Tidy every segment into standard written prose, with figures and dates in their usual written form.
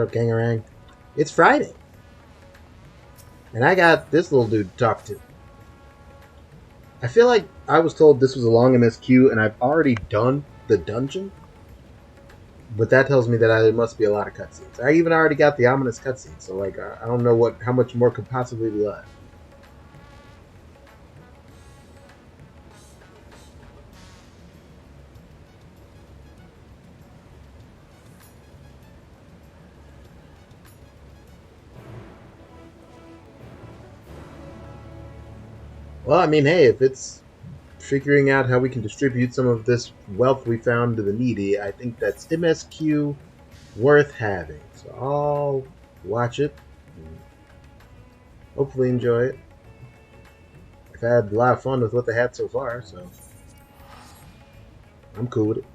up, Kangarang? It's Friday, and I got this little dude to talk to. I feel like I was told this was a long MSQ, and I've already done the dungeon, but that tells me that there must be a lot of cutscenes. I even already got the ominous cutscene, so like I don't know how much more could possibly be left. Well, I mean, hey, if it's figuring out how we can distribute some of this wealth we found to the needy, I think that's MSQ worth having. So I'll watch it and hopefully enjoy it. I've had a lot of fun with what they had so far, so I'm cool with it.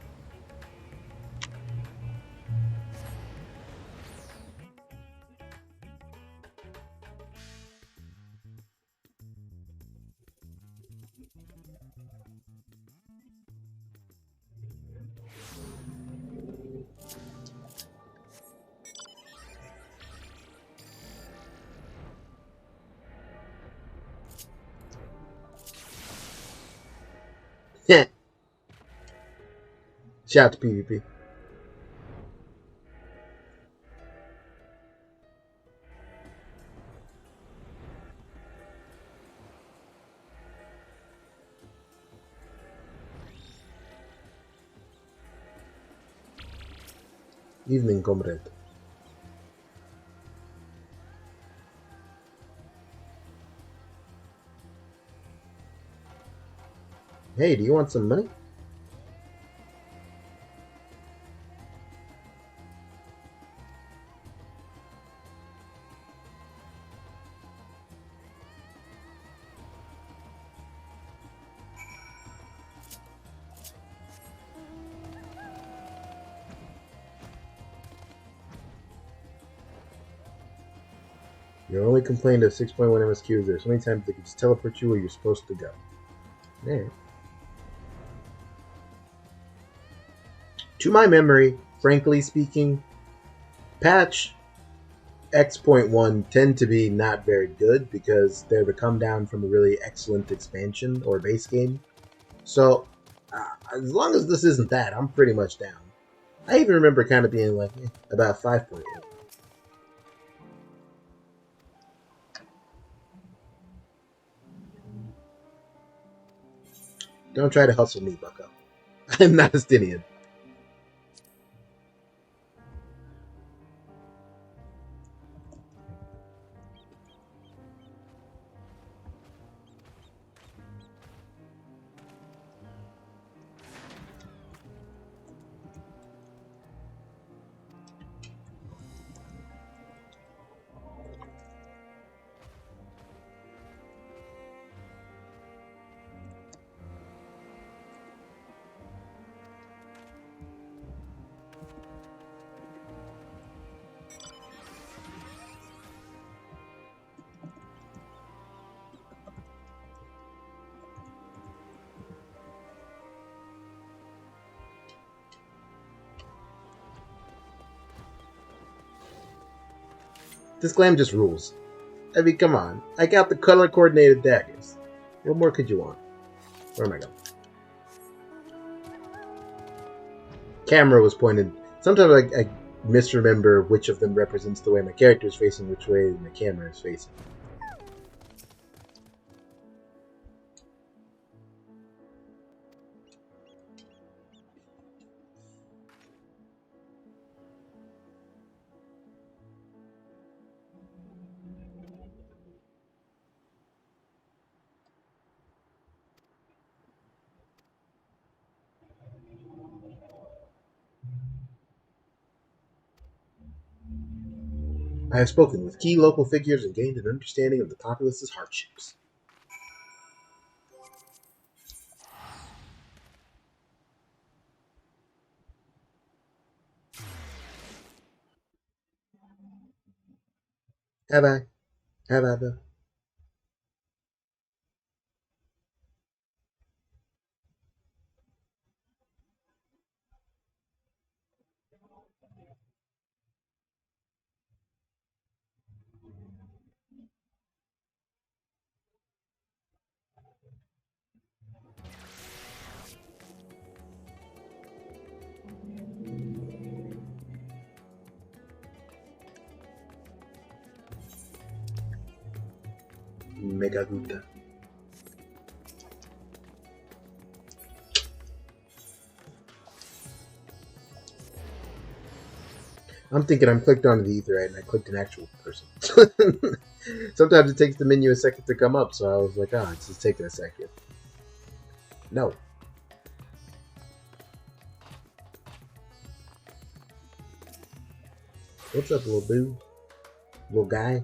Shout out to PvP. Evening, comrade. Hey, do you want some money? Your only complaint of 6.1 MSQ is there's so many times they can just teleport you where you're supposed to go. Alright. To my memory, frankly speaking, patch X.1 tend to be not very good because they're the come down from a really excellent expansion or base game. So, as long as this isn't that, I'm pretty much down. I even remember kind of being like, about 5.1. Don't try to hustle me, bucko. I'm not a Stinian. This glam just rules. I mean, come on. I got the color coordinated daggers. What more could you want? Where am I going? Camera was pointed. Sometimes I misremember which of them represents the way my character is facing, which way my camera is facing. I have spoken with key local figures and gained an understanding of the populace's hardships. Have I? Have I, though? Megaguta. I'm thinking I'm clicked onto the Etherite and I clicked an actual person. Sometimes it takes the menu a second to come up, so I was like, it's just taking a second. No. What's up, little boo? Little guy?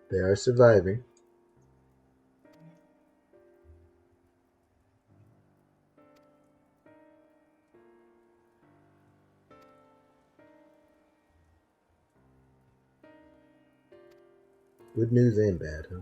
They are surviving. Good news and bad, huh?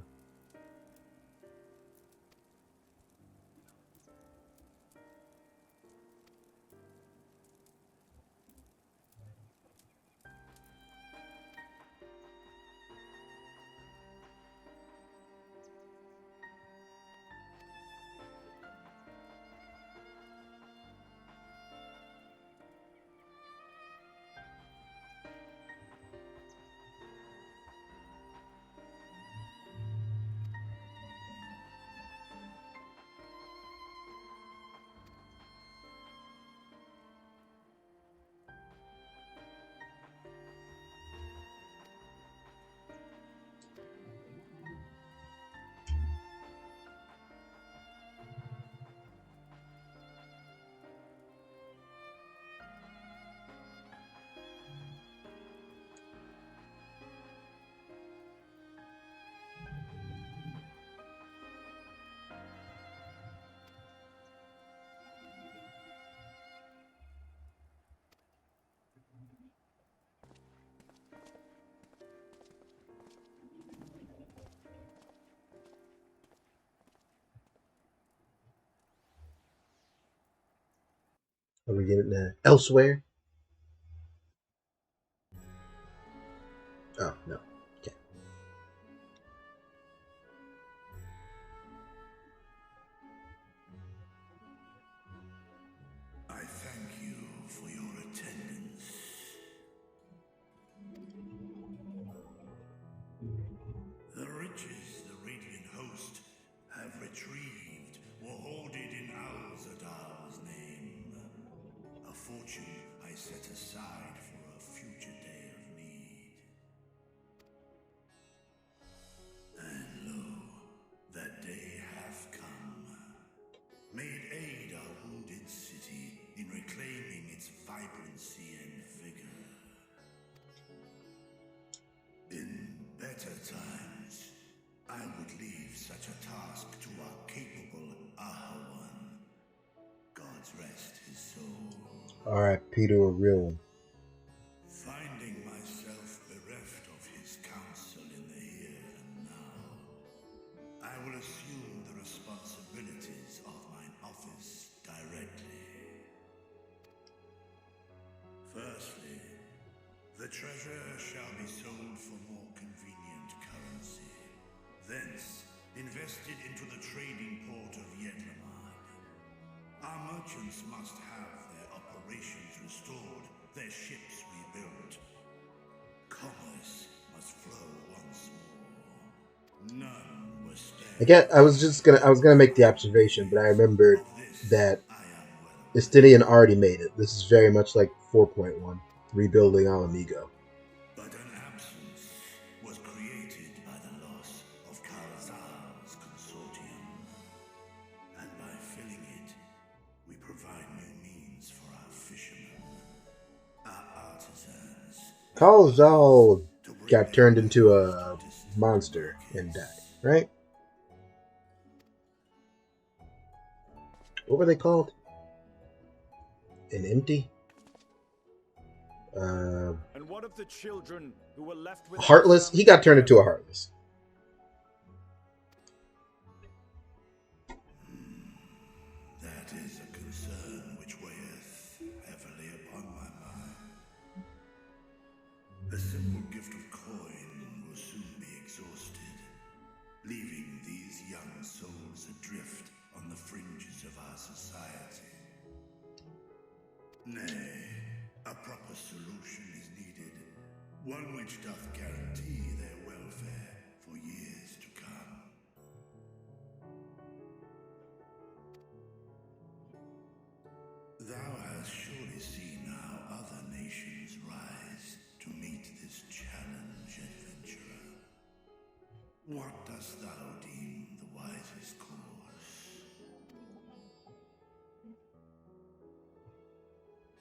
Are we getting elsewhere? Oh, no. Okay. I thank you for your attendance. The riches the Radiant Host have retrieved were hoarded in Yozor's name. A fortune I set aside for a future day of need. And lo, that day hath come. May it aid our wounded city in reclaiming its vibrancy and vigor. In better times, I would leave such a task to our capable Ahawan. God's rest his soul. R.I.P. to a real one. Finding myself bereft of his counsel in the here and now, I will assume the responsibilities of mine office directly. Firstly, the treasure shall be sold for more convenient currency. Thence, invested into the trading port of Yedlamar. Our merchants must have their operations restored, their ships rebuilt. Commerce must flow once more. None was spared. I was gonna make the observation, but I remembered that Estinian already made it. This is very much like 4.1, rebuilding Alamigo. But an absence was created by the loss of Karazar's consortium. And by filling it, we provide new means for our fishermen, our artisans. Kalzal got turned into a monster and died, right? What were they called? An empty? And what of the children who were left with Heartless? He got turned into a Heartless. That is a concern which weigheth gift of coin will soon be exhausted, leaving these young souls adrift on the fringes of our society. Nay, a proper solution is needed, one which doth guarantee their welfare for years to come. Thou hast surely seen how other nations rise to meet this challenge, adventurer. What dost thou deem the wisest course?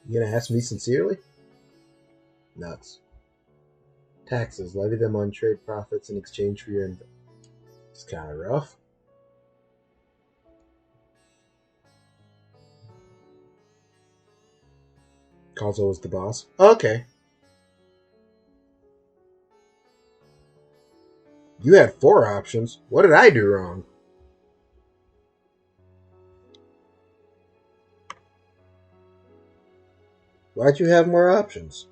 You gonna ask me sincerely? Nuts. Taxes. Levy them on trade profits in exchange for your It's kind of rough. Kazuo was the boss. Okay. You had 4 options. What did I do wrong? Why'd you have more options?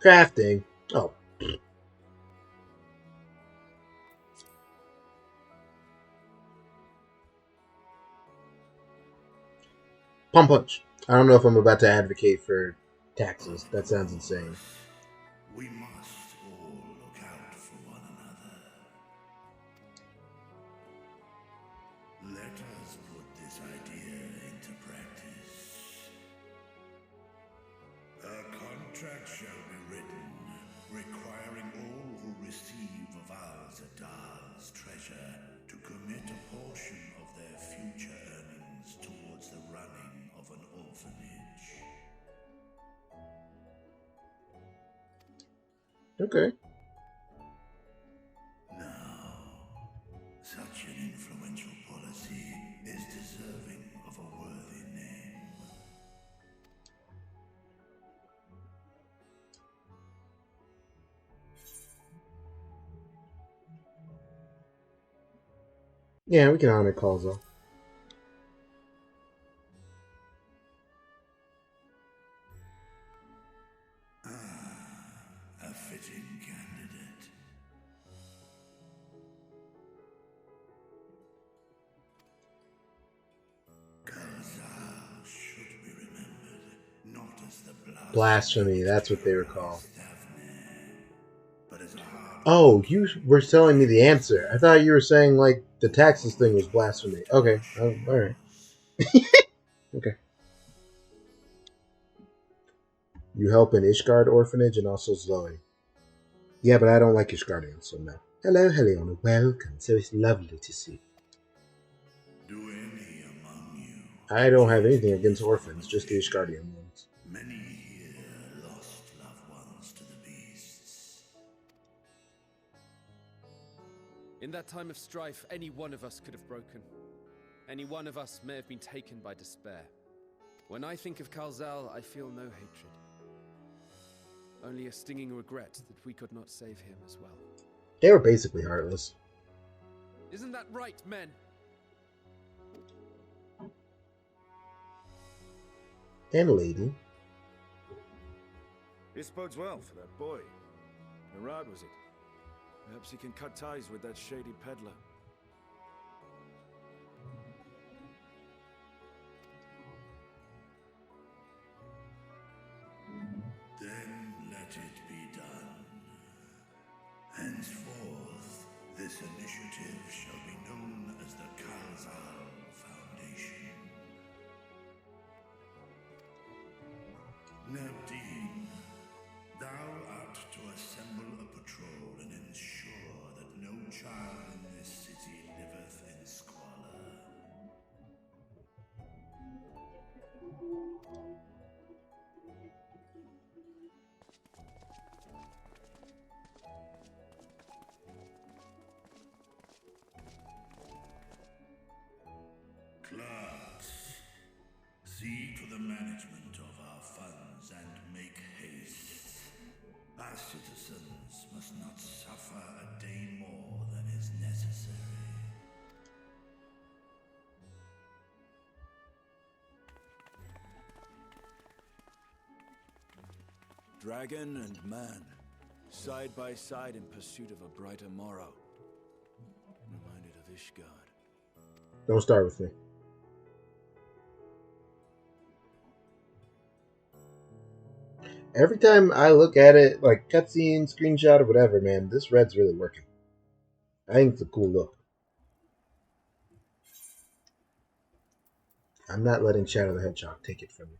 Crafting. Oh. Pump punch. I don't know if I'm about to advocate for taxes. That sounds insane. We must all look out for one another. Let us put this idea into practice. A contract shall be written, requiring all who receive of Al-Zadar's treasure to commit a portion of their future earnings towards the running of an orphanage. Okay. Now, such an influential policy is deserving of a worthy name. Yeah, we can honor Kazuo. A fitting candidate. Kalzal should be remembered, not as the Blasphemy, that's what they were called. But as a hard Oh, you were telling me the answer. I thought you were saying, like, the taxes thing was blasphemy. Okay. Oh, alright. Okay. You help an Ishgard orphanage and also Zoe. Yeah, but I don't like Ishgardians, so no. Hello, Heliona. Welcome. So it's lovely to see. Do any among you? I don't have anything against orphans, just the Ishgardian ones. Many here lost loved ones to the beasts. In that time of strife, any one of us could have broken. Any one of us may have been taken by despair. When I think of Kalzal, I feel no hatred. Only a stinging regret that we could not save him as well. They were basically heartless. Isn't that right, men? And lady. This bodes well for that boy. Murad, was it? Perhaps he can cut ties with that shady peddler. Then let it be done. Henceforth, this initiative shall be known as the Kalzal Foundation. Nabdeen, thou art to assemble a patrol and ensure that no child in this city liveth in squalor. Dragon and man, side by side in pursuit of a brighter morrow. Reminded of Ishgard. Don't start with me. Every time I look at it, like cutscene, screenshot, or whatever, man, this red's really working. I think it's a cool look. I'm not letting Shadow the Hedgehog take it from me.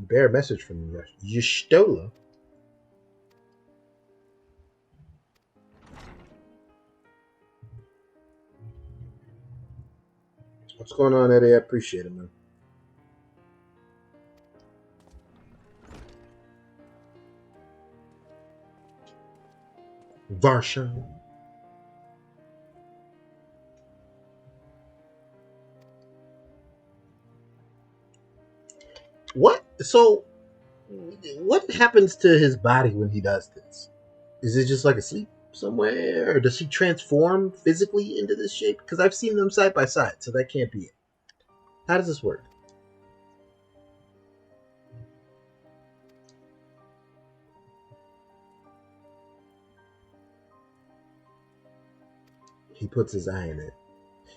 Bear message from Ystola. What's going on, Eddie? I appreciate it, man. Varsha. What? So, what happens to his body when he does this? Is it just like asleep somewhere, or does he transform physically into this shape? Because I've seen them side by side, so that can't be it. How does this work? He puts his eye in it.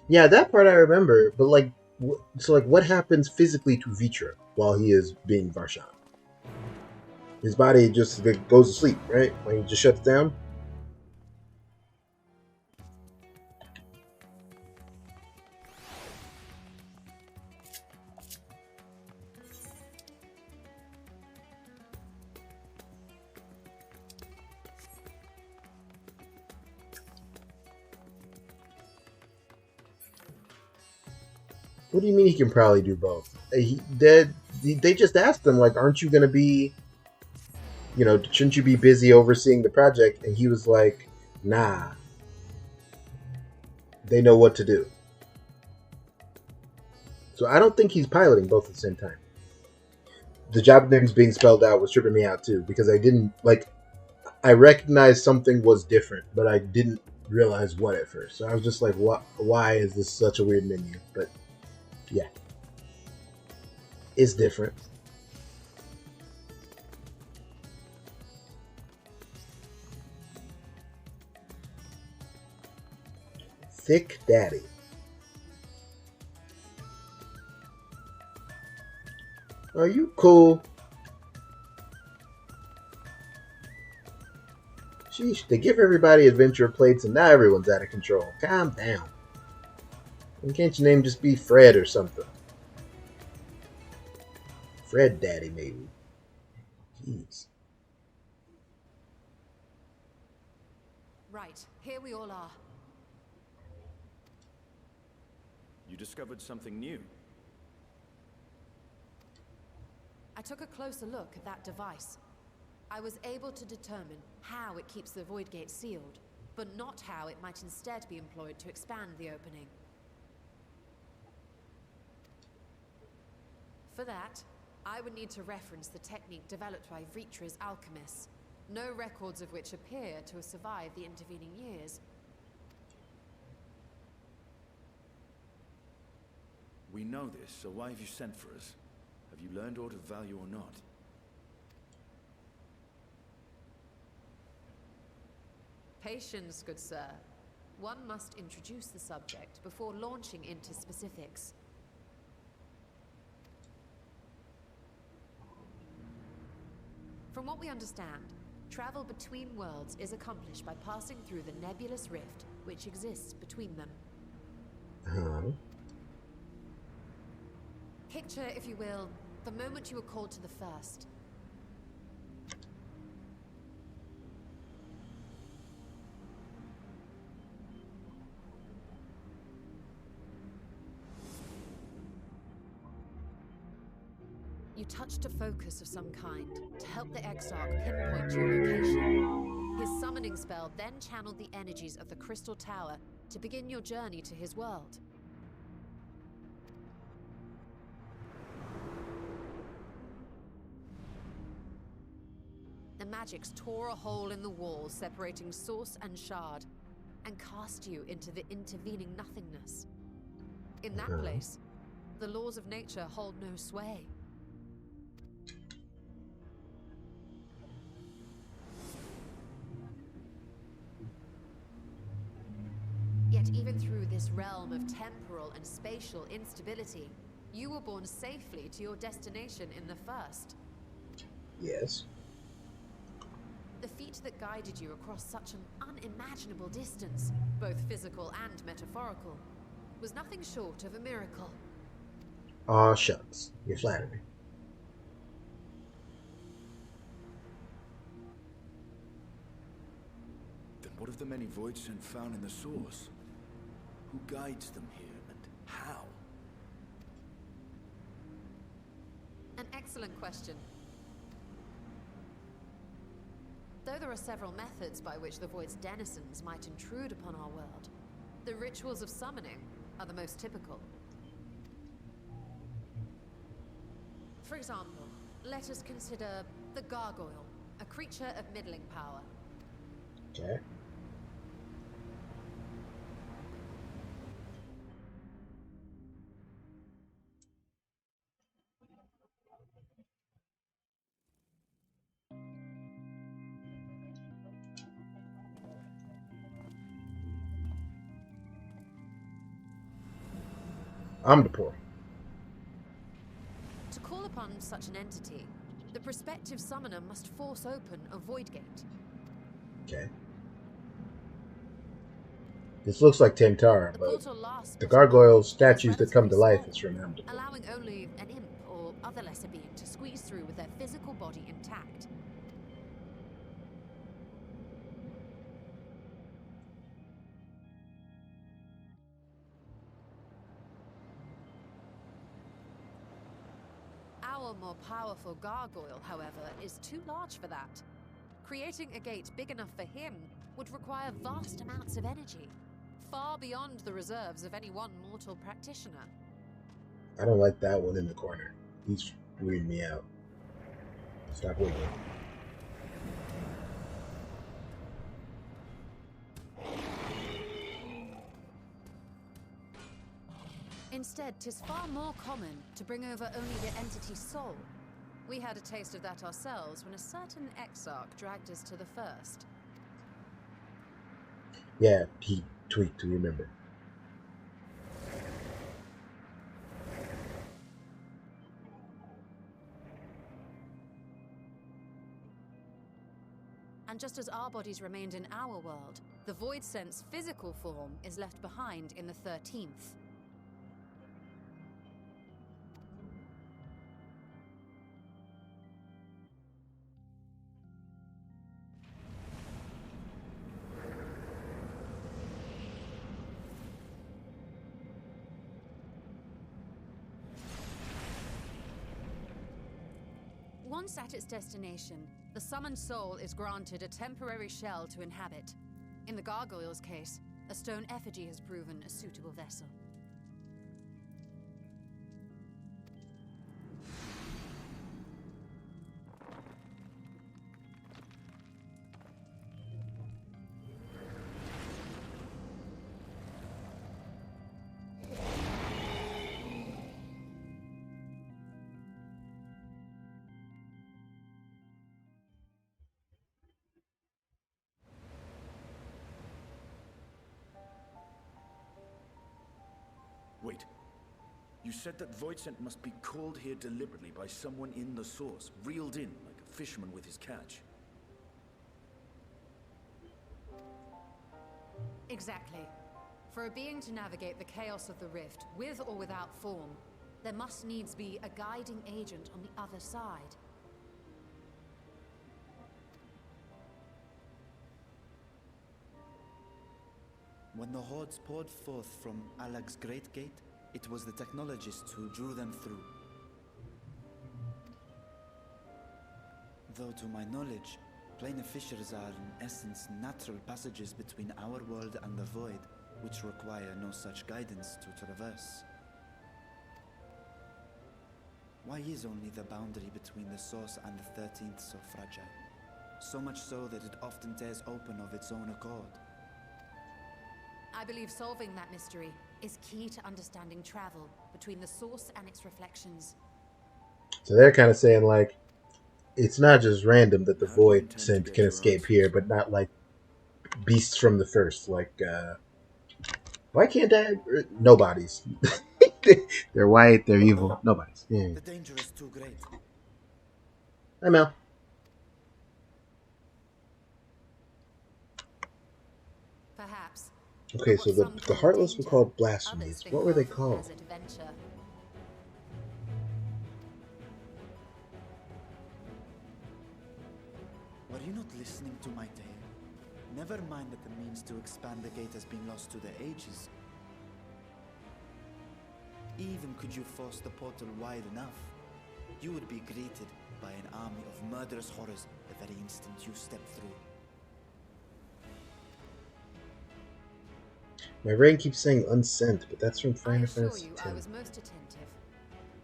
Yeah, that part I remember, but like, so like, what happens physically to Vitra while he is being Varshan? His body just goes to sleep, right? Like, he just shuts down. What do you mean he can probably do both? They just asked him, like, aren't you going to be, you know, shouldn't you be busy overseeing the project? And he was like, nah. They know what to do. So I don't think he's piloting both at the same time. The job names being spelled out was tripping me out too, because I didn't, like, I recognized something was different, but I didn't realize what at first. So I was just like, why is this such a weird menu? But yeah, it's different. Thick Daddy. Are you cool? Sheesh, they give everybody adventure plates and now everyone's out of control. Calm down. And can't your name just be Fred or something? Fred Daddy, maybe. Jeez. Right, here we all are. You discovered something new. I took a closer look at that device. I was able to determine how it keeps the void gate sealed, but not how it might instead be employed to expand the opening. For that, I would need to reference the technique developed by Vitra's alchemists, no records of which appear to have survived the intervening years. We know this, so why have you sent for us? Have you learned aught of value or not? Patience, good sir. One must introduce the subject before launching into specifics. From what we understand, travel between worlds is accomplished by passing through the nebulous rift which exists between them. Picture, if you will, the moment you were called to the first. You touched a focus of some kind to help the Exarch pinpoint your location. His summoning spell then channeled the energies of the Crystal Tower to begin your journey to his world. The magics tore a hole in the wall separating source and shard, and cast you into the intervening nothingness. In that place, the laws of nature hold no sway. Yet even through this realm of temporal and spatial instability, you were borne safely to your destination in the first. Yes. The feat that guided you across such an unimaginable distance, both physical and metaphorical, was nothing short of a miracle. Aw, shucks. You flatter me. Then what of the many void sent found in the source? Who guides them here, and how? An excellent question. Though there are several methods by which the Void's denizens might intrude upon our world, the rituals of summoning are the most typical. For example, let us consider the Gargoyle, a creature of middling power. Okay. I'm the poor. To call upon such an entity, the prospective summoner must force open a void gate. Okay. This looks like Tantara, The but portal lasts the but a moment gargoyle and is statues that come to relatively life small, is from him. allowing only an imp or other lesser being to squeeze through with their physical body intact. Our more powerful gargoyle, however, is too large for that. Creating a gate big enough for him would require vast amounts of energy, far beyond the reserves of any one mortal practitioner. I don't like that one in the corner. He's weirding me out. Stop wiggling. Instead, 'tis far more common to bring over only the entity's soul. We had a taste of that ourselves when a certain exarch dragged us to the first. Yeah, he tweaked to remember. And just as our bodies remained in our world, the Void Sense physical form is left behind in the 13th. Once at its destination, the summoned soul is granted a temporary shell to inhabit. In the gargoyle's case, a stone effigy has proven a suitable vessel. Wait. You said that Voidsent must be called here deliberately by someone in the source, reeled in like a fisherman with his catch. Exactly. For a being to navigate the chaos of the rift, with or without form, there must needs be a guiding agent on the other side. When the hordes poured forth from Alag's Great Gate, it was the technologists who drew them through. Though to my knowledge, Planar fissures are, in essence, natural passages between our world and the void, which require no such guidance to traverse. Why is only the boundary between the source and the 13th so fragile? So much so that it often tears open of its own accord. I believe solving that mystery is key to understanding travel between the source and its reflections. So they're kind of saying, like, it's not just random that the How do you void intend to synth get can your escape answers? here, but not like beasts from the first. Like, why can't I? Nobody's. They're white, they're evil. Nobody's. Yeah. The danger is too great. Hi, Mel. Perhaps. Okay, But so what the, some the call Heartless were danger, called others blasphemies. think What were they of called? as adventure. Were you not listening to my tale? Never mind that the means to expand the gate has been lost to the ages. Even could you force the portal wide enough, you would be greeted by an army of murderous horrors the very instant you step through. My brain keeps saying unsent, but that's from I Final assure Fantasy you, X. I was most attentive,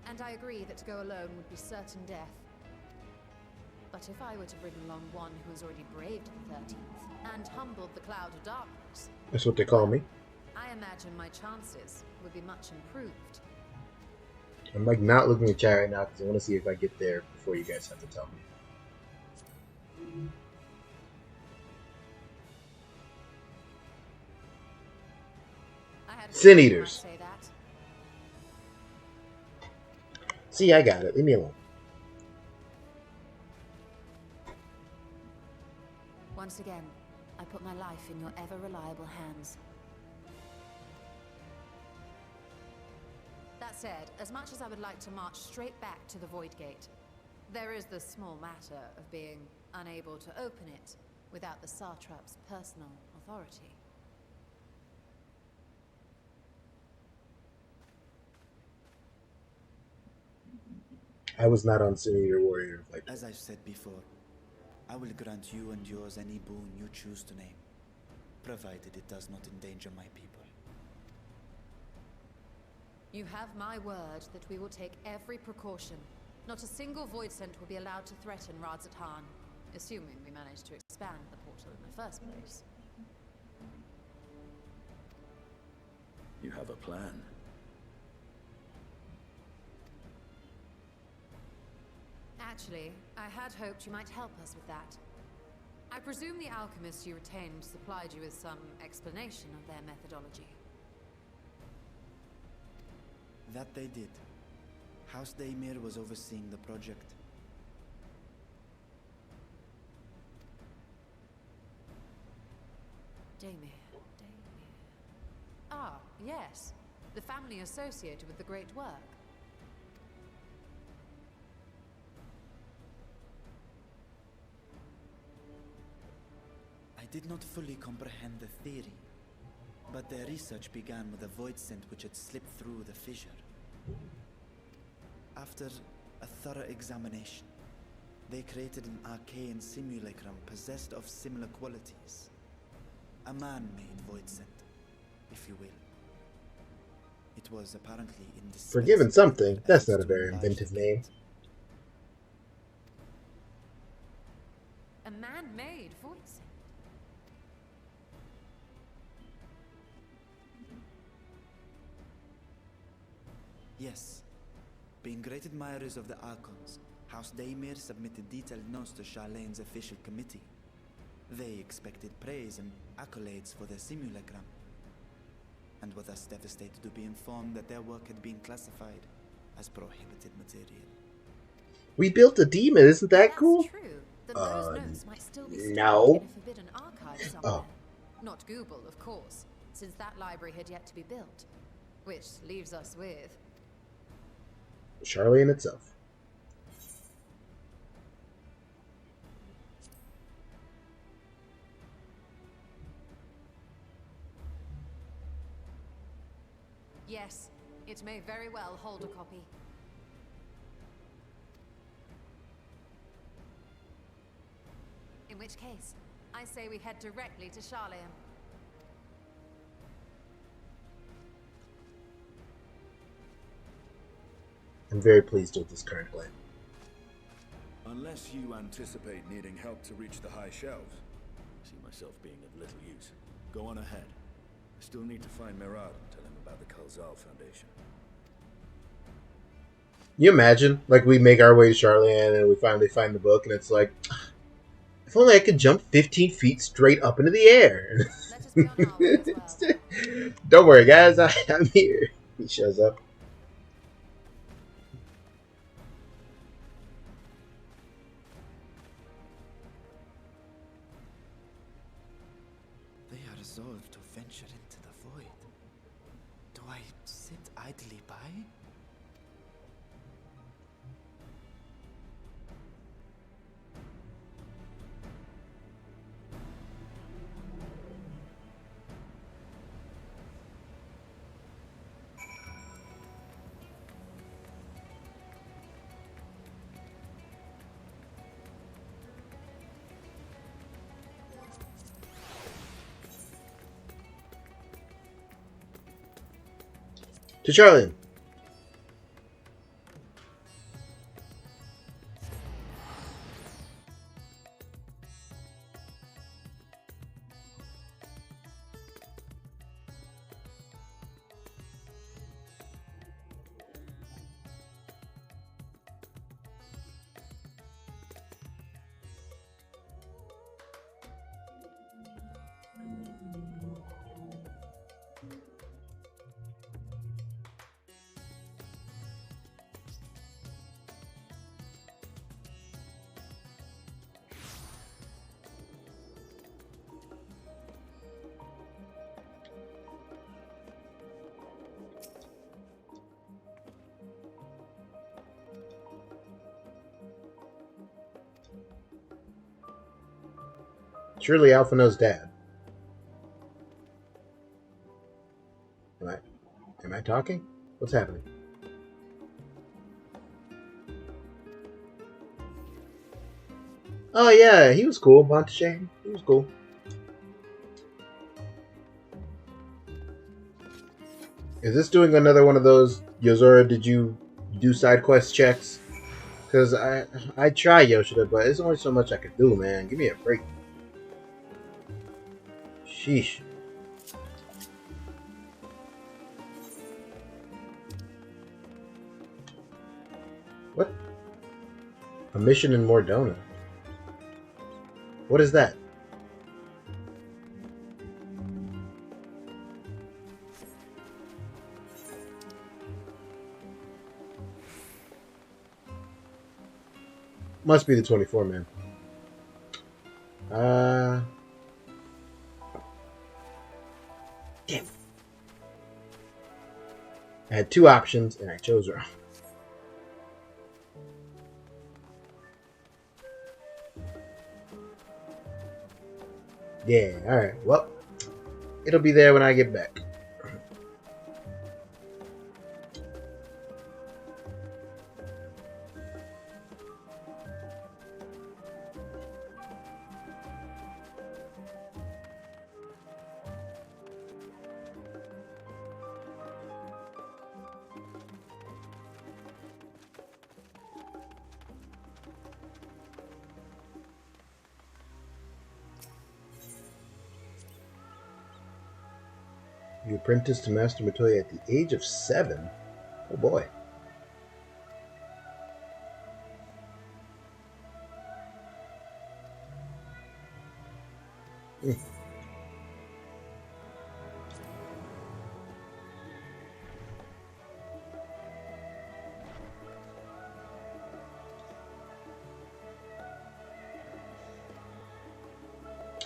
and I agree that to go alone would be certain death. But if I were to bring along one who has already braved the 13th and humbled the cloud of darkness, That's what they call me. I imagine my chances would be much improved. I'm like not looking at chat right now because I want to see if I get there before you guys have to tell me. I had a Sin feeling you might Eaters. say that. See, I got it. Leave me alone. Once again, I put my life in your ever-reliable hands. That said, as much as I would like to march straight back to the Void Gate, there is the small matter of being unable to open it without the Satrap's personal authority. I was not on Sin Eater Warrior. Like, As I've said before, I will grant you and yours any boon you choose to name, provided it does not endanger my people. You have my word that we will take every precaution. Not a single void scent will be allowed to threaten Radzatan, assuming we manage to expand the portal in the first place. You have a plan. Actually, I had hoped you might help us with that. I presume the alchemists you retained supplied you with some explanation of their methodology. That they did. House Daimir was overseeing the project. Daimir. Ah, yes. The family associated with the great work. I did not fully comprehend the theory, but their research began with a void scent which had slipped through the fissure. After a thorough examination, they created an arcane simulacrum possessed of similar qualities. A man-made void scent, if you will. It was apparently indispensable. Forgiven something. in That's efforts not a to very enlarge inventive the name. gate. A man-made void scent. Yes. Being great admirers of the Archons, House Daimir submitted detailed notes to Charlene's official committee. They expected praise and accolades for their simulacrum, and were thus devastated to be informed that their work had been classified as prohibited material. we built a demon. Isn't that That's cool? true. Then those notes might still be stored no. in a forbidden archive somewhere. Not Google, of course, since that library had yet to be built. Which leaves us with... Charlene itself. Yes, it may very well hold a copy. In In which case, I say we head directly to Charlium. I'm very pleased with this current plan. Unless you anticipate needing help to reach the high shelves, I see myself being of little use. Go on ahead. I still need to find Mirad and tell him about the Kalzal Foundation. You imagine, like, we make our way to Charlian and we finally find the book, and it's like, if only I could jump 15 feet straight up into the air. Let us be on our way as well. Don't worry, guys, I'm here. He shows up. They are resolved to venture into the void. Do I sit idly by? To Charlian. Surely Alpha knows Dad. Am I talking? What's happening? Oh yeah, he was cool, Monteshane. He was cool. Is this doing another one of those Yozora, did you do side quest checks? Because I try Yoshida, but there's only so much I can do, man. Give me a break. Sheesh. What? A mission in Mordona. What is that? Must be the 24 man. Damn. I had two options and I chose wrong. Yeah, alright. Well, it'll be there when I get back. You apprenticed to Master Matoya at the age of 7? Oh boy.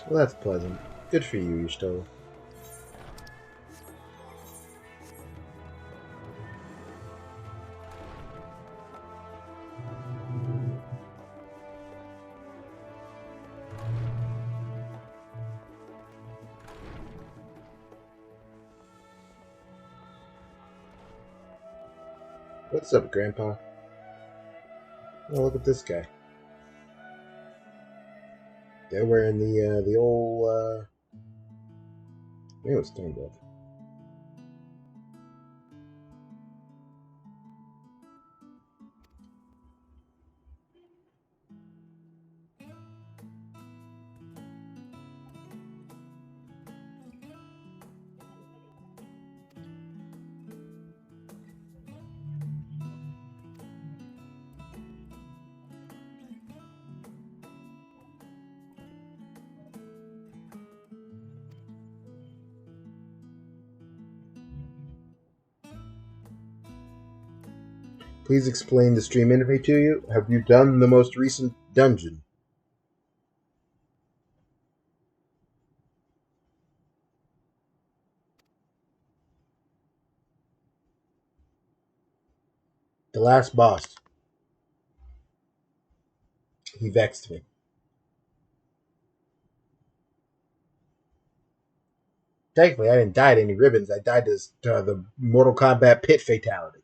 Well, that's pleasant. Good for you, Yushito. What's up, Grandpa? Oh, look at this guy. They were in the old I think it was Stonewall. Please explain the stream interview to you. Have you done the most recent dungeon? The last boss. He vexed me. Thankfully, I didn't die to any ribbons. I died to the Mortal Kombat pit fatality.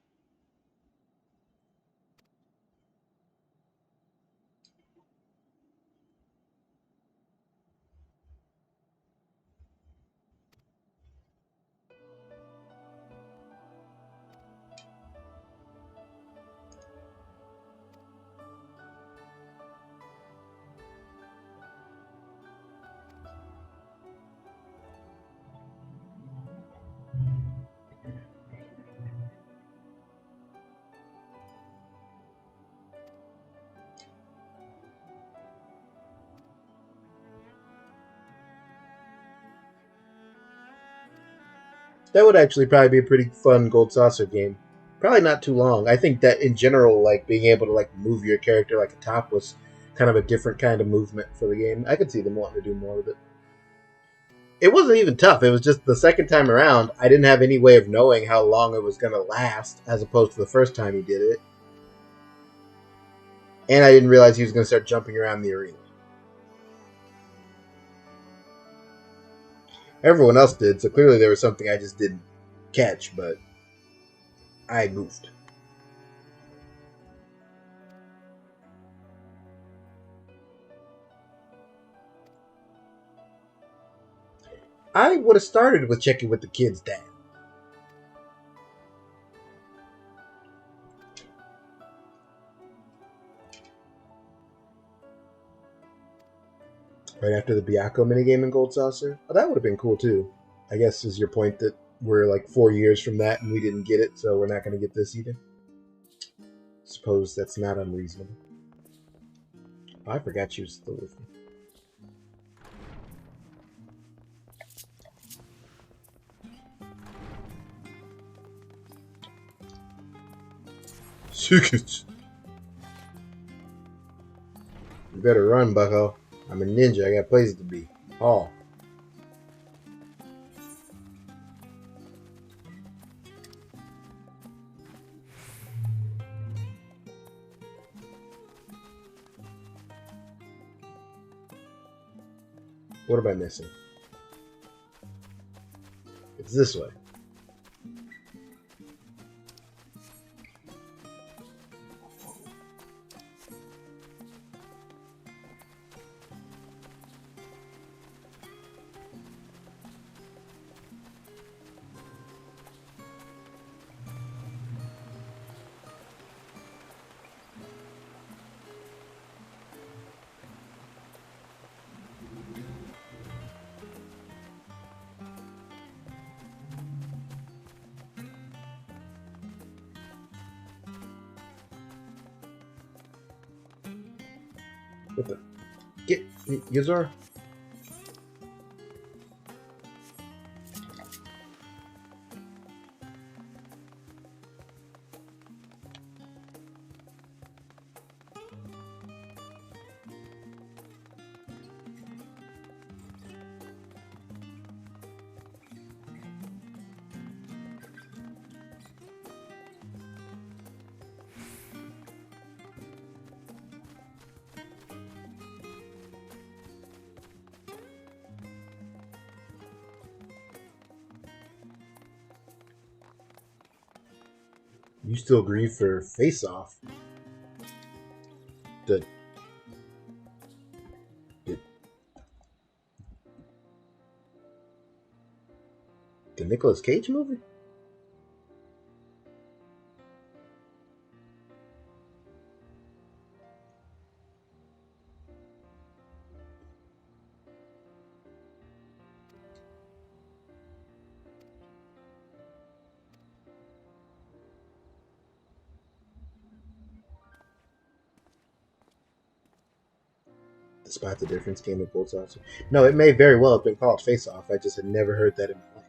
That would actually probably be a pretty fun Gold Saucer game. Probably not too long. I think that in general, like being able to like move your character like a top was kind of a different kind of movement for the game. I could see them wanting to do more with it. It wasn't even tough. It was just the second time around, I didn't have any way of knowing how long it was going to last, as opposed to the first time he did it. And I didn't realize he was going to start jumping around the arena. Everyone else did, so clearly there was something I just didn't catch, but I goofed. I would have started with checking with the kid's dad. Right after the Byakko minigame in Gold Saucer? Oh, that would have been cool too. I guess is your point that we're like 4 years from that and we didn't get it, so we're not going to get this either? Suppose that's not unreasonable. Oh, I forgot you were still with me. You better run, bucko. I'm a ninja. I got places to be. Oh. What am I missing? It's this way. What the? Get Yozora. You still grieve for Face Off. The Nicolas Cage movie? Despite the difference, Game of Gold Saucer. No, it may very well have been called Face Off. I just had never heard that in my life.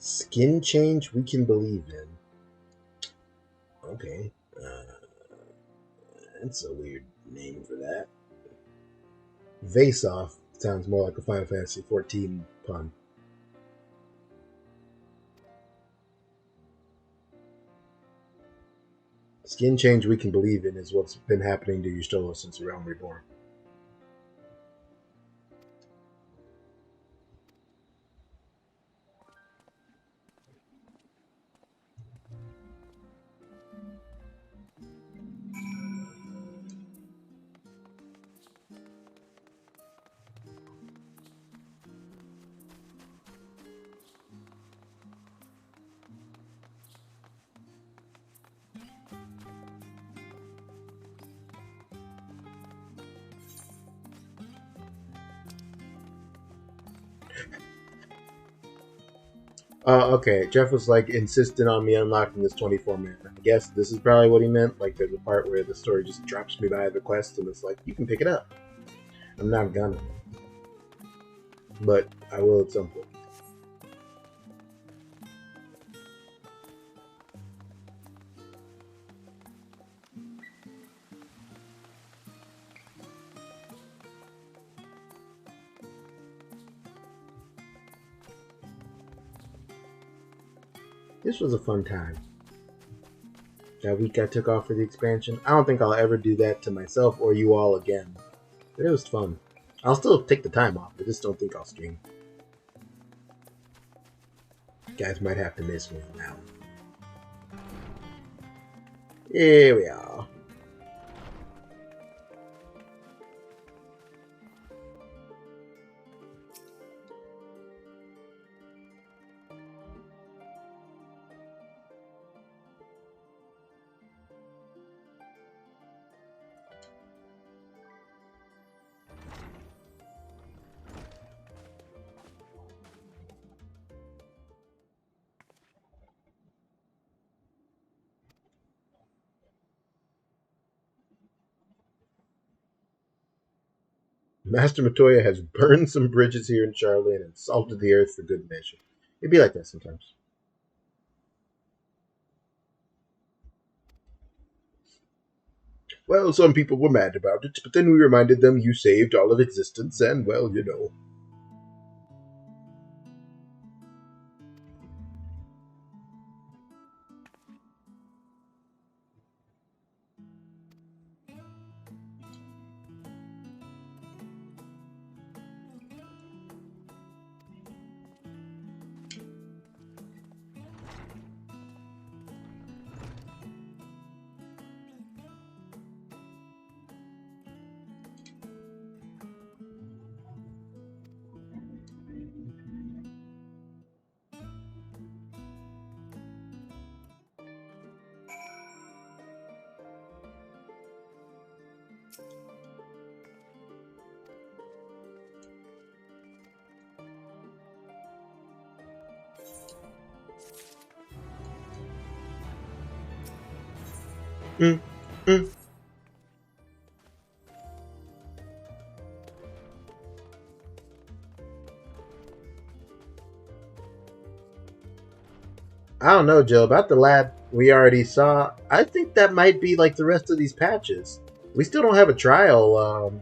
Skin change we can believe in. Okay. That's a weird name for that. Face Off sounds more like a Final Fantasy XIV pun. Skin change we can believe in is what's been happening to Yozora since the Realm Reborn. Okay, Jeff was like insistent on me unlocking this 24-man. I guess this is probably what he meant. Like, there's a part where the story just drops me by the quest and it's like, you can pick it up. I'm not gonna. But I will at some point. This was a fun time. That week I took off for the expansion. I don't think I'll ever do that to myself or you all again. But it was fun. I'll still take the time off. I just don't think I'll stream. You guys might have to miss me on that one. Here we are. Master Matoya has burned some bridges here in Charlotte and salted the earth for good measure. It'd be like that sometimes. Well, some people were mad about it, but then we reminded them you saved all of existence, and, well, you know. Mm, mm. I don't know, Joe. About the lab we already saw, I think that might be like the rest of these patches. We still don't have a trial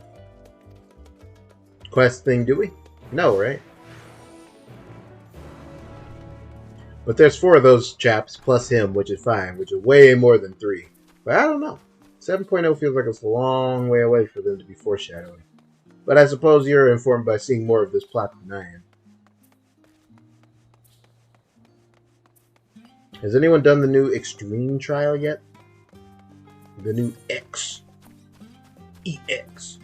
quest thing, do we? No, right? But there's 4 of those chaps plus him, which is fine, which is way more than 3. But I don't know. 7.0 feels like it's a long way away for them to be foreshadowing. But I suppose you're informed by seeing more of this plot than I am. Has anyone done the new Extreme trial yet? The new X. EX.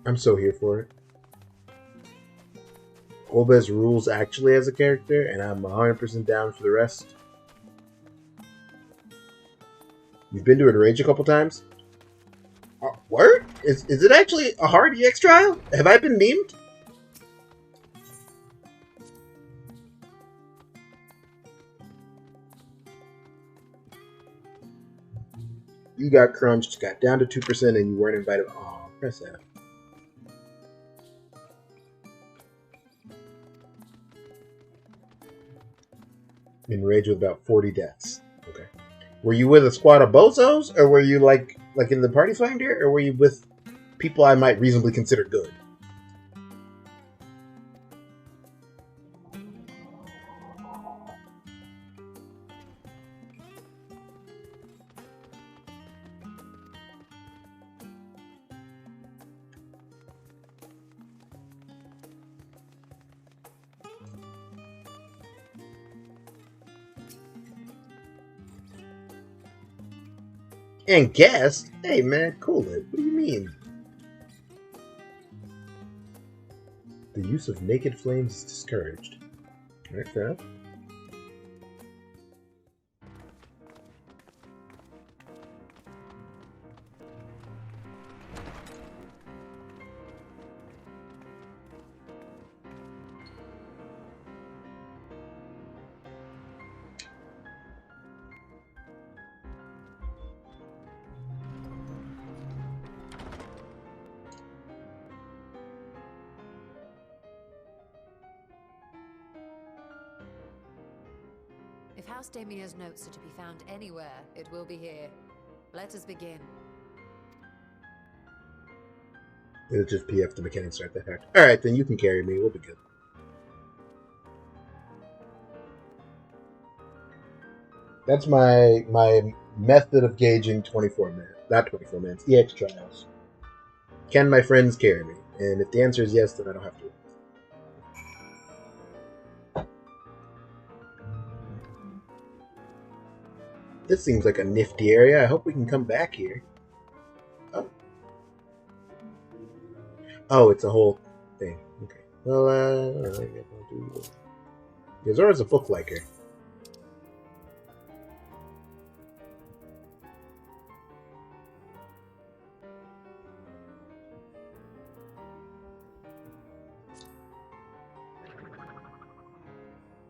I'm so here for it. Golbez rules actually as a character, and I'm 100% down for the rest. You've been to Enrage a couple times? Word? Is it actually a hard EX trial? Have I been memed? You got crunched, got down to 2%, and you weren't invited. Oh, press F. Enraged with about 40 deaths. Okay. Were you with a squad of bozos, or were you like in the party finder, or were you with people I might reasonably consider good? And guest? Hey man, cool it. What do you mean? The use of naked flames is discouraged. Alright, fair enough. If House Damir's notes are to be found anywhere, it will be here. Let us begin. It'll just PF the mechanic start that hack. Alright, then you can carry me. We'll be good. That's my method of gauging 24 minutes. Not 24 minutes. EX trials. Can my friends carry me? And if the answer is yes, then I don't have to. This seems like a nifty area. I hope we can come back here. Oh. Oh, it's a whole thing. Okay. Well, Yozora's a book liker.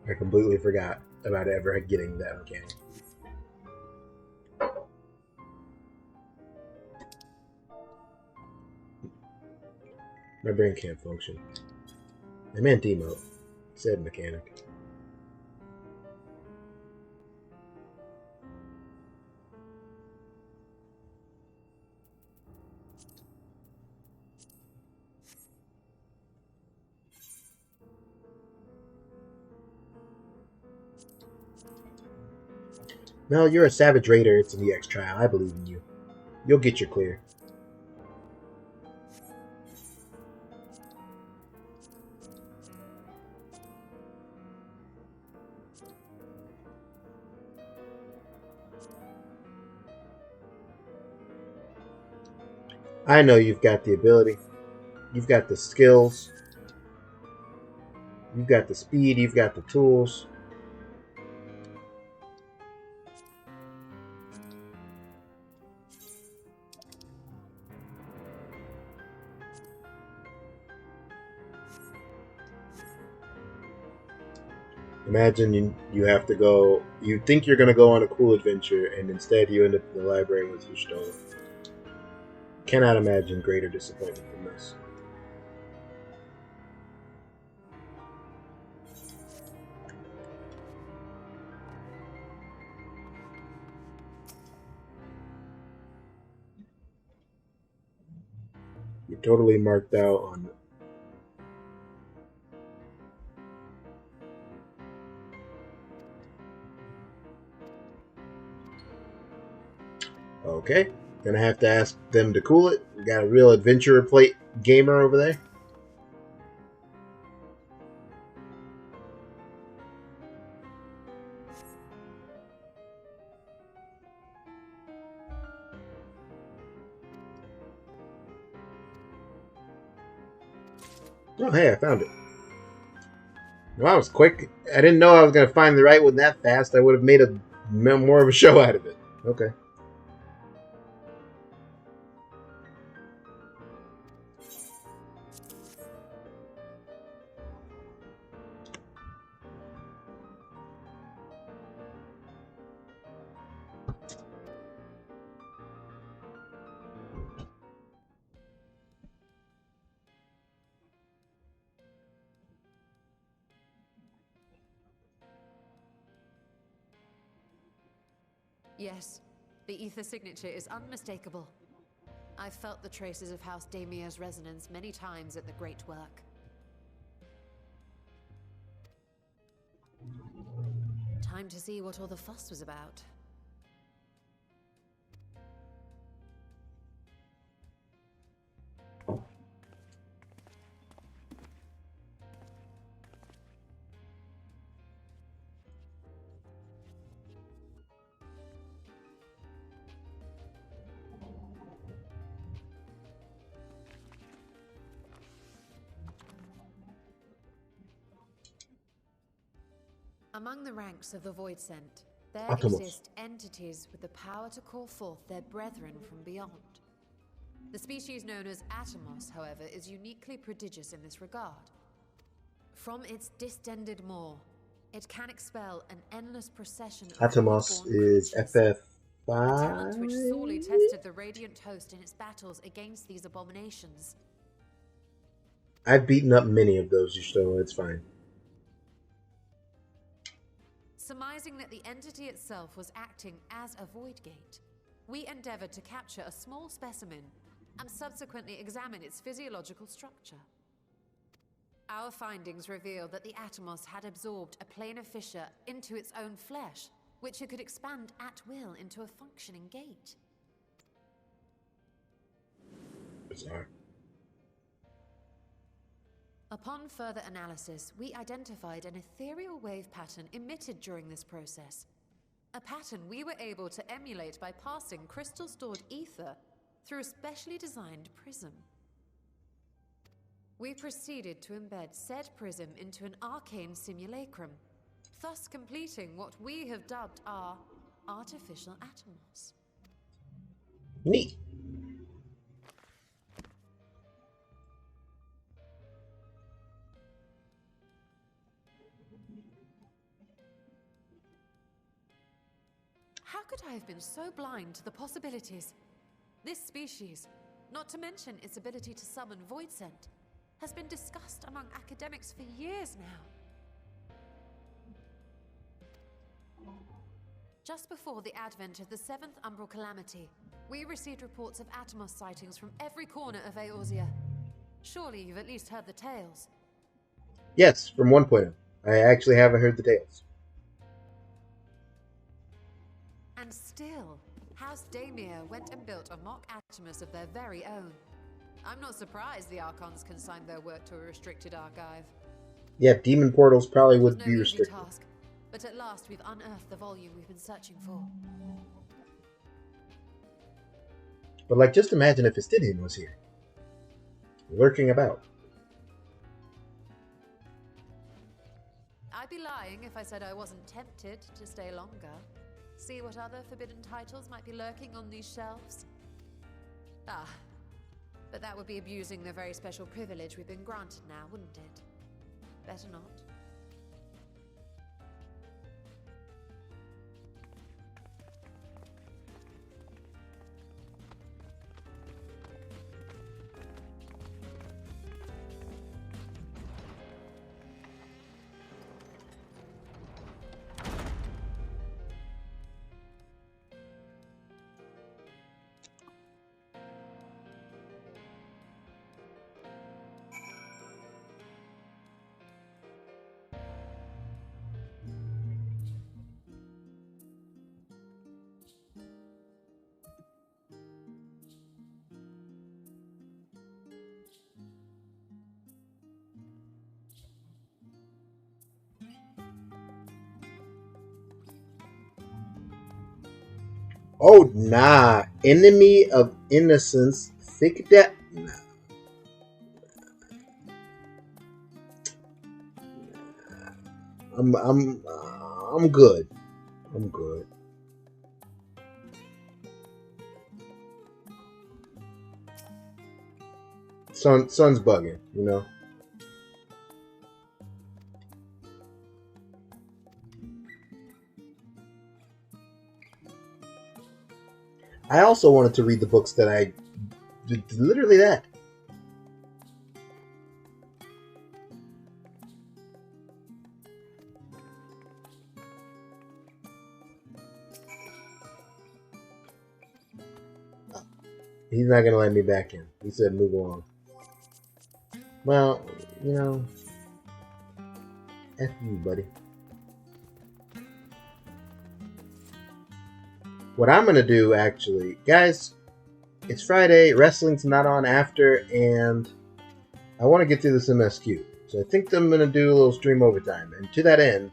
I completely forgot about ever getting that mechanic. My brain can't function. I meant emote. Said mechanic. Mel, you're a savage raider. It's an EX trial. I believe in you. You'll get your clear. I know you've got the ability. You've got the skills. You've got the speed. You've got the tools. Imagine you have to go. You think you're going to go on a cool adventure, and instead you end up in the library with Yozora. Cannot imagine greater disappointment than this. You're totally marked out on. Okay, gonna have to ask them to cool it. We got a real adventurer plate gamer over there. Oh, hey, I found it. Well, that was quick. I didn't know I was going to find the right one that fast. I would have made more of a show out of it. Okay. Yes, the ether signature is unmistakable. I've felt the traces of House Damia's resonance many times at the Great Work. Time to see what all the fuss was about. Among the ranks of the Voidsent, there Atomos. exist entities with the power to call forth their brethren from beyond. The species known as Atomos, however, is uniquely prodigious in this regard. From its distended maw, it can expel an endless procession of Atomos void-born is creatures. FF5. A talent which sorely tested the Radiant Host in its battles against these abominations. I've beaten up many of those, so it's fine. Surmising that the entity itself was acting as a void gate, we endeavored to capture a small specimen and subsequently examine its physiological structure. Our findings revealed that the Atomos had absorbed a planar fissure into its own flesh, which it could expand at will into a functioning gate. Bizarre. Upon further analysis, we identified an ethereal wave pattern emitted during this process. A pattern we were able to emulate by passing crystal-stored ether through a specially designed prism. We proceeded to embed said prism into an arcane simulacrum, thus completing what we have dubbed our artificial Atomos. Neat. How could I have been so blind to the possibilities? This species, not to mention its ability to summon Voidsent, has been discussed among academics for years now. Just before the advent of the 7th Umbral Calamity, we received reports of Atomos sightings from every corner of Eorzea. Surely you've at least heard the tales. Yes, from 1.0. I actually haven't heard the tales. And still, House Damir went and built a mock Atomos of their very own. I'm not surprised the Archons consigned their work to a restricted archive. Yeah, demon portals probably would No be easy restricted. task, but at last we've unearthed the volume we've been searching for. But like, just imagine if Fastidian was here, lurking about. I'd be lying if I said I wasn't tempted to stay longer. See what other forbidden titles might be lurking on these shelves. Ah, but that would be abusing the very special privilege we've been granted now, wouldn't it? Better not. Oh, nah. Enemy of innocence. Thick death. Nah. I'm good. I'm good. Sun's bugging, you know. I also wanted to read the books that I did literally that. He's not gonna let me back in. He said move along. Well, you know, F you, buddy. What I'm gonna do, actually, guys, it's Friday. Wrestling's not on after, and I want to get through this MSQ. So I think I'm gonna do a little stream overtime, and to that end,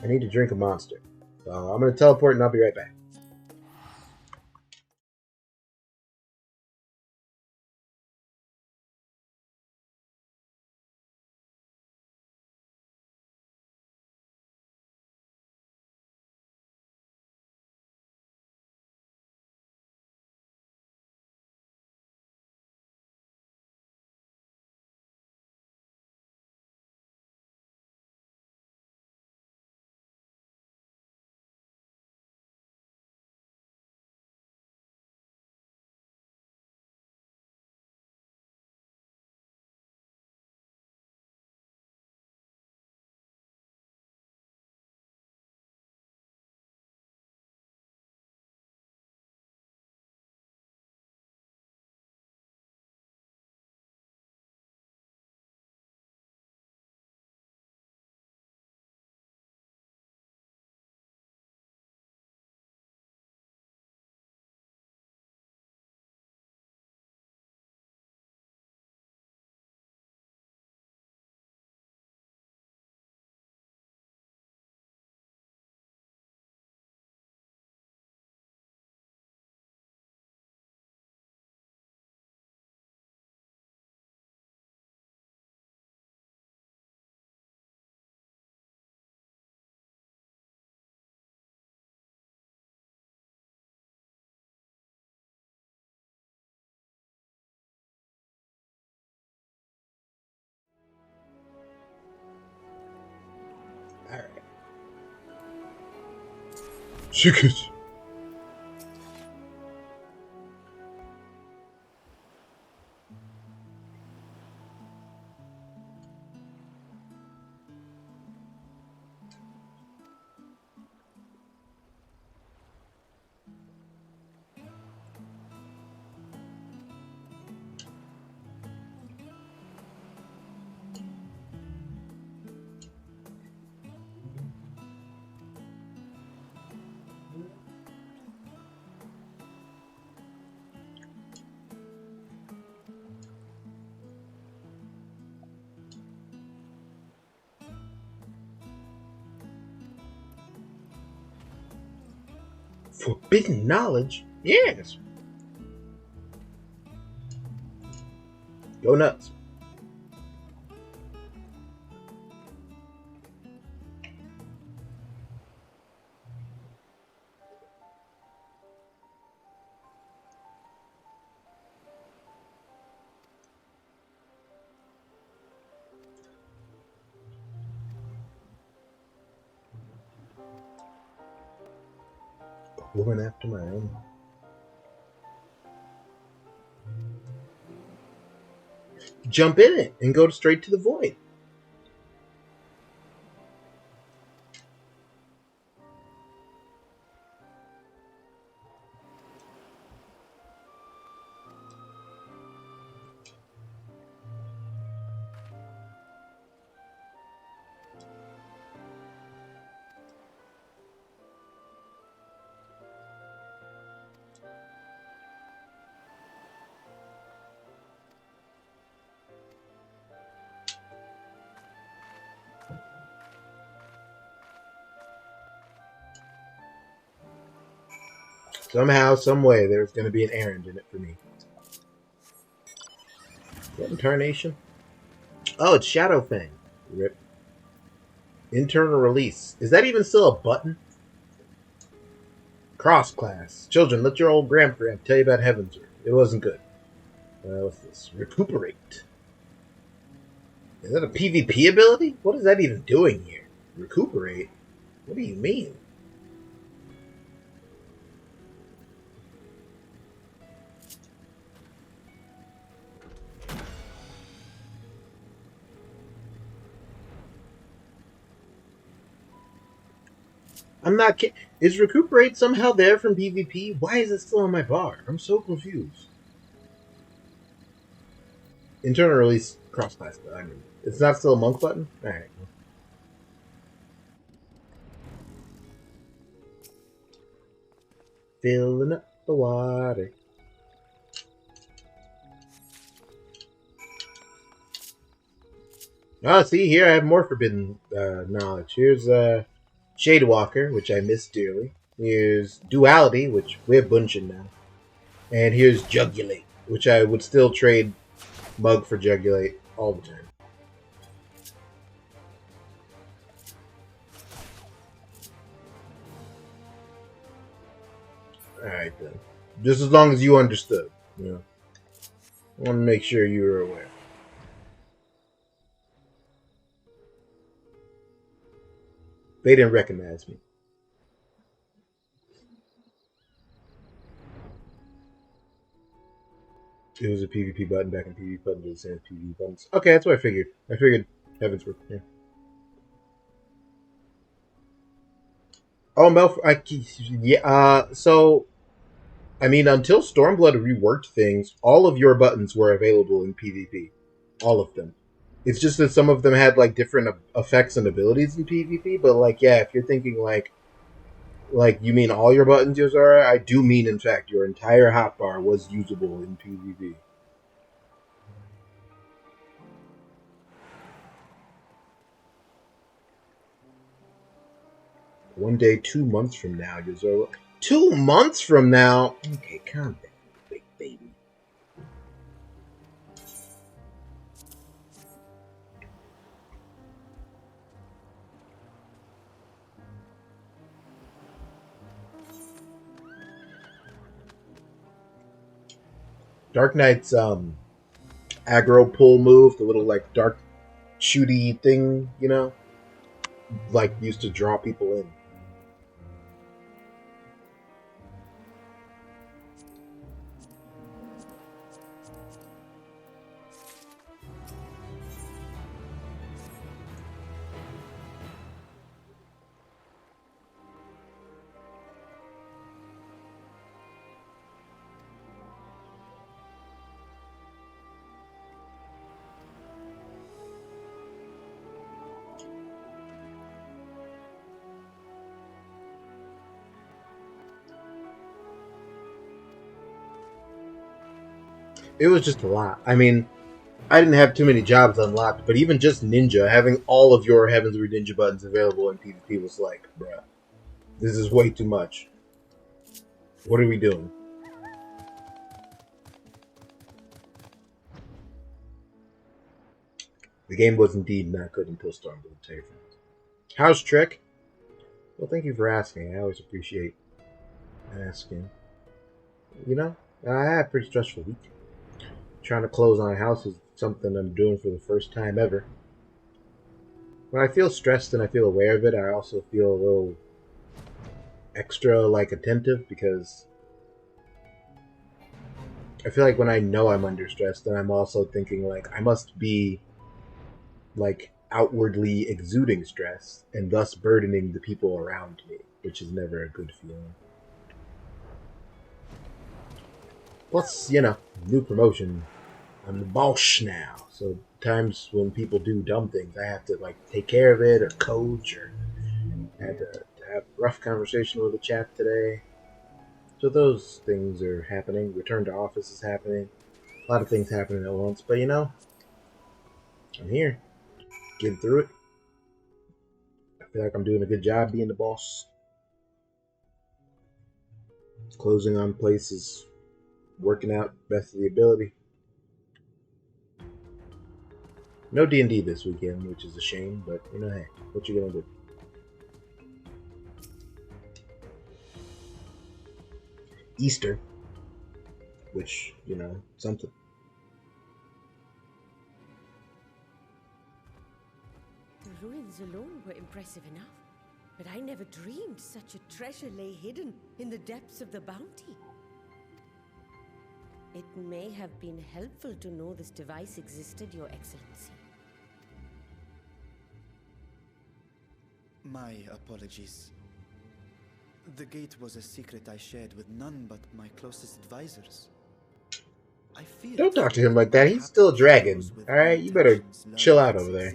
I need to drink a monster. So I'm gonna teleport, and I'll be right back. All right. Shikut. Forbidden knowledge? Yes. Go nuts. A woman after my own. Jump in it and go straight to the void. Somehow, some way, there's going to be an errand in it for me. What incarnation? Oh, it's Shadowfang. Rip. Internal release. Is that even still a button? Cross class. Children, let your old grandparent tell you about Heaven's Earth. It wasn't good. What's this? Recuperate. Is that a PvP ability? What is that even doing here? Recuperate? What do you mean? I'm not kidding. Is Recuperate somehow there from PvP? Why is it still on my bar? I'm so confused. Internal release cross-class button. It's not still a monk button? Alright. Filling up the water. Oh, see, here I have more forbidden knowledge. Here's Shadewalker, which I miss dearly. Here's Duality, which we have Bunshin now. And here's Jugulate, which I would still trade Mug for Jugulate all the time. Alright then. Just as long as you understood. You know. I want to make sure you were aware. They didn't recognize me. It was a PvP button back in PvP buttons with the same PvP buttons. Okay, that's what I figured. I figured Heavens were. Yeah. Oh, so I mean, until Stormblood reworked things, all of your buttons were available in PvP. All of them. It's just that some of them had like different effects and abilities in PvP. But like, yeah, if you're thinking like you mean all your buttons, Yozora, I do mean in fact your entire hotbar was usable in PvP. One day, 2 months from now, Yozora. 2 months from now? Okay, calm down, big baby. Dark Knight's aggro pull move, the little like dark shooty thing, you know, like used to draw people in. It was just a lot. I mean, I didn't have too many jobs unlocked, but even just Ninja, having all of your Heaven's Root Ninja buttons available in PvP was like, bruh, this is way too much. What are we doing? The game was indeed not good until Stormblood Terrified. How's Trek? Well, thank you for asking. I always appreciate asking. You know, I had a pretty stressful week. Trying to close on a house is something I'm doing for the first time ever. When I feel stressed and I feel aware of it, I also feel a little extra, like, attentive because I feel like when I know I'm under stress, then I'm also thinking, like, I must be, like, outwardly exuding stress and thus burdening the people around me, which is never a good feeling. Plus, you know, new promotion. I'm the boss now, so times when people do dumb things, I have to like take care of it or coach, or I had to have a rough conversation with a chap today. So those things are happening. Return to office is happening. A lot of things happening at once, but you know, I'm here, getting through it. I feel like I'm doing a good job being the boss. Closing on place is working out best of the ability. No D&D this weekend, which is a shame, but you know, hey, what you gonna do? Easter, which, you know, something. The ruins alone were impressive enough, but I never dreamed such a treasure lay hidden in the depths of the bounty. It may have been helpful to know this device existed, Your Excellency. My apologies. The gate was a secret I shared with none but my closest advisors. I fear Don't talk to him like that. He's still a dragon. Alright, you better chill out over there.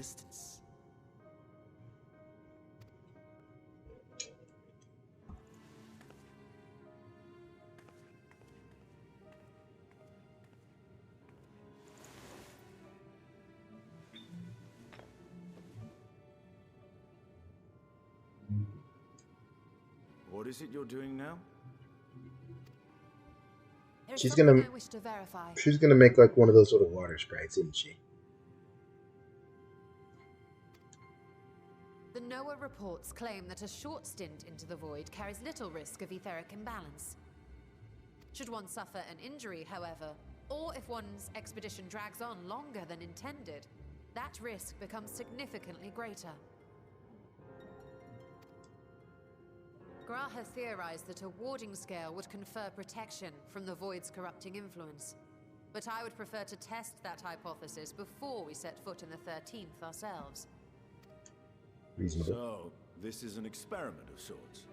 What is it you're doing now? There's She's something gonna- I wish to verify. She's gonna make like one of those little water sprites, isn't she? The NOAA reports claim that a short stint into the void carries little risk of etheric imbalance. Should one suffer an injury, however, or if one's expedition drags on longer than intended, that risk becomes significantly greater. Graha theorized that a warding scale would confer protection from the void's corrupting influence. But I would prefer to test that hypothesis before we set foot in the 13th ourselves. Reasonable. So, this is an experiment of sorts.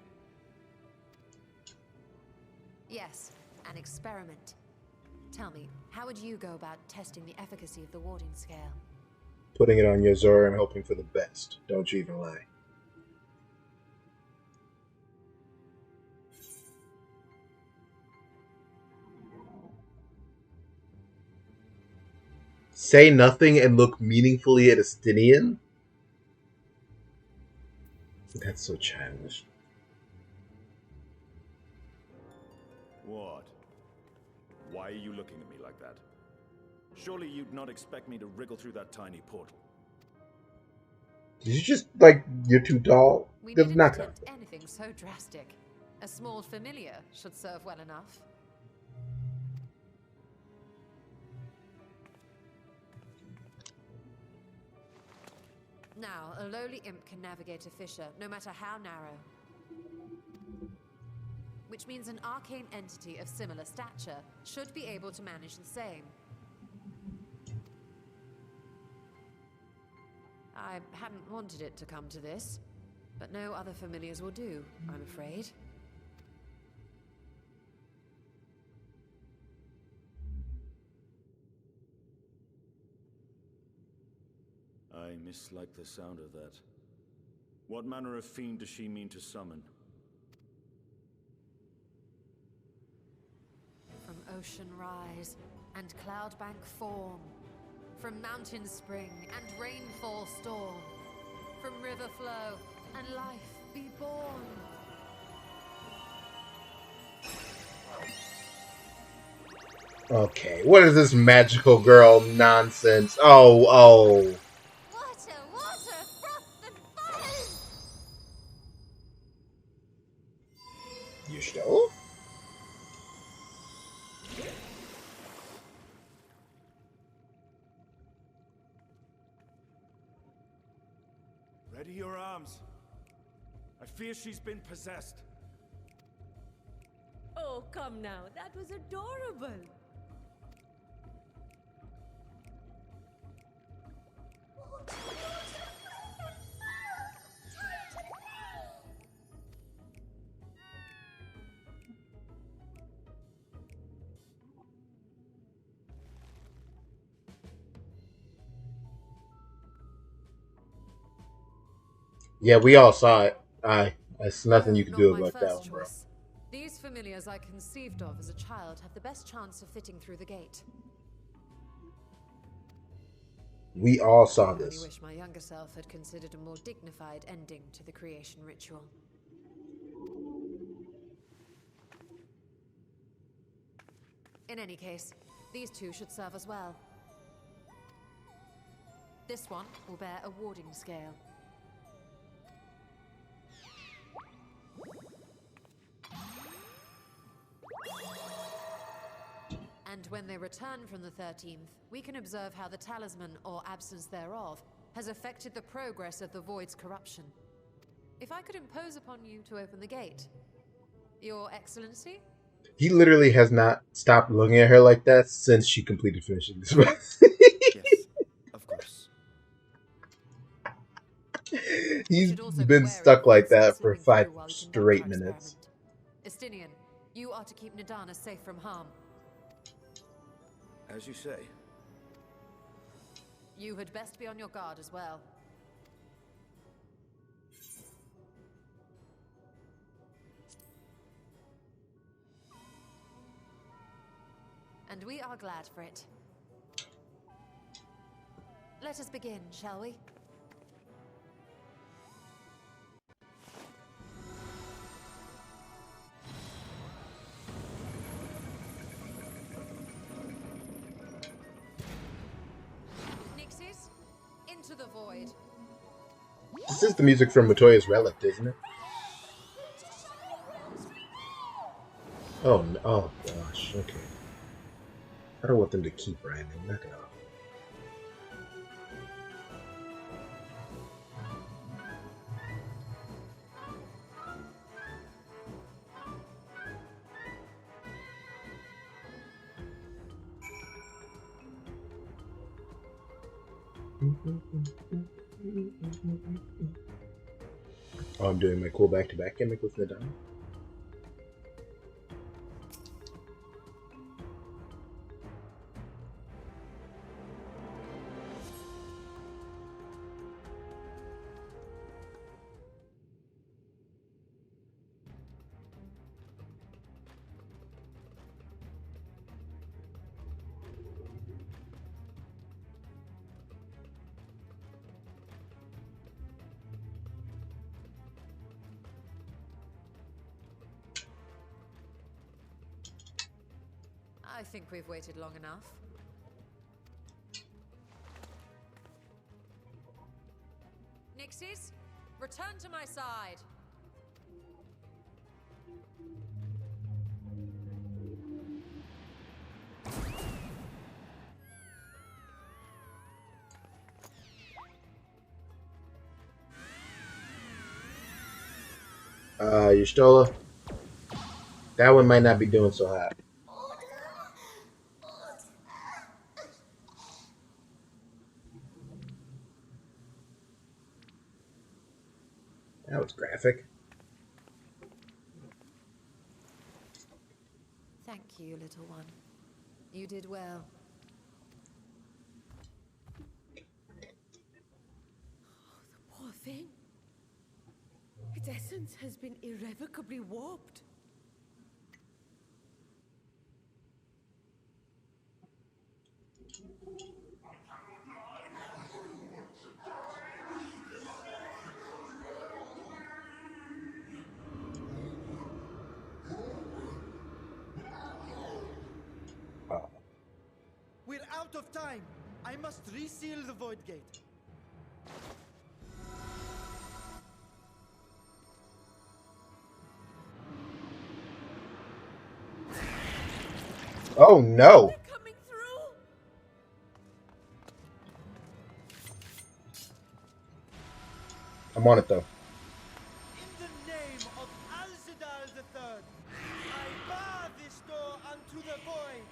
Yes, an experiment. Tell me, how would you go about testing the efficacy of the warding scale? Putting it on Yozora and hoping for the best. Don't you even lie. Say nothing and look meaningfully at Estinian? That's so childish. What? Why are you looking at me like that? Surely you'd not expect me to wriggle through that tiny portal. Did you just, like, you're too tall? We That's needn't not attempt anything so drastic. A small familiar should serve well enough. Now, a lowly imp can navigate a fissure, no matter how narrow. Which means an arcane entity of similar stature should be able to manage the same. I hadn't wanted it to come to this, but no other familiars will do, I'm afraid. I mislike the sound of that. What manner of fiend does she mean to summon? From ocean rise and cloudbank form, from mountain spring and rainfall storm, from river flow and life be born. Okay, what is this magical girl nonsense? Oh. Water, froth and foam! You stole? Ready your arms. I fear she's been possessed. Oh, come now. That was adorable. Yeah, we all saw it. There's nothing you can Not do my about that first one, bro. choice. These familiars I conceived of as a child have the best chance of fitting through the gate. We all saw I only this. wish my younger self had considered a more dignified ending to the creation ritual. In any case, these two should serve us well. This one will bear a warding scale. And when they return from the 13th, we can observe how the talisman, or absence thereof, has affected the progress of the Void's corruption. If I could impose upon you to open the gate. Your Excellency? He literally has not stopped looking at her like that since she completed finishing this book. Yes, of course. He's Should also be been wary stuck of like Nixian that for slipping 5 through while we conduct straight our minutes. experiment. Estinian, you are to keep Nadana safe from harm. As you say. You had best be on your guard as well. And we are glad for it. Let us begin, shall we? Nixies, into the void. This is the music from Matoya's Relic, isn't it? Oh, oh gosh, okay. I don't want them to keep rhyming, knock it off. Oh, I'm doing my cool back-to-back gimmick with Nadana. I think we've waited long enough. Nixies, return to my side. Y'shtola. That one might not be doing so hot. That was graphic. Thank you, little one. You did well. Poor thing. Its essence has been irrevocably warped. We're out of time. I must reseal the Void Gate. Oh no! They're coming through! I'm on it though. In the name of Alzadal III, I bar this door unto the void.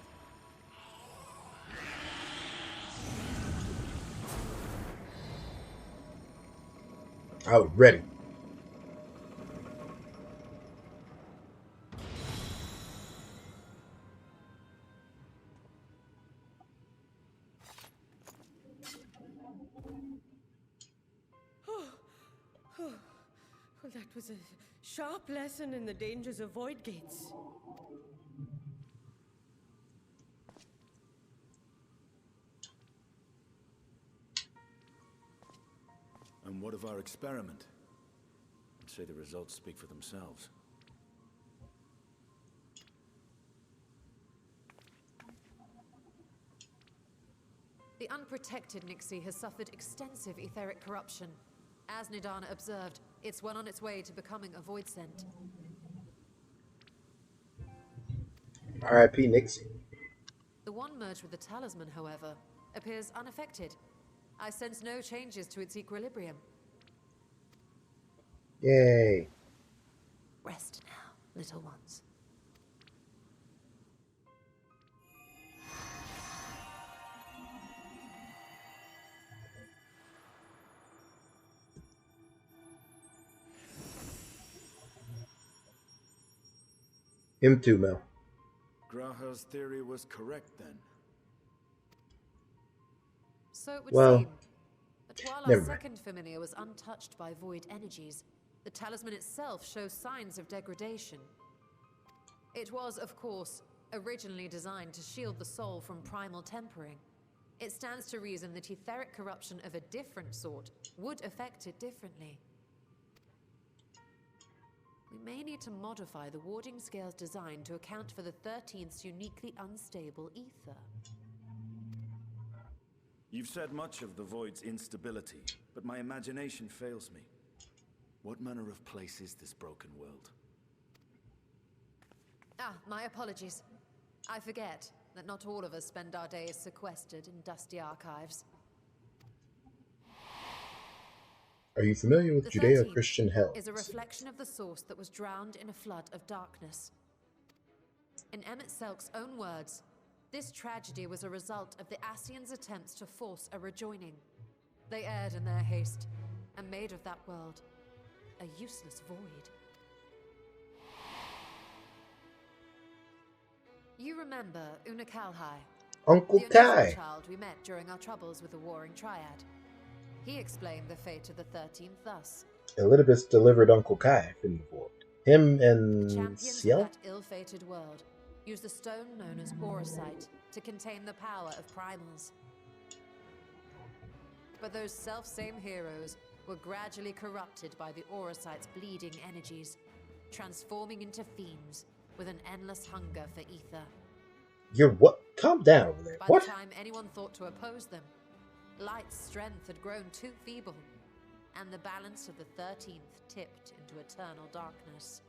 I was ready. Well, that was a sharp lesson in the dangers of void gates. And what of our experiment? I'd say the results speak for themselves. unprotected Nixie has suffered extensive etheric corruption. As Nidana observed, it's well on its way to becoming a void scent. R.I.P. Nixie. The one merged with the talisman, however, appears unaffected. I sense no changes to its equilibrium. Yay. Rest now, little ones. Him too, Mel. Graha's theory was correct then. So it would Well, seem. But while our never mind. second familiar was untouched by void energies, the talisman itself shows signs of degradation. It was, of course, originally designed to shield the soul from primal tempering. It stands to reason that etheric corruption of a different sort would affect it differently. We may need to modify the warding scale's design to account for the 13th's uniquely unstable ether. You've said much of the Void's instability, but my imagination fails me. What manner of place is this broken world? Ah, my apologies. I forget that not all of us spend our days sequestered in dusty archives. Are you familiar with The Judeo-Christian 13th hell? is a reflection of the source that was drowned in a flood of darkness. In Emmett Selk's own words, this tragedy was a result of the Ascians' attempts to force a rejoining. They erred in their haste, and made of that world a useless void. You remember Unakalhai, Uncle the unusual Kai. child we met during our troubles with the Warring Triad. He explained the fate of the 13th thus. Elidibus delivered Uncle Kai from the void. Him and Champions of Ciel? that ill-fated world use the stone known as Auracite to contain the power of primals. But those self-same heroes were gradually corrupted by the Auracite's bleeding energies, transforming into fiends with an endless hunger for ether. You're what? Calm down over there. By What? the time anyone thought to oppose them, Light's strength had grown too feeble, and the balance of the 13th tipped into eternal darkness.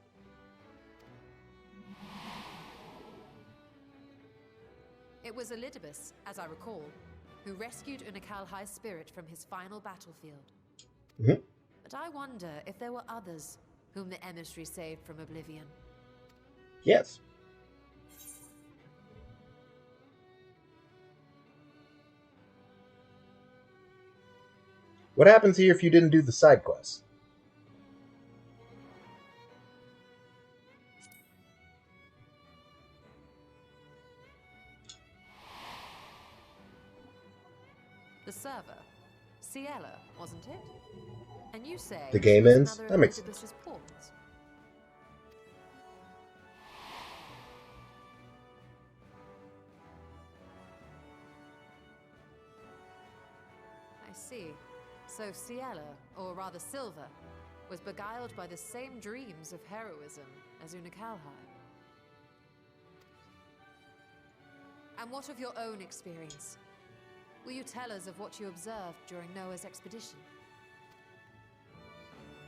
It was Elidibus, as I recall, who rescued Unakalhai's spirit from his final battlefield. Mhm. But I wonder if there were others whom the emissary saved from oblivion. Yes. What happens here if you didn't do the side quest? The server, Ciela, wasn't it? And you say The game she was ends? another That of makes Elidibus's pawns? I see. So Ciela, or rather Silver, was beguiled by the same dreams of heroism as Unakalhai. And what of your own experience? Will you tell us of what you observed during Noah's expedition?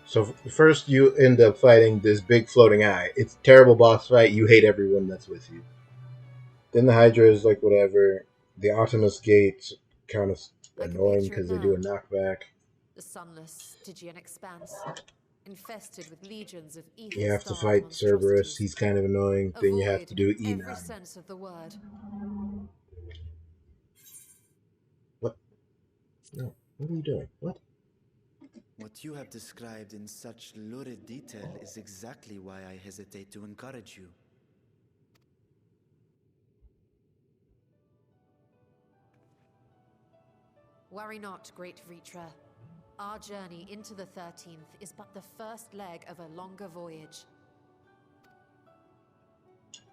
So first you end up fighting this big floating eye. It's a terrible boss fight. You hate everyone that's with you. Then the Hydra is like whatever. The Optimus Gate's kind of I can annoying picture it because they do a now. knockback. The sunless, Stygian expanse, infested with legions of ether You have to starved fight Cerberus. monstrosities. He's kind of annoying. A Then you have void to do in every Enon. sense of the word. What? No. What are you doing? What? What you have described in such lurid detail is exactly why I hesitate to encourage you. Worry not, great Vritra. Our journey into the 13th is but the first leg of a longer voyage.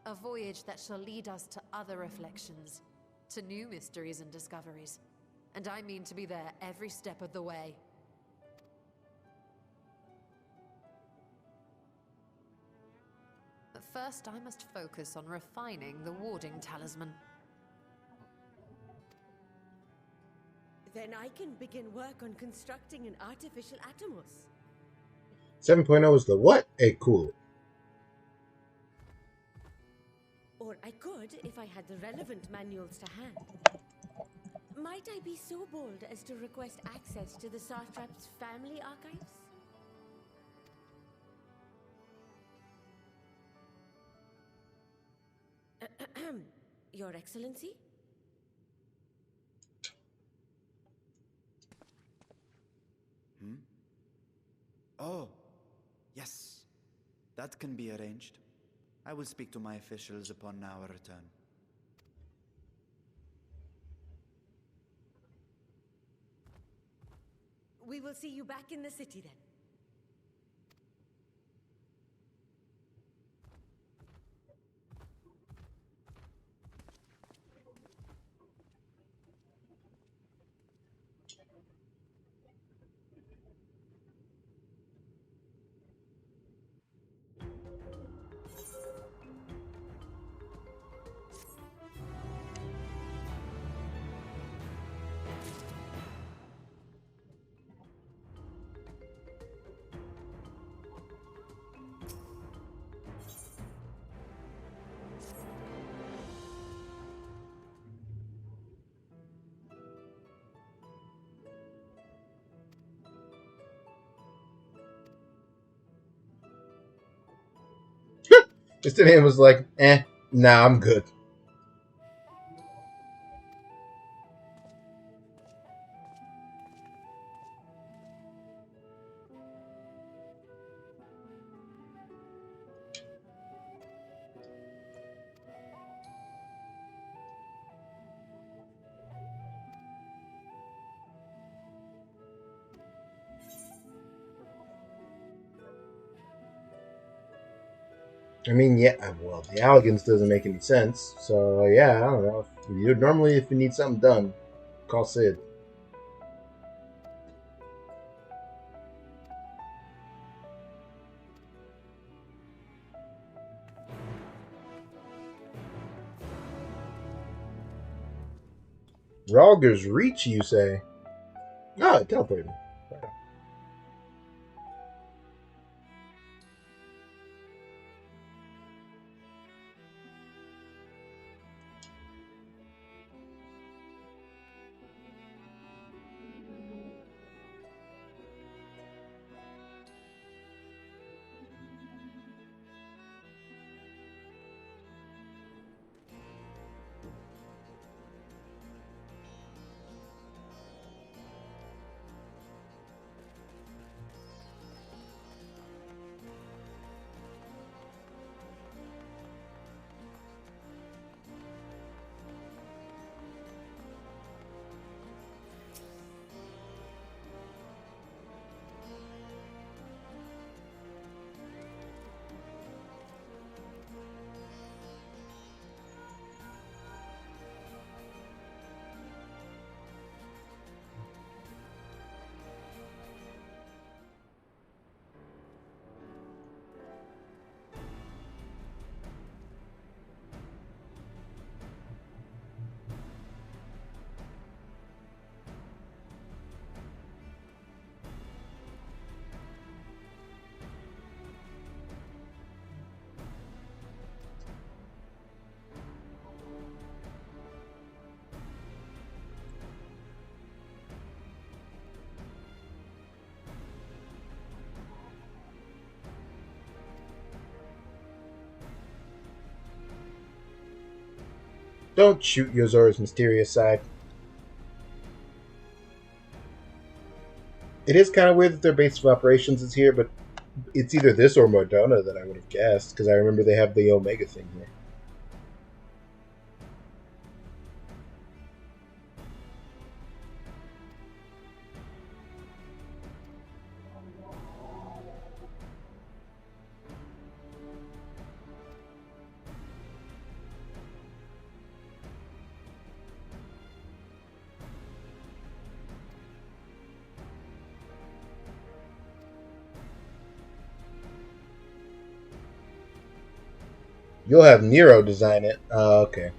A voyage that shall lead us to other reflections, to new mysteries and discoveries. And I mean to be there every step of the way. But first I must focus on refining the warding talisman. Then I can begin work on constructing an artificial Atomos. 7.0 is the what? Hey, cool. Or I could if I had the relevant manuals to hand. Might I be so bold as to request access to the Satrap's family archives? Your Excellency? Oh, yes. That can be arranged. I will speak to my officials upon our return. We will see you back in the city then. Justinian was like, nah, I'm good. I mean, yeah, well, the elegance doesn't make any sense. So, yeah, I don't know. Normally, if you need something done, call Sid. Ralger's Reach, you say? Oh, it teleported me. Don't shoot Yozora's mysterious side. It is kind of weird that their base of operations is here, but it's either this or Modona that I would have guessed, because I remember they have the Omega thing here. You'll have Nero design it. Okay.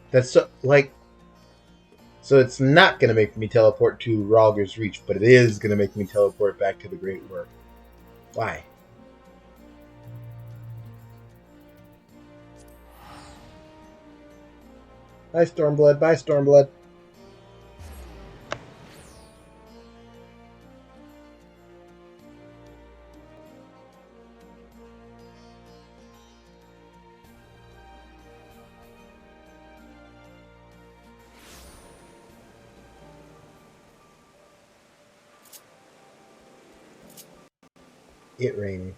That's so, like, so it's not going to make me teleport to Ralger's Reach, but it is going to make me teleport back to the Great Work. Why? Bye, Stormblood. Bye, Stormblood. It raining.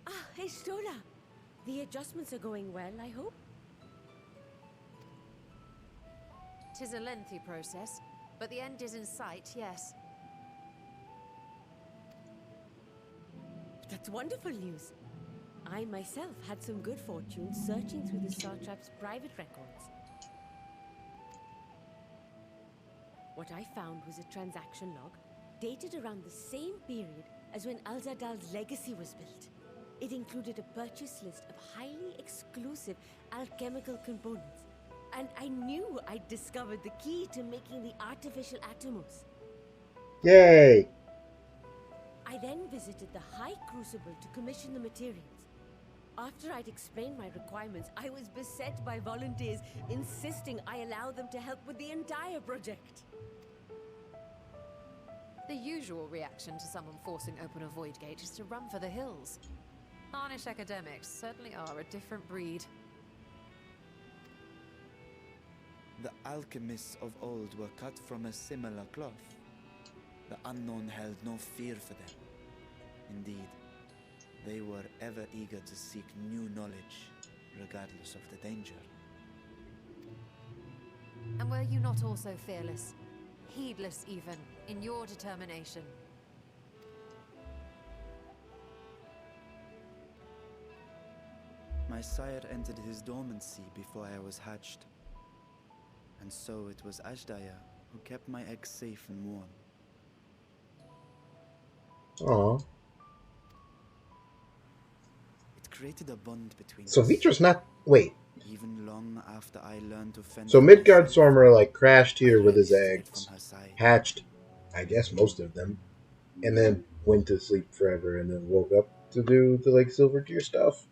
Ah, hey, Stola. The adjustments are going well, I hope? 'Tis a lengthy process, but the end is in sight, yes. That's wonderful news. I myself had some good fortune searching through the Satrap's private records. What I found was a transaction log dated around the same period as when Alzadal's legacy was built. It included a purchase list of highly exclusive alchemical components, and I knew I'd discovered the key to making the artificial atomos. Yay! I then visited the High Crucible to commission the materials. After I'd explained my requirements, I was beset by volunteers insisting I allow them to help with the entire project. The usual reaction to someone forcing open a void gate is to run for the hills. Harnish academics certainly are a different breed. The alchemists of old were cut from a similar cloth. The unknown held no fear for them. Indeed, they were ever eager to seek new knowledge, regardless of the danger. And were you not also fearless, heedless even, in your determination? My sire entered his dormancy before I was hatched. And so it was Ashdaya who kept my eggs safe and warm. Aw. It created a bond between So us. Vitra's not... Wait. Even long after I learned to fend So for Midgard myself, Stormer, like, crashed I here with rarely his strayed eggs, from her side. hatched, I guess most of them, and then went to sleep forever, and then woke up to do the, like, Silver Tear stuff.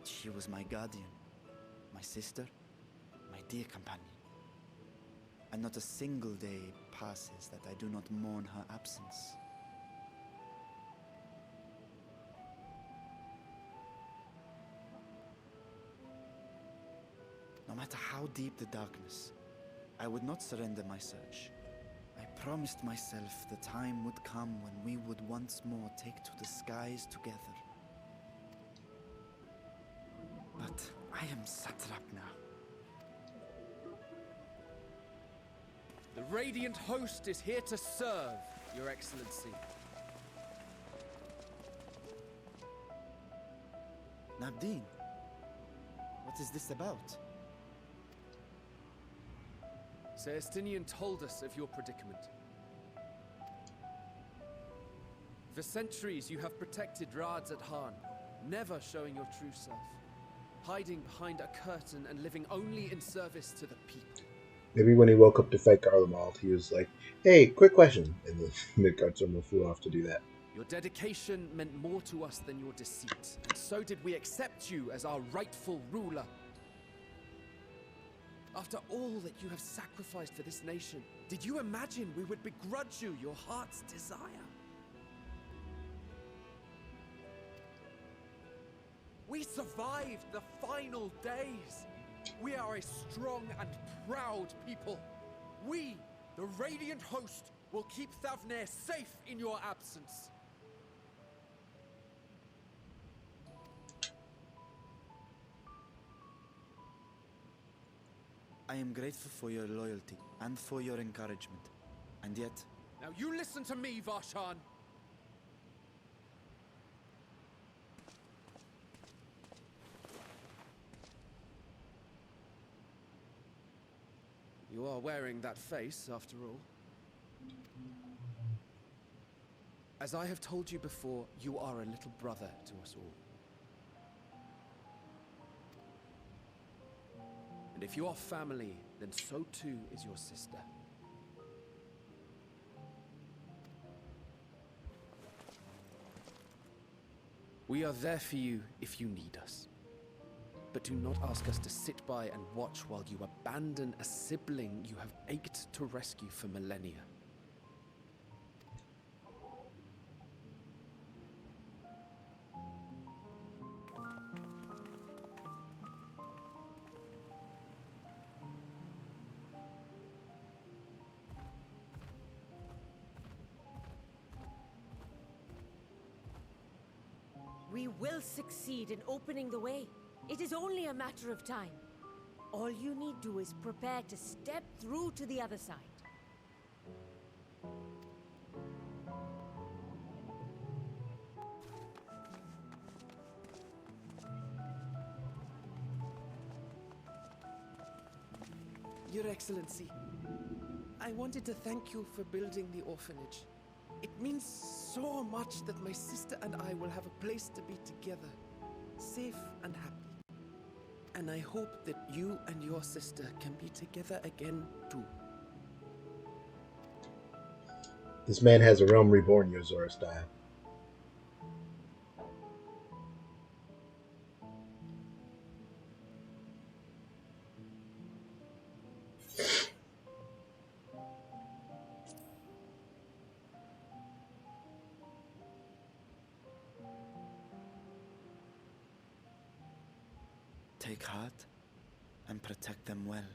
She was my guardian, my sister, my dear companion. And not a single day passes that I do not mourn her absence. No matter how deep the darkness, I would not surrender my search. I promised myself the time would come when we would once more take to the skies together. But I am satrap now. The Radiant Host is here to serve, Your Excellency. Nabdeen, what is this about? Celestinian told us of your predicament. For centuries you have protected Rads at Han, never showing your true self, hiding behind a curtain and living only in service to the people. Maybe when he woke up to fight Garlemald, he was like, hey, quick question. And then Midgard Stormer flew off to do that. Your dedication meant more to us than your deceit, and so did we accept you as our rightful ruler. After all that you have sacrificed for this nation, did you imagine we would begrudge you your heart's desire? We survived the final days. We are a strong and proud people. We, the Radiant Host, will keep Thavnair safe in your absence. I am grateful for your loyalty and for your encouragement. And yet, Now you listen to me, Varshan! You are wearing that face, after all. As I have told you before, you are a little brother to us all. And if you are family, then so too is your sister. We are there for you if you need us. But do not ask us to sit by and watch while you abandon a sibling you have ached to rescue for millennia. We will succeed in opening the way. It is only a matter of time. All you need do is prepare to step through to the other side. Your Excellency, I wanted to thank you for building the orphanage. It means so much that my sister and I will have a place to be together, safe and happy. And I hope that you and your sister can be together again too. This man has a realm reborn Yozora style. take heart and protect them well.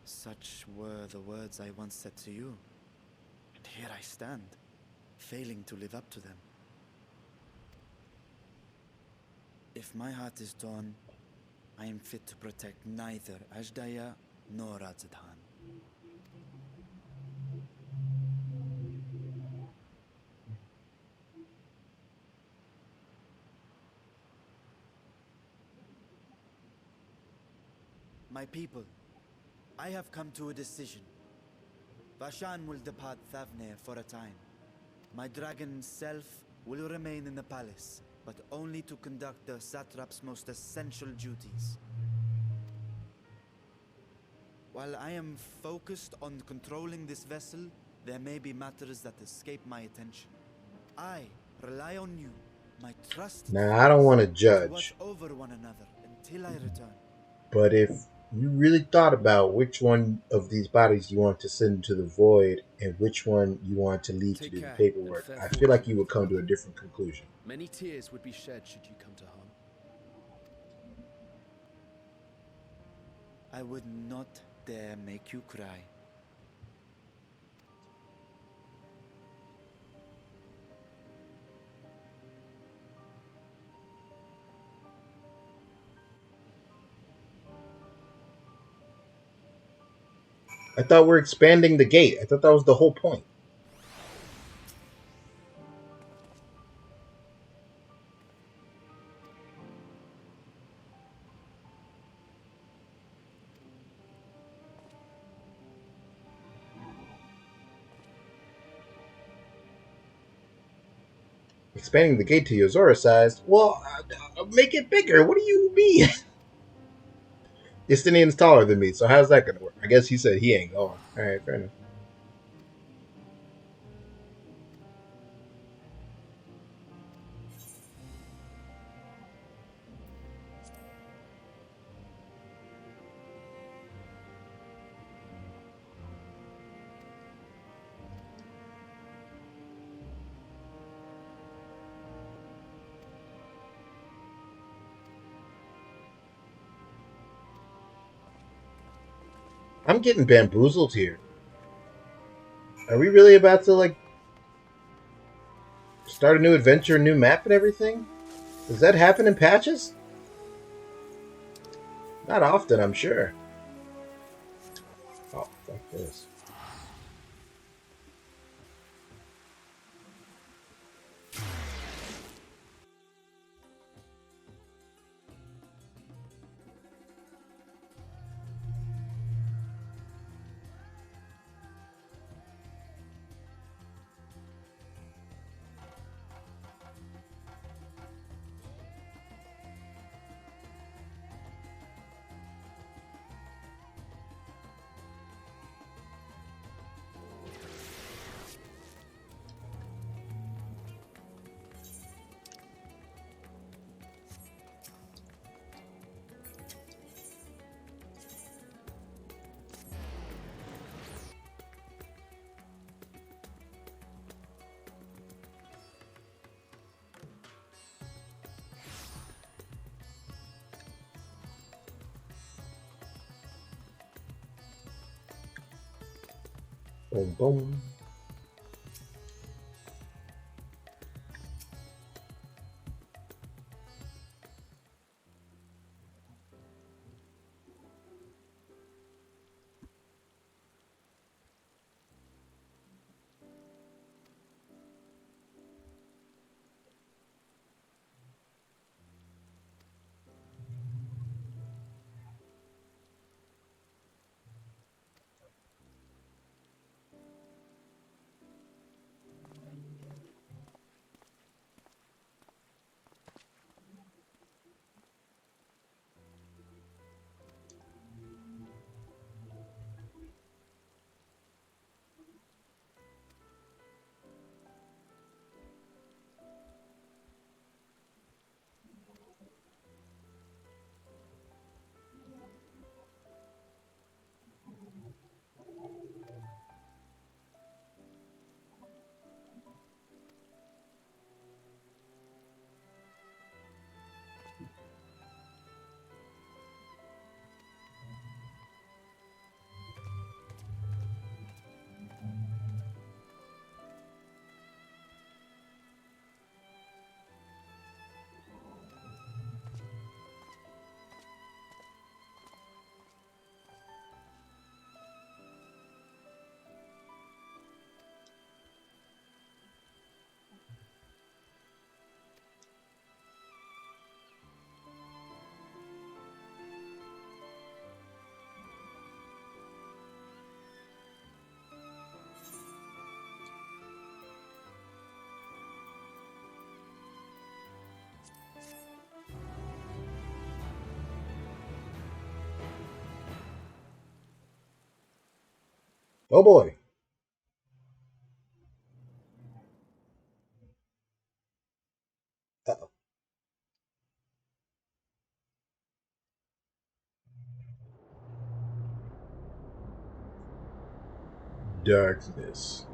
Such were the words I once said to you. And here I stand, failing to live up to them. If my heart is torn, I am fit to protect neither Ajdaya nor Radzadhan. My people, I have come to a decision. Vashan will depart Thavnir for a time. My dragon self will remain in the palace, but only to conduct the satrap's most essential duties. While I am focused on controlling this vessel, there may be matters that escape my attention. I rely on you, my trust. Now, I don't want to To judge, watch over one another until I return. but if you really thought about which one of these bodies you want to send into the void and which one you want to leave to Take do the care, paperwork, and I fair feel like fortune you would to come to a them. different conclusion. Many tears would be shed should you come to harm. I would not dare make you cry. I thought we're expanding the gate. I thought that was the whole point. Expanding the gate to Yozora size? Well, make it bigger. What do you mean? Justinian's taller than me, so how's that going to work? I guess he said he ain't going. All right, fair enough. I'm getting bamboozled here. Are we really about to, like, start a new adventure, new map and everything? Does that happen in patches? Not often, I'm sure. Oh, fuck this. Boom, boom. Oh boy. Uh-oh. Darkness.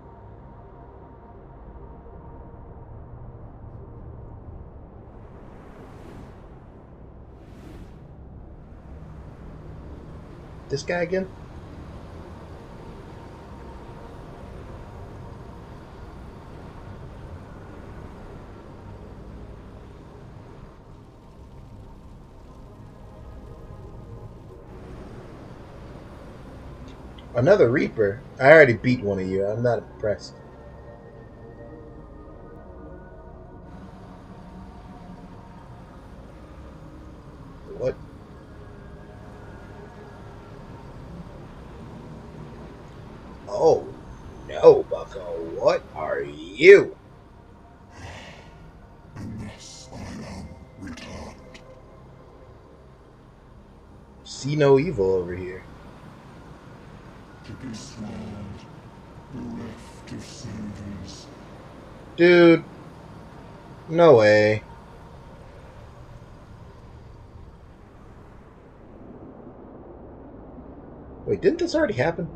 This guy again? Another Reaper? I already beat one of you. I'm not impressed. What? Oh, no, Bucko. What are you? Unless I am returned. See no evil over here. To be swallowed, bereft of senses. Dude. No way. Wait, didn't this already happen?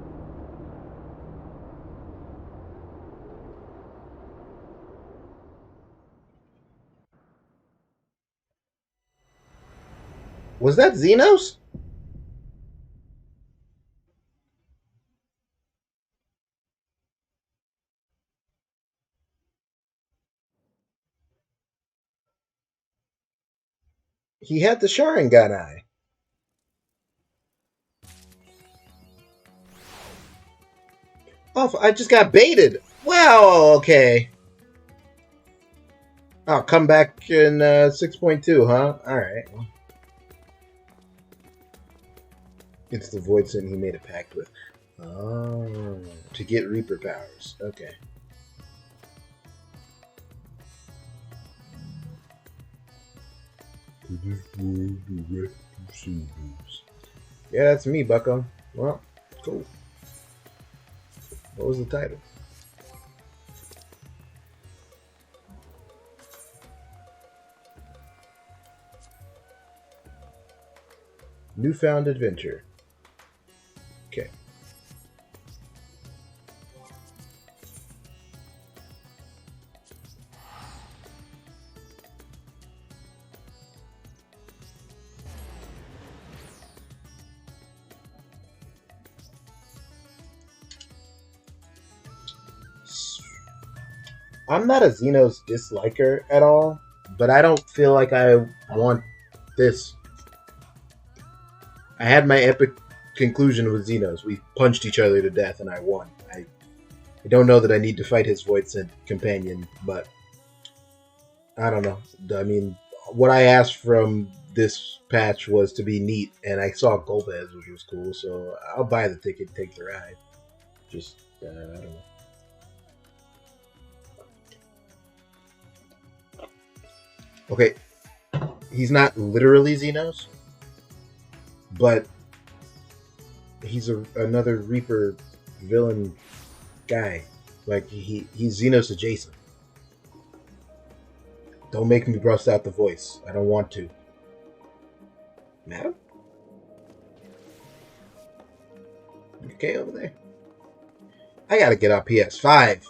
Was that Xenos? He had the Sharingan eye. Oh, I just got baited. Well, okay. I'll come back in 6.2, huh? Alright. It's the Void Sin he made a pact with. Oh, to get Reaper powers. Okay. Yeah, that's me, bucko. Well, cool. What was the title? Newfound Adventure. Okay. I'm not a Xenos disliker at all, but I don't feel like I want this. I had my epic conclusion with Xenos. We punched each other to death and I won. I don't know that I need to fight his Void Scent companion, but I don't know. I mean, what I asked from this patch was to be neat, and I saw Golbez, which was cool, so I'll buy the ticket, take the ride. Just, I don't know. Okay, he's not literally Xenos, but he's another Reaper villain guy. Like, he's Xenos adjacent. Don't make me bust out the voice. I don't want to. Madam? Okay over there? I gotta get on PS5.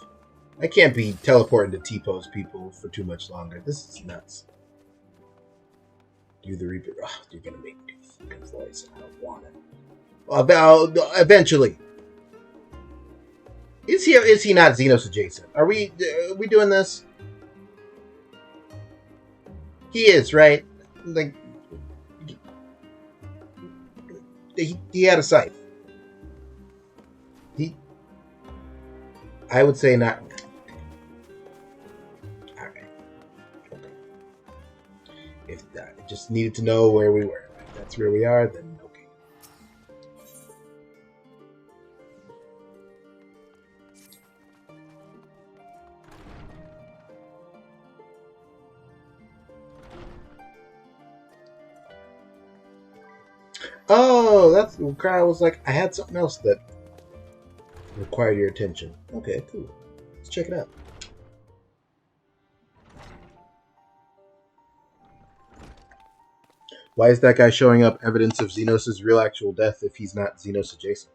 I can't be teleporting to T-pose people for too much longer. This is nuts. Do the Reaper. Oh, you're gonna make me do the fucking voice. I don't want it. Well, eventually. Is he or is he not Xenos adjacent? Are we doing this? He is, right? Like, he had a scythe. I would say not. Alright. Okay. If I just needed to know where we were. If that's where we are, then okay. Oh, that's the cry was like, I had something else that required your attention. Okay, cool. Let's check it out. Why is that guy showing up evidence of Xenos' real actual death if he's not Xenos adjacent?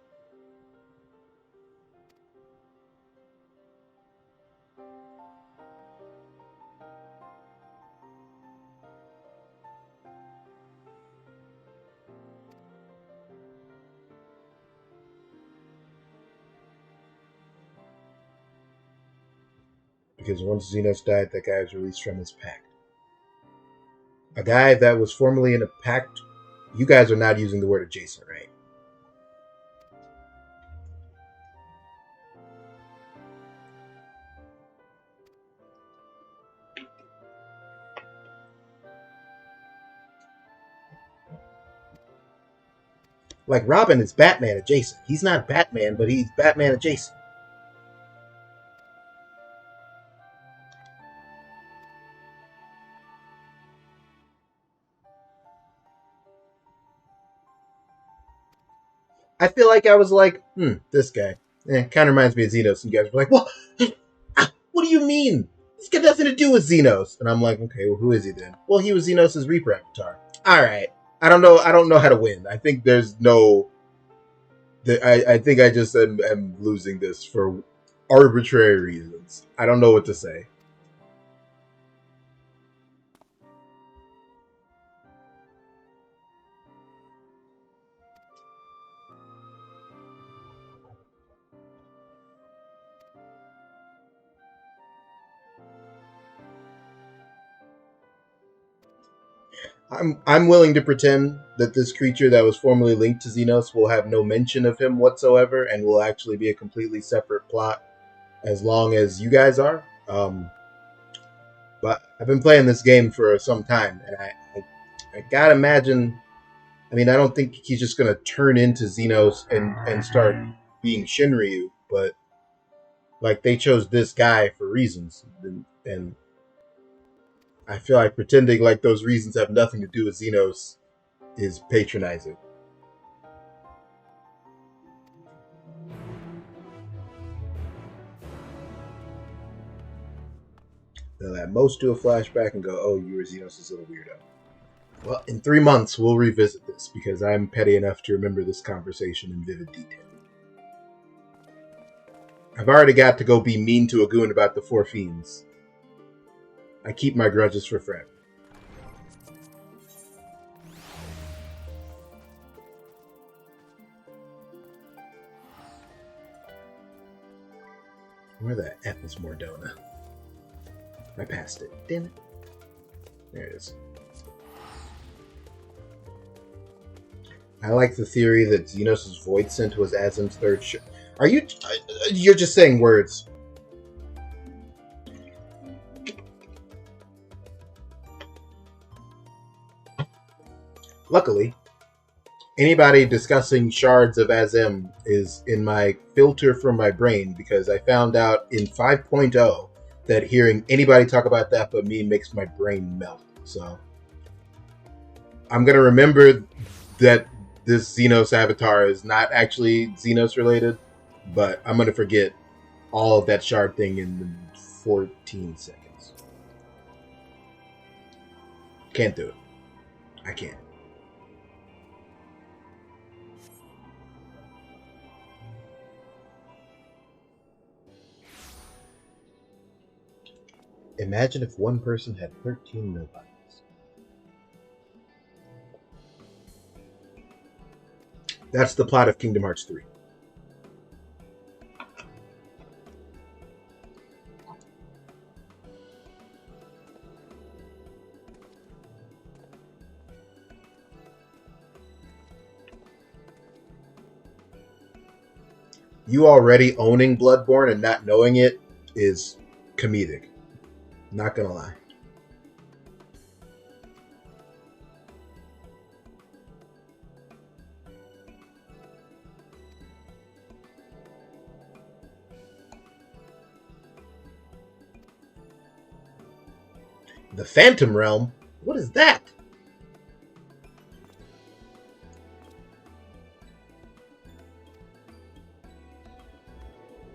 Because once Xenos died, that guy was released from his pact. A guy that was formerly in a pact. You guys are not using the word adjacent, right? Like, Robin is Batman adjacent. He's not Batman, but he's Batman adjacent. I feel like I was like, this guy. Kind of reminds me of Xenos. And you guys were like, well, what do you mean? This got nothing to do with Xenos. And I'm like, okay, well, who is he then? Well, he was Xenos' Reaper avatar. All right. I don't know how to win. I think there's no... I think I just am losing this for arbitrary reasons. I don't know what to say. I'm willing to pretend that this creature that was formerly linked to Xenos will have no mention of him whatsoever and will actually be a completely separate plot as long as you guys are. But I've been playing this game for some time, and I gotta imagine. I mean, I don't think he's just gonna turn into Xenos and start being Shinryu, but like they chose this guy for reasons, and I feel like pretending like those reasons have nothing to do with Xenos is patronizing. They'll at most do a flashback and go, "Oh, you were Xenos' little weirdo." Well, in 3 months, we'll revisit this, because I'm petty enough to remember this conversation in vivid detail. I've already got to go be mean to a goon about the 4 fiends. I keep my grudges for forever. Where the F is Mordona? I passed it. Damn it. There it is. I like the theory that Xenos' Void Scent was Azim's third ship. Are you... You're just saying words. Luckily, anybody discussing shards of Azim is in my filter from my brain, because I found out in 5.0 that hearing anybody talk about that but me makes my brain melt. So I'm going to remember that this Xenos avatar is not actually Xenos related, but I'm going to forget all of that shard thing in 14 seconds. Can't do it. I can't. Imagine if one person had 13 nobodies. That's the plot of Kingdom Hearts 3. You already owning Bloodborne and not knowing it is comedic. Not gonna lie. The Phantom Realm? What is that?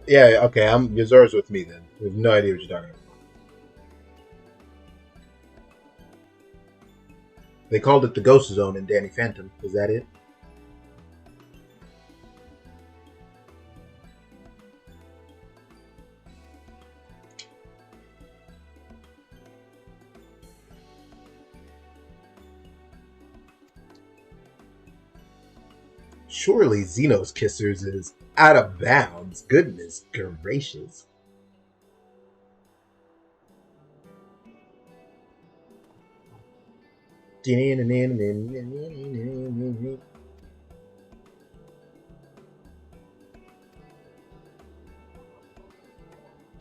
Yeah, okay, Yozora's with me then. We have no idea what you're talking about. They called it the Ghost Zone in Danny Phantom. Is that it? Surely Xenos Kissers is out of bounds. Goodness gracious.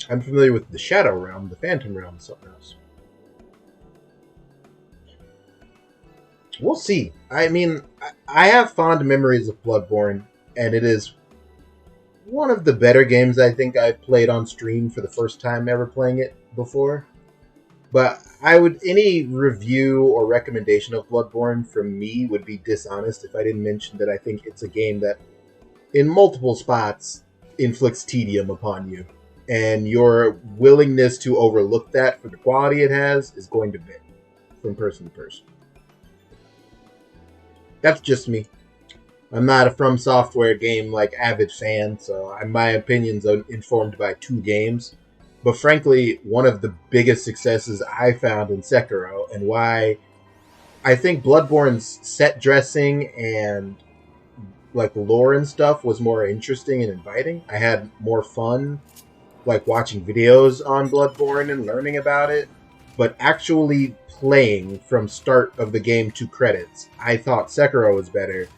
I'm familiar with the Shadow Realm. The Phantom Realm is something else. We'll see. I mean, I have fond memories of Bloodborne, and it is one of the better games I think I've played on stream for the first time ever playing it before. But any review or recommendation of Bloodborne from me would be dishonest if I didn't mention that I think it's a game that, in multiple spots, inflicts tedium upon you. And your willingness to overlook that for the quality it has is going to vary from person to person. That's just me. I'm not a From Software game avid fan, so my opinions are informed by 2 games. But frankly, one of the biggest successes I found in Sekiro, and why I think Bloodborne's set dressing and the lore and stuff was more interesting and inviting. I had more fun watching videos on Bloodborne and learning about it. but actually playing from start of the game to credits, I thought Sekiro was better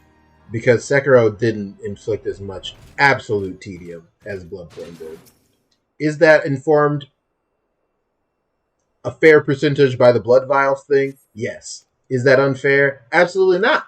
because Sekiro didn't inflict as much absolute tedium as Bloodborne did. Is that informed a fair percentage by the blood vials thing? Yes. Is that unfair? Absolutely not.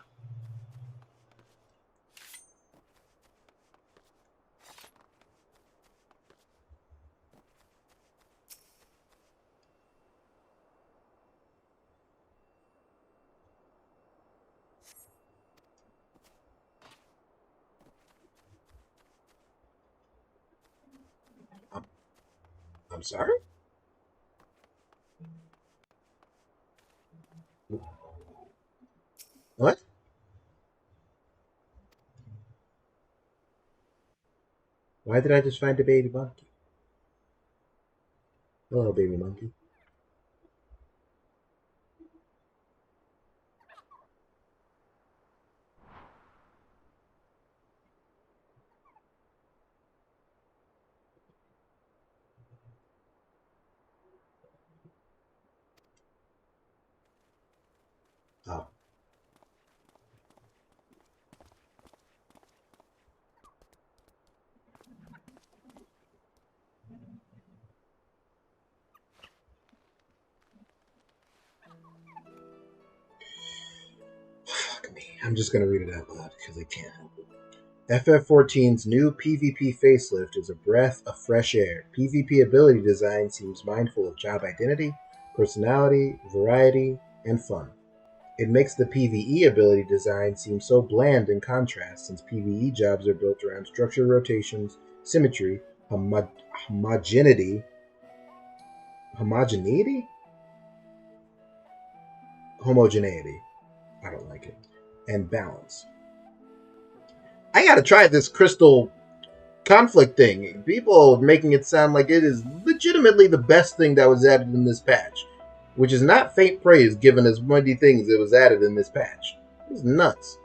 I'm sorry? What? Why did I just find a baby monkey? Hello, baby monkey. Oh. Fuck me. I'm just gonna read it out loud because I can't help it. FF14's new PvP facelift is a breath of fresh air. PvP ability design seems mindful of job identity, personality, variety, and fun. It makes the PvE ability design seem so bland in contrast, since PvE jobs are built around structure rotations, symmetry, homogeneity, homogeneity? Homogeneity. I don't like it. And balance. I gotta try this crystal conflict thing. People are making it sound like it is legitimately the best thing that was added in this patch, which is not faint praise given as many things that was added in this patch. It's nuts.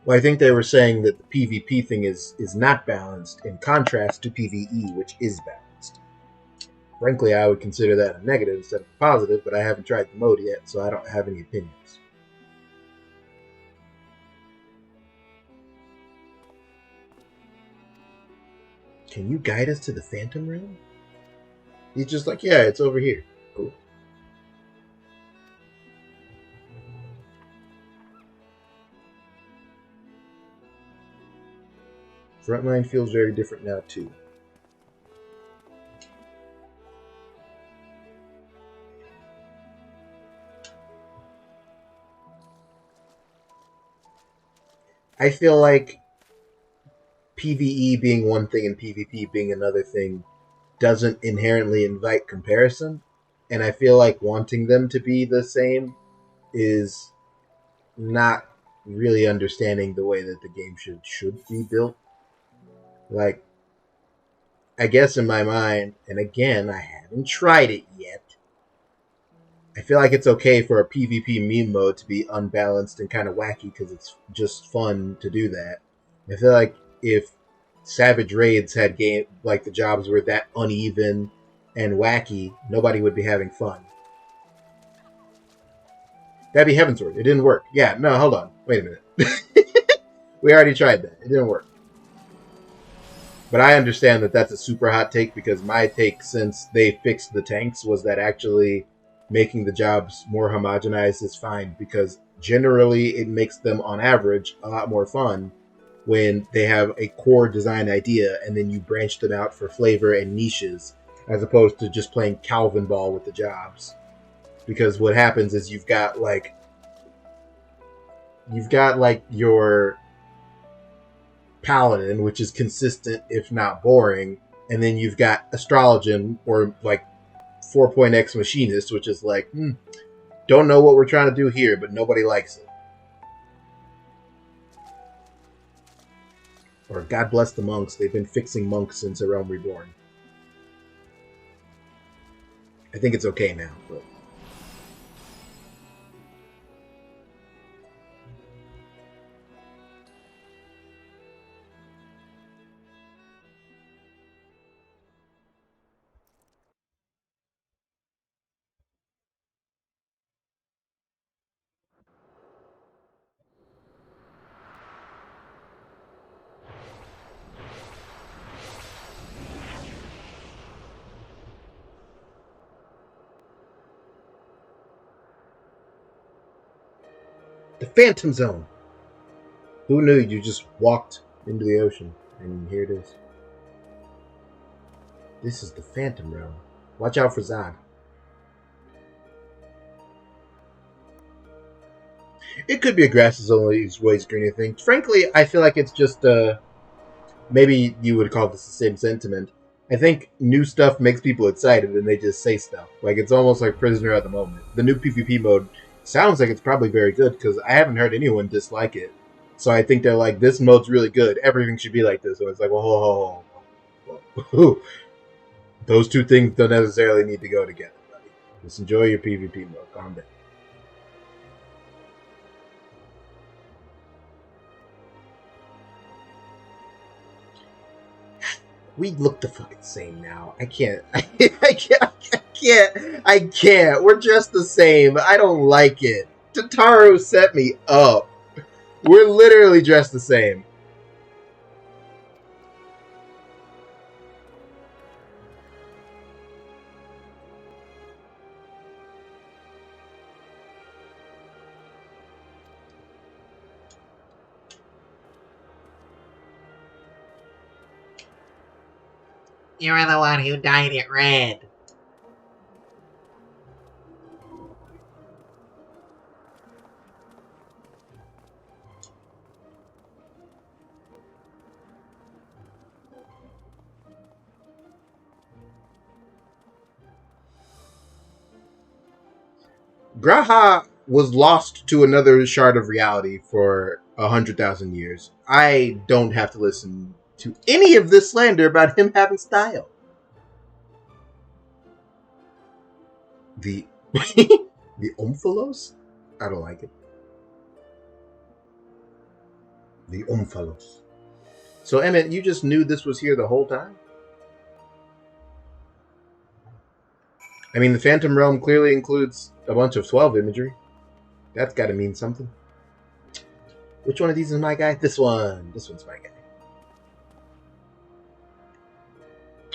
Well, I think they were saying that the PvP thing is not balanced in contrast to PvE, which is balanced. Frankly, I would consider that a negative instead of a positive, but I haven't tried the mode yet, so I don't have any opinions. Can you guide us to the Phantom Realm? He's just like, yeah, it's over here. Cool. Frontline feels very different now, too. I feel like PvE being one thing and PvP being another thing doesn't inherently invite comparison. And I feel like wanting them to be the same is not really understanding the way that the game should be built. Like, I guess in my mind, and again, I haven't tried it yet, I feel like it's okay for a PvP meme mode to be unbalanced and kind of wacky because it's just fun to do that. I feel like if Savage Raids had game like the jobs were that uneven and wacky, nobody would be having fun. That'd be Heavensward. It didn't work. Yeah, no, hold on. Wait a minute. We already tried that. It didn't work. But I understand that that's a super hot take because my take since they fixed the tanks was that actually making the jobs more homogenized is fine because generally it makes them on average a lot more fun when they have a core design idea and then you branch them out for flavor and niches as opposed to just playing Calvin ball with the jobs. Because what happens is you've got like your paladin, which is consistent if not boring, and then you've got astrologian or like 4.x machinist, which is like, don't know what we're trying to do here, but nobody likes it. Or God bless the monks, they've been fixing monks since A Realm Reborn. I think it's okay now, but The Phantom Zone. Who knew you just walked into the ocean? And here it is. This is the Phantom Realm. Watch out for Zod. It could be a grass is always greener thing. Frankly, I feel like it's just maybe you would call this the same sentiment. I think new stuff makes people excited and they just say stuff. Like, it's almost like Prisoner at the moment. The new PvP mode sounds like it's probably very good because I haven't heard anyone dislike it. So I think they're like, this mode's really good. Everything should be like this. So it's like, well, ho. Those two things don't necessarily need to go together, buddy. Just enjoy your PvP mode. Calm down. We look the fucking same now. I can't. I can't. We're just the same. I don't like it. Tataru set me up. We're literally dressed the same. You were the one who dyed it red. Graha was lost to another shard of reality for 100,000 years. I don't have to listen to any of this slander about him having style. The the Omphalos? I don't like it. The Omphalos. So Emmett, you just knew this was here the whole time? I mean, the Phantom Realm clearly includes a bunch of 12 imagery. That's got to mean something. Which one of these is my guy? This one. This one's my guy.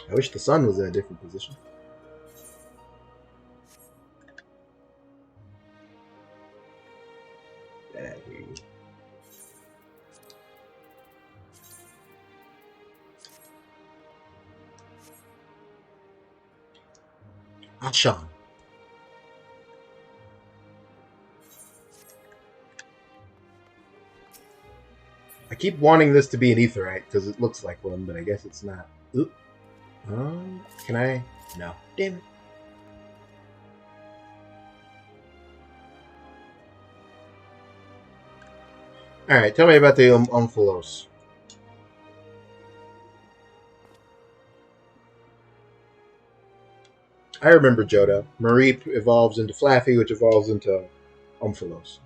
I wish the sun was in a different position. Get out of here, you. Ashan. I keep wanting this to be an aetherite because it looks like one, but I guess it's not. Oop. Can I? No. Damn it. Alright, tell me about the Omphalos. I remember Jodo. Mareep evolves into Flaffy, which evolves into Omphalos.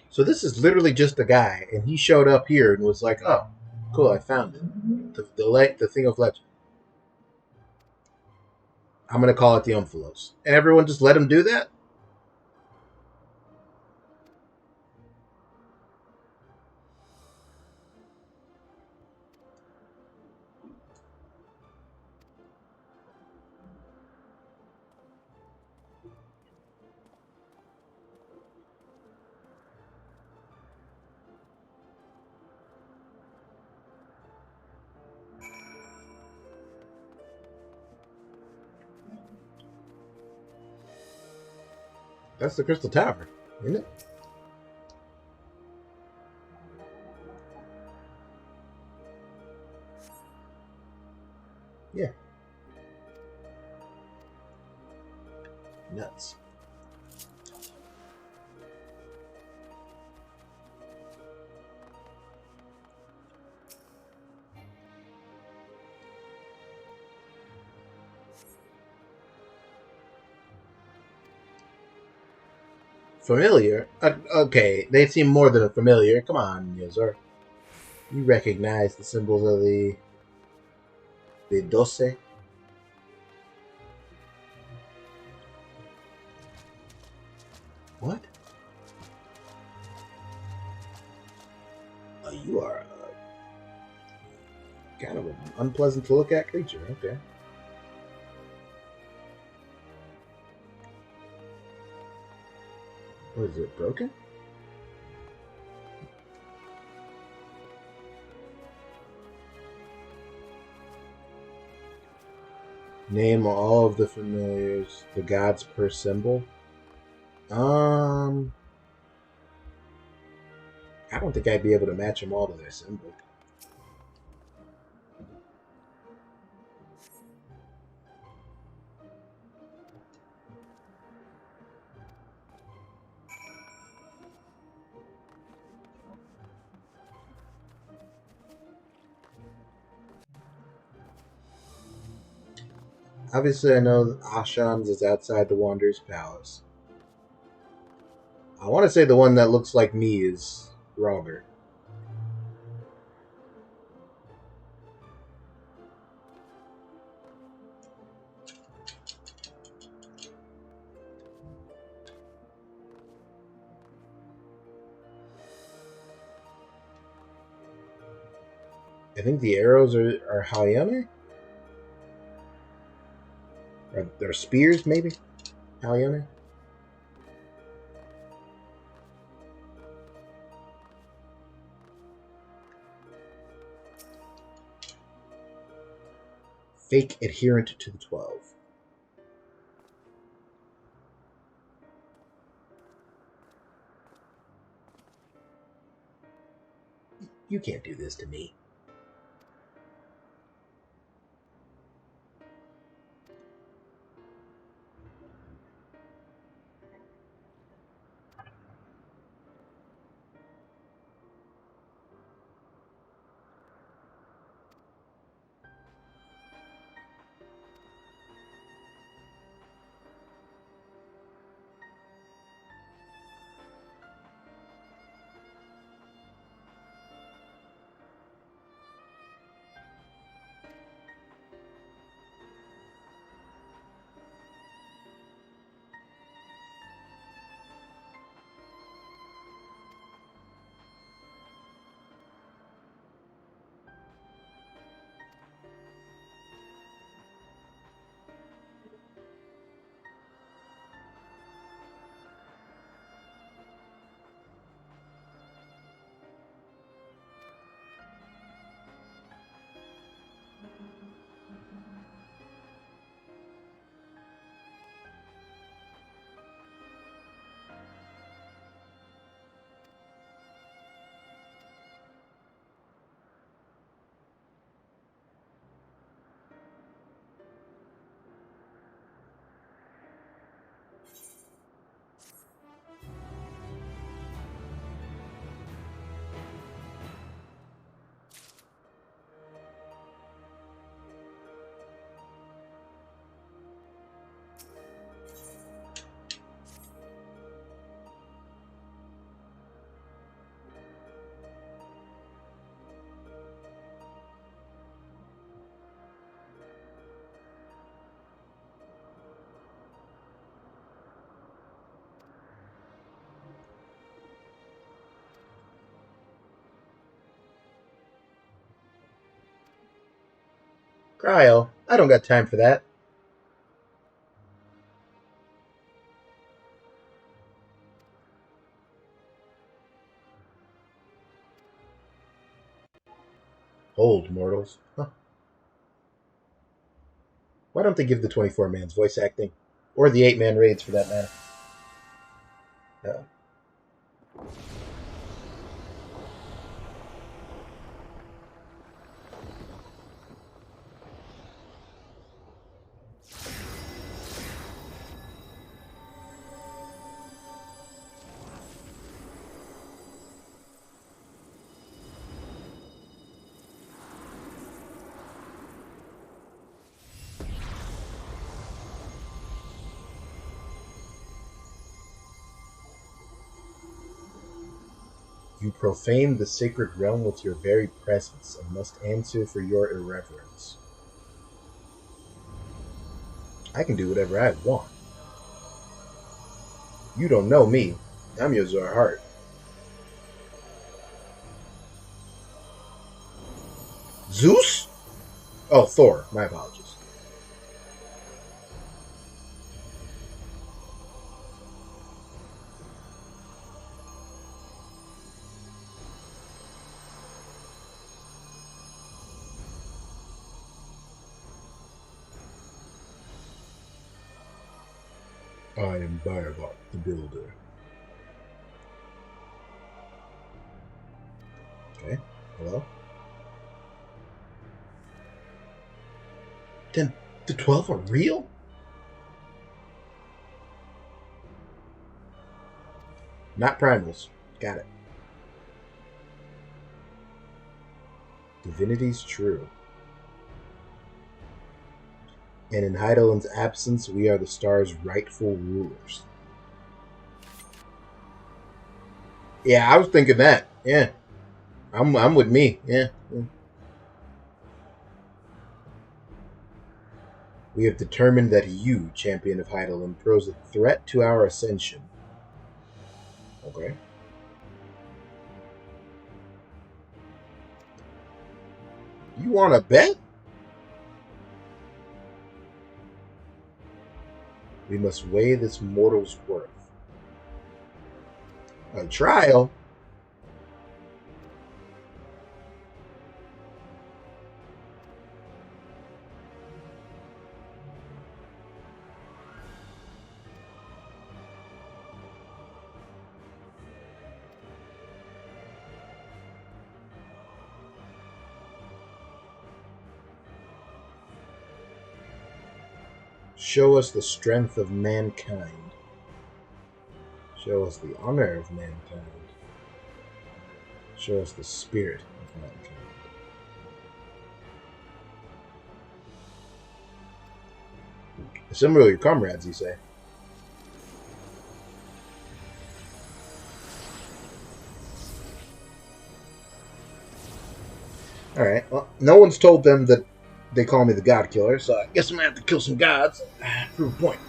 So this is literally just a guy, and he showed up here and was like, "Oh, cool, I found it. The thing of legend. I'm gonna call it the Omphalos." And everyone just let him do that? That's the Crystal Tower, isn't it? Yeah. Nuts. Familiar? Okay, they seem more than a familiar. Come on, Yozora. You recognize the symbols of the 12? What? You are kind of an unpleasant to look at creature. Okay. What is it, broken? Name all of the familiars, the gods per symbol. I don't think I'd be able to match them all to their symbol. Obviously, I know Ashan's is outside the Wanderer's Palace. I want to say the one that looks like me is Roger. I think the arrows are Halyane? Or they're spears, maybe? Halyane? Fake adherent to the 12. You can't do this to me. Cryo, I don't got time for that. Hold, mortals. Huh. Why don't they give the 24-man's voice acting? Or the 8-man raids, for that matter. You profane the sacred realm with your very presence and must answer for your irreverence. I can do whatever I want. You don't know me. I'm Yozora Hart. Zeus? Oh, Thor. My apologies. I am Biobot, the Builder. Okay, hello? Then the 12 are real? Not primals. Got it. Divinity's true. And in Heidelin's absence, we are the star's rightful rulers. Yeah, I was thinking that. Yeah. I'm with me. Yeah. We have determined that you, champion of Heidelin, pose a threat to our ascension. Okay. You want to bet? We must weigh this mortal's worth. A trial? Show us the strength of mankind. Show us the honor of mankind. Show us the spirit of mankind. Assemble your comrades, you say. Alright, well, no one's told them that they call me the God Killer, so I guess I'm gonna have to kill some gods. Prove a point.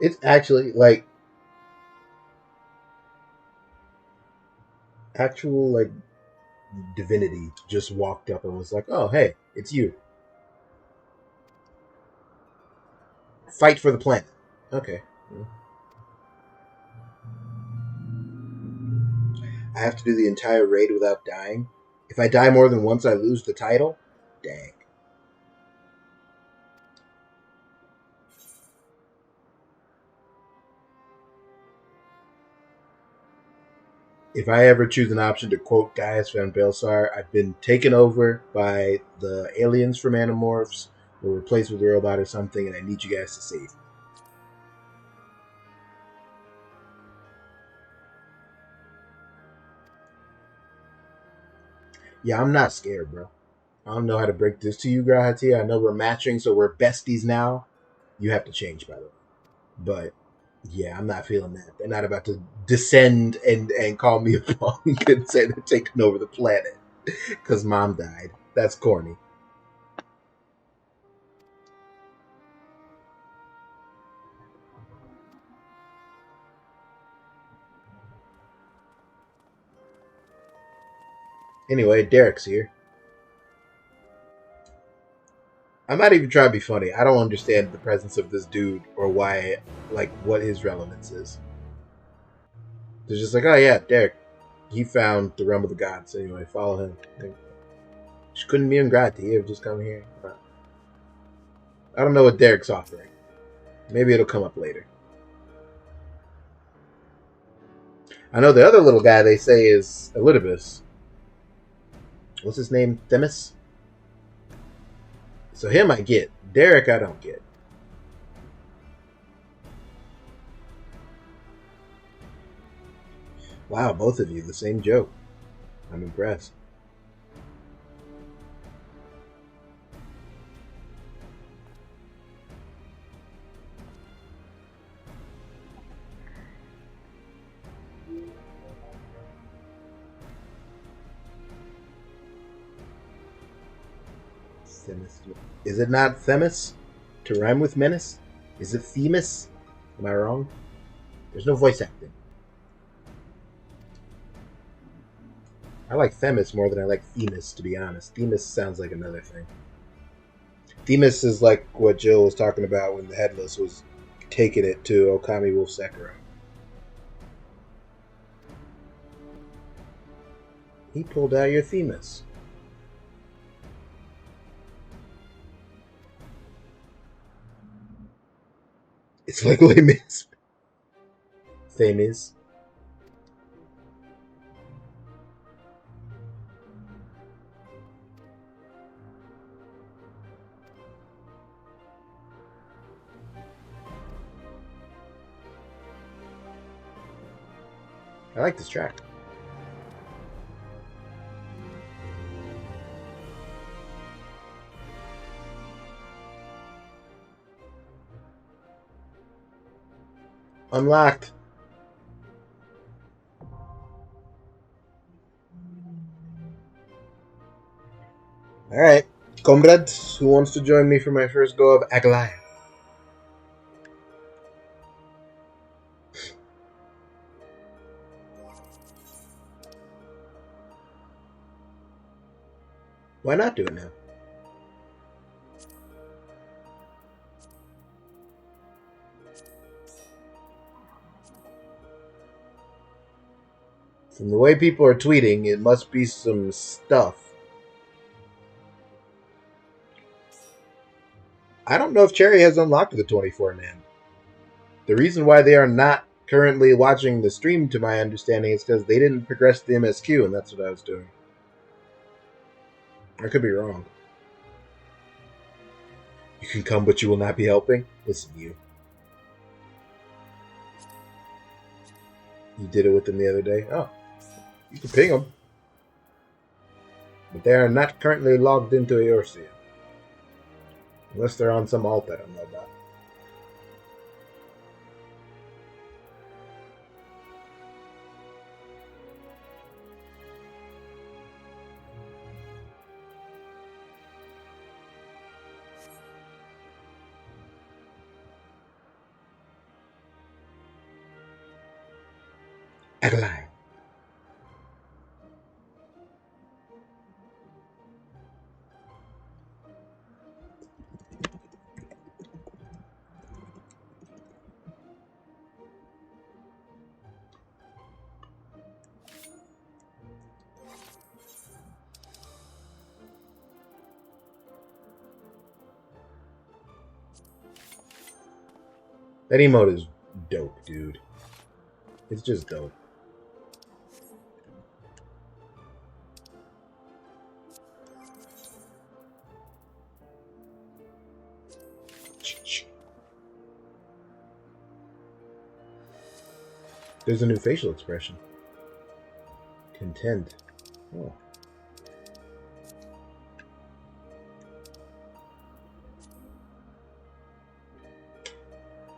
It's actually like actual like divinity just walked up and was like, "Oh, hey, it's you. Fight for the planet." Okay. I have to do the entire raid without dying. If I die more than once, I lose the title. Dang. If I ever choose an option to quote Gaius Van Belsar, I've been taken over by the aliens from Animorphs or replaced with a robot or something, and I need you guys to save me. Yeah, I'm not scared, bro. I don't know how to break this to you, Grahati. I know we're matching, so we're besties now. You have to change, by the way. But yeah, I'm not feeling that. They're not about to descend and call me a punk and say they're taking over the planet because mom died. That's corny. Anyway, Derek's here. I'm not even trying to be funny. I don't understand the presence of this dude or why, like, what his relevance is. They're just like, oh yeah, Derek. He found the realm of the gods. Anyway, follow him. She couldn't be ingrati. He have just come here. I don't know what Derek's offering. Maybe it'll come up later. I know the other little guy they say is Elidibus. What's his name? Themis? So him I get. Derek I don't get. Wow, both of you, the same joke. I'm impressed. Themis. Is it not Themis? To rhyme with menace? Is it Themis? Am I wrong? There's no voice acting. I like Themis more than I like Themis, to be honest. Themis sounds like another thing. Themis is like what Jill was talking about when the Headless was taking it to Okami Wolf Sekiro. He pulled out your Themis. It's like Les Mis. Themis. I like this track. Unlocked. Alright. Comrades, who wants to join me for my first go of Aglaya? Why not do it now? From the way people are tweeting, it must be some stuff. I don't know if Cherry has unlocked the 24-man. The reason why they are not currently watching the stream, to my understanding, is because they didn't progress the MSQ, and that's what I was doing. I could be wrong. You can come, but you will not be helping? Listen, you. You did it with them the other day? Oh. You can ping them. But they are not currently logged into Eorzea. Unless they're on some alt I don't know about. Adeline. That emote is dope, dude. It's just dope. There's a new facial expression. Content. Oh.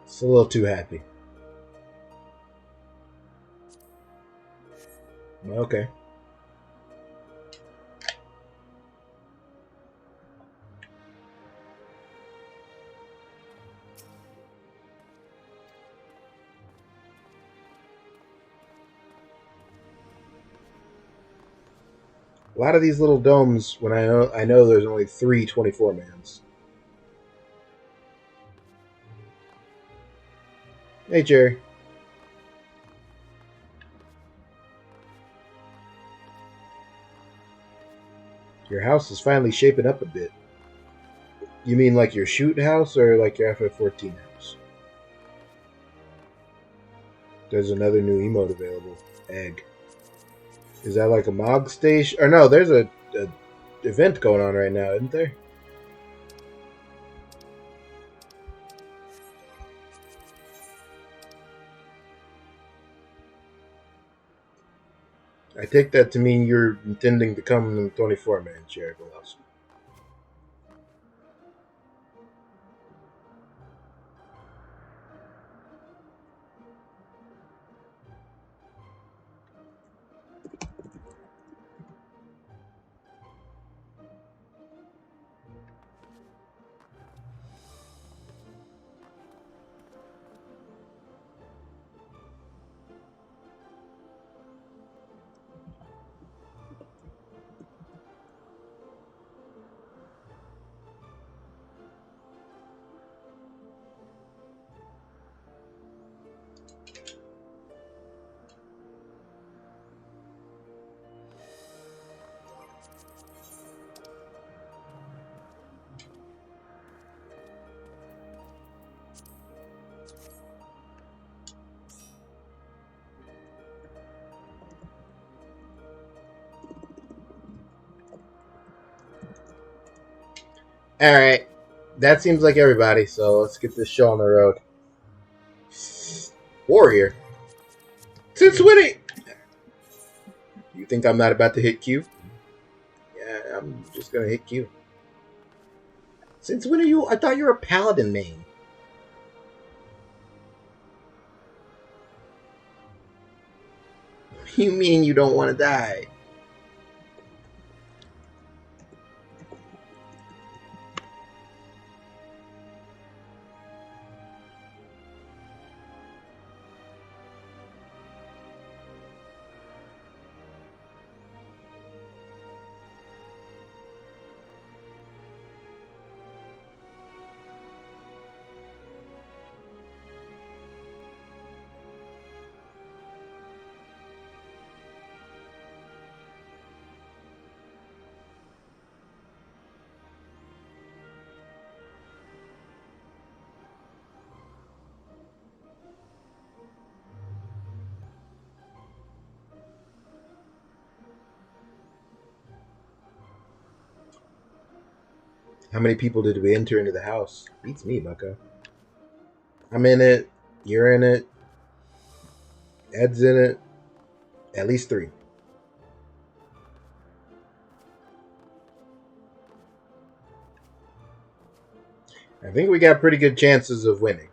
It's a little too happy. Okay. A lot of these little domes, when I know there's only 3 24-mans. Hey, Jerry. Your house is finally shaping up a bit. You mean like your shoot house or like your FF14 house? There's another new emote available. Egg. Is that like a Mog station? Or no, there's a event going on right now, isn't there? I take that to mean you're intending to come in the 24-man chair, Velocity. Alright. That seems like everybody, so let's get this show on the road. Warrior. Since winning! You think I'm not about to hit Q? Yeah, I'm just gonna hit Q. Since when are you? I thought you were a paladin main. You mean you don't want to die? How many people did we enter into the house? Beats me, Bucko. I'm in it. You're in it. Ed's in it. At least 3. I think we got pretty good chances of winning.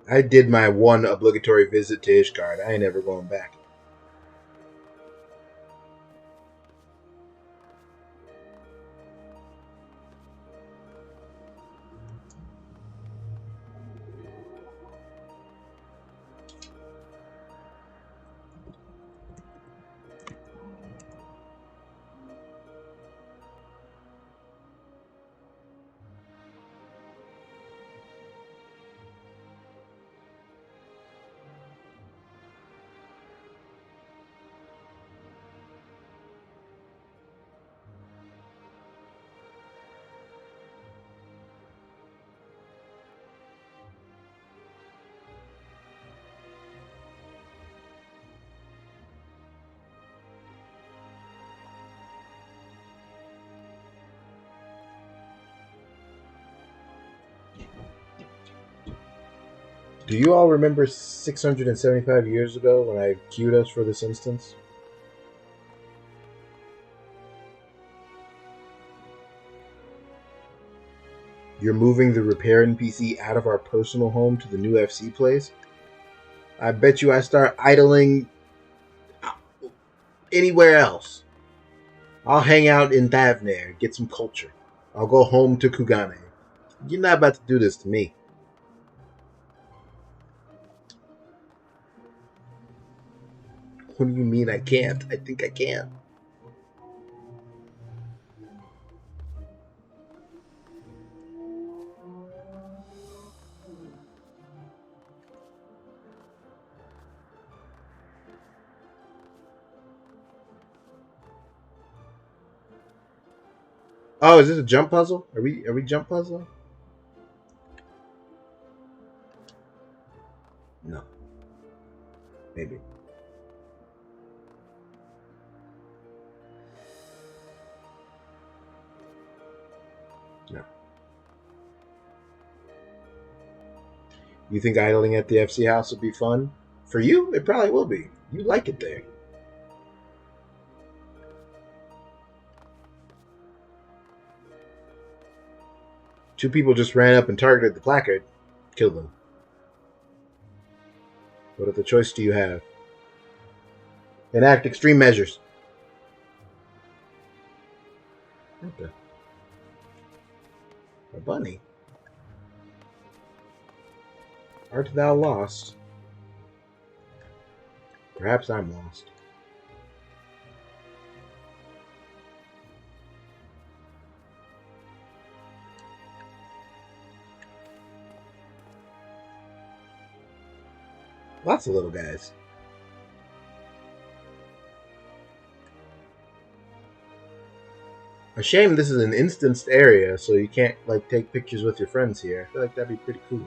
I did my one obligatory visit to Ishgard. I ain't never going back. Do you all remember 675 years ago when I queued us for this instance? You're moving the repair NPC out of our personal home to the new FC place? I bet you I start idling anywhere else. I'll hang out in Thavnair, get some culture. I'll go home to Kugane. You're not about to do this to me. What do you mean I can't? I think I can. Oh, is this a jump puzzle? Are we jump puzzle? No. Maybe. No. You think idling at the FC house would be fun? For you, it probably will be. You like it there. Two people just ran up and targeted the placard. Killed them. What other choice do you have? Enact extreme measures. What the? A bunny? Art thou lost? Perhaps I'm lost. Lots of little guys. A shame this is an instanced area, so you can't like take pictures with your friends here. I feel like that'd be pretty cool.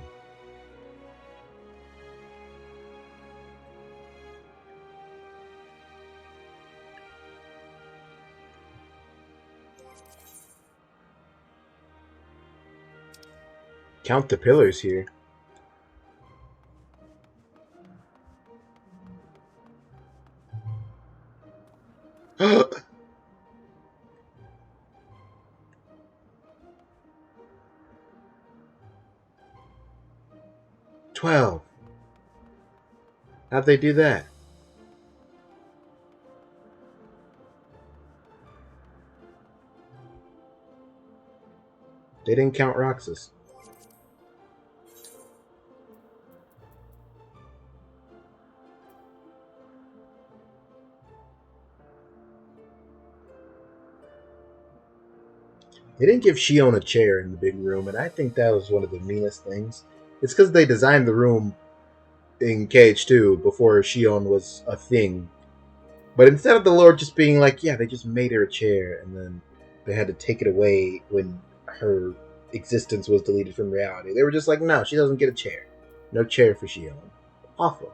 Count the pillars here. $12. How'd they do that? They didn't count Roxas. They didn't give Shion a chair in the big room, and I think that was one of the meanest things. It's because they designed the room in KH2 before Shion was a thing. But instead of the Lord just being like, yeah, they just made her a chair, and then they had to take it away when her existence was deleted from reality. They were just like, no, she doesn't get a chair. No chair for Shion. Awful.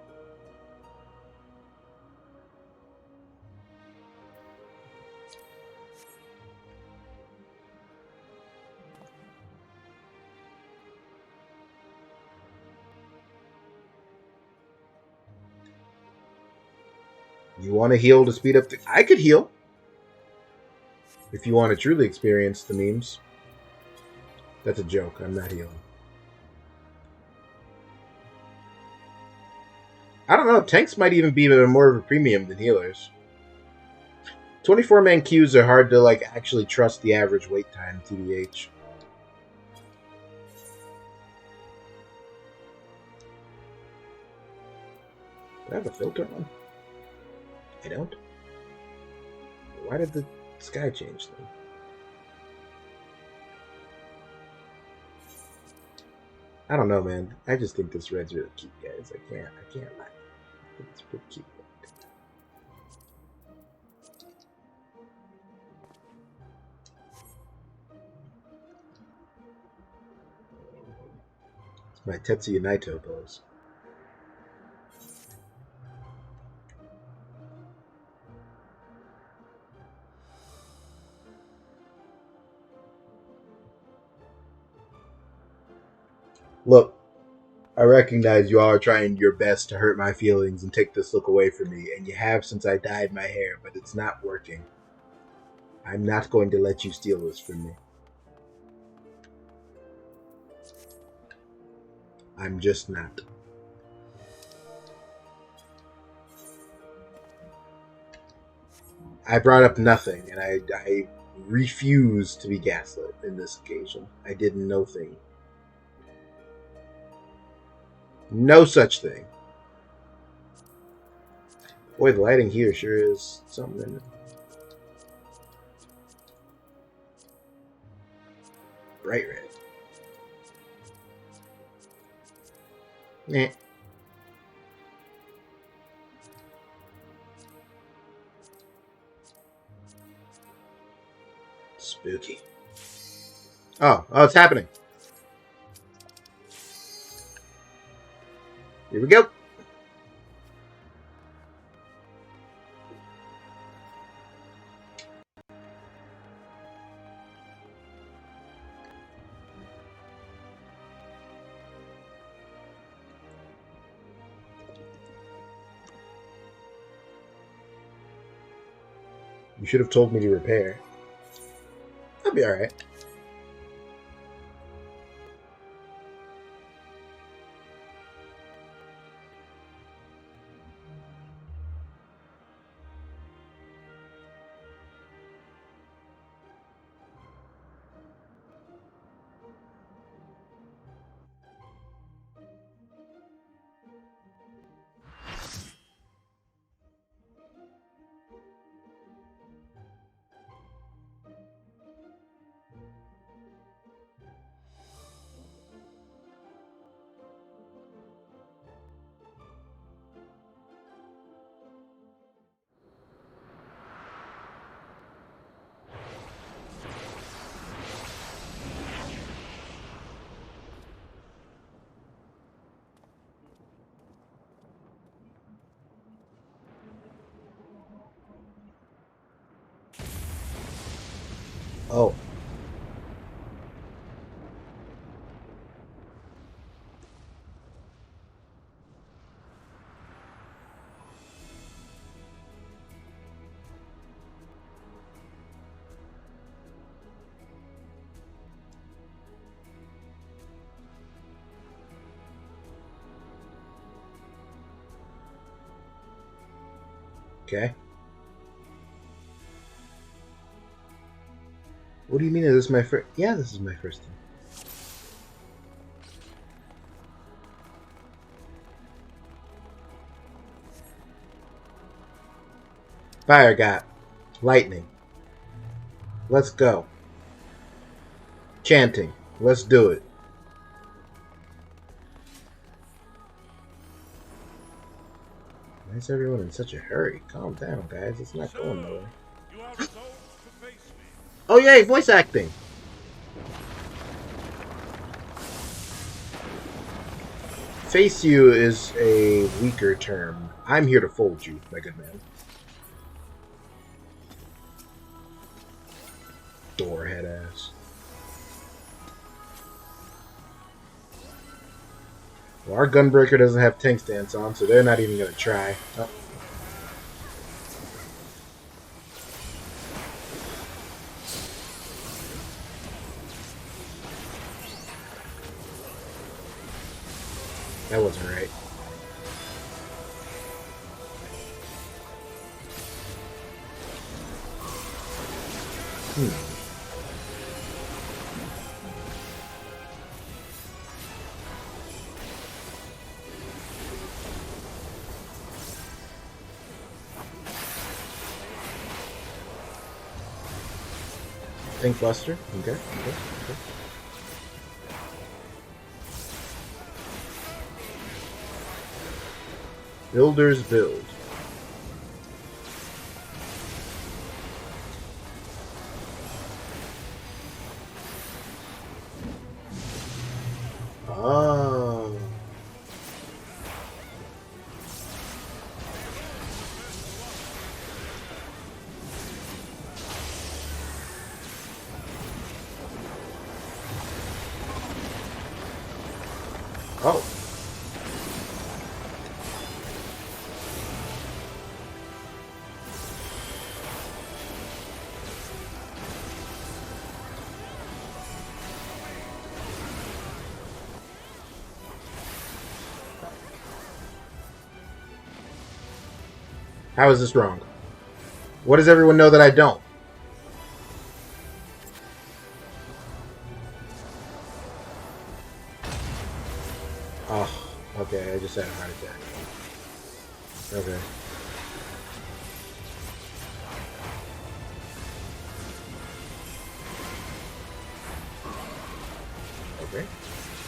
You want to heal to speed up the... I could heal. If you want to truly experience the memes. That's a joke. I'm not healing. I don't know. Tanks might even be more of a premium than healers. 24-man queues are hard to like actually trust the average wait time, TBH. Do I have a filter on? I don't. Why did the sky change then? I don't know, man. I just think this red's really cute, guys. I can't lie. I think it's pretty cute. It's my Tetsuya Naito pose. Look, I recognize you all are trying your best to hurt my feelings and take this look away from me, and you have since I dyed my hair, but it's not working. I'm not going to let you steal this from me. I'm just not. I brought up nothing, and I refuse to be gaslit in this occasion. I did no thing. No such thing. Boy, the lighting here sure is something in it. Bright red. Eh. Spooky. Oh, it's happening. Here we go. You should have told me to repair. I'll be alright. Oh. Okay. What do you mean? Is this my first? Yeah, this is my first time. Fire got lightning. Let's go. Chanting. Let's do it. Why is everyone in such a hurry? Calm down, guys. It's not going nowhere. You are resolved to face me. Oh yay, voice acting. Face you is a weaker term. I'm here to fold you, my good man. Doorhead ass. Well, our gunbreaker doesn't have tank stance on, so they're not even gonna try. Oh. That wasn't right. Think Buster. Okay. Builders build. Oh. Oh. How is this wrong? What does everyone know that I don't? Oh, okay, I just had a heart attack. Okay. Okay.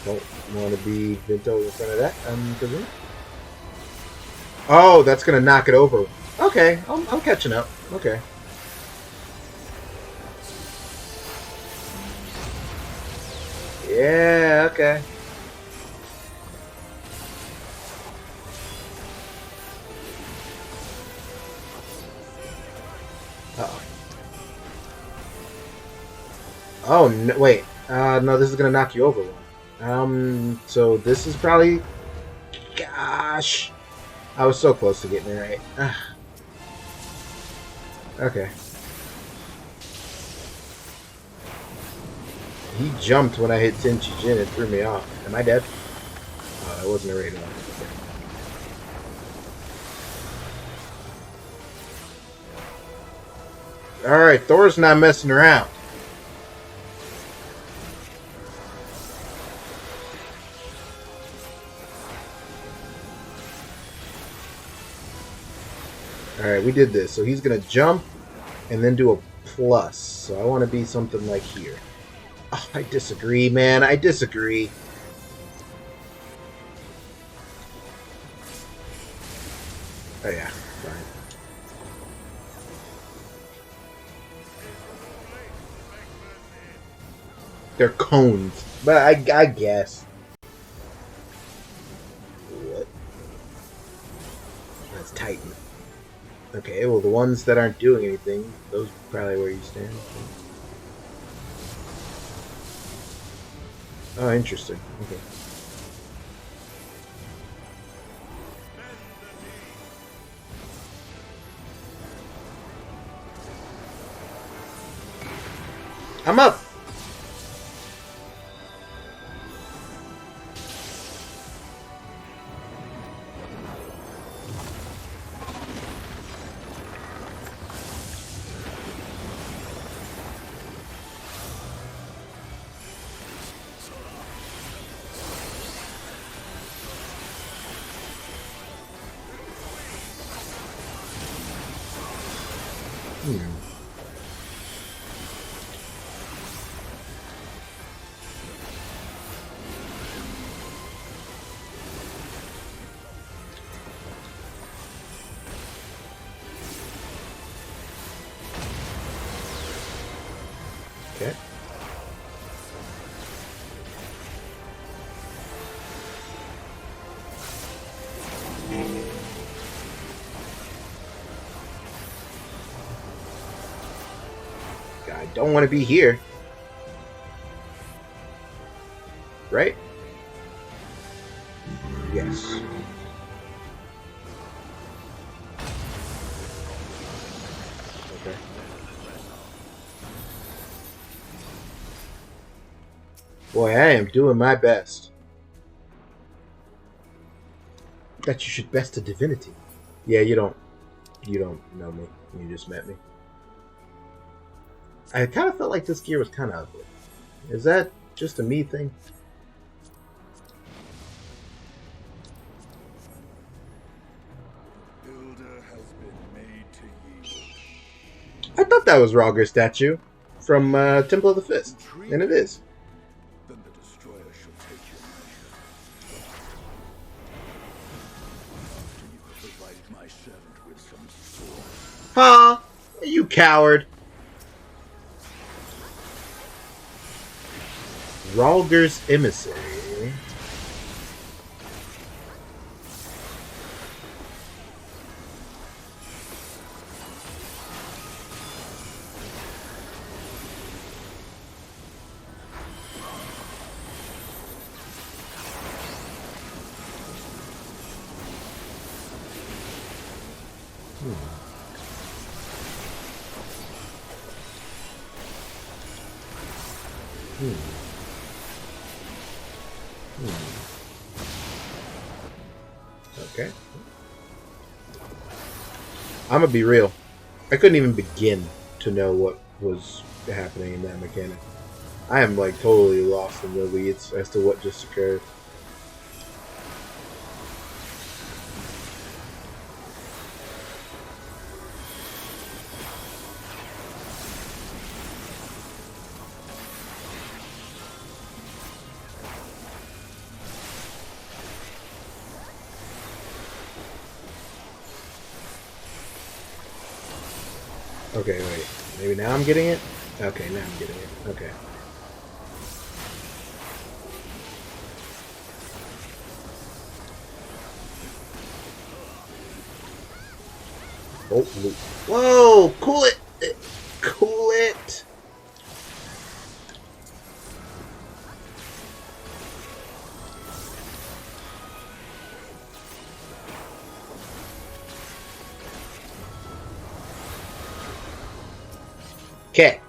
Don't want to be Vinto in front of that, I'm presuming. Oh, that's going to knock it over. Okay, I'm catching up. Okay. Yeah, okay. Uh-oh. Oh, no, wait. No, this is gonna knock you over one. So this is probably... Gosh. I was so close to getting it right. Okay. He jumped when I hit Tenchi Jin. It threw me off. Am I dead? Oh, that wasn't a radar. Okay. Alright, Thor's not messing around. Alright, we did this. So he's going to jump and then do a plus. So I want to be something like here. Oh, I disagree, man. I disagree. Oh, yeah. Fine. They're cones. But I guess. What? That's Titan. Okay, well, the ones that aren't doing anything, those are probably where you stand. Oh, interesting. Okay. I'm up! Okay. I don't want to be here. Right? Yes. Okay. Boy, I am doing my best. That you should best a divinity. Yeah, you don't know me. You just met me. I kind of felt like this gear was kind of ugly. Is that just a me thing? Builder has been made to yield. I thought that was Rogger's statue from Temple of the Fist, and it is. Then the destroyer shall take your measure. After you have provided my servant with some sword. Huh? You coward. Ralger's emissary. Okay. I'm gonna be real. I couldn't even begin to know what was happening in that mechanic. I am like totally lost in the weeds as to what just occurred. Okay, wait. Maybe now I'm getting it? Okay, now I'm getting it. Okay. Oh, whoa! Cool it! Cool it! Okay.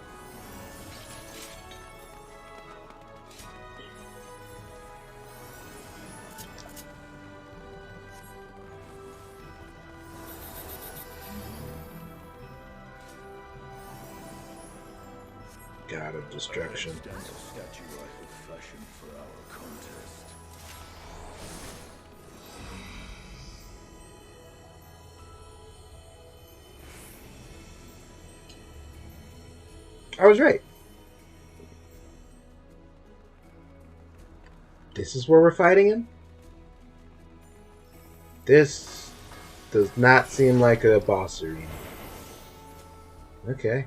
God of destruction. Stands a statue I could fashion for our contest. I was right. This is where we're fighting him? This does not seem like a boss arena. Okay.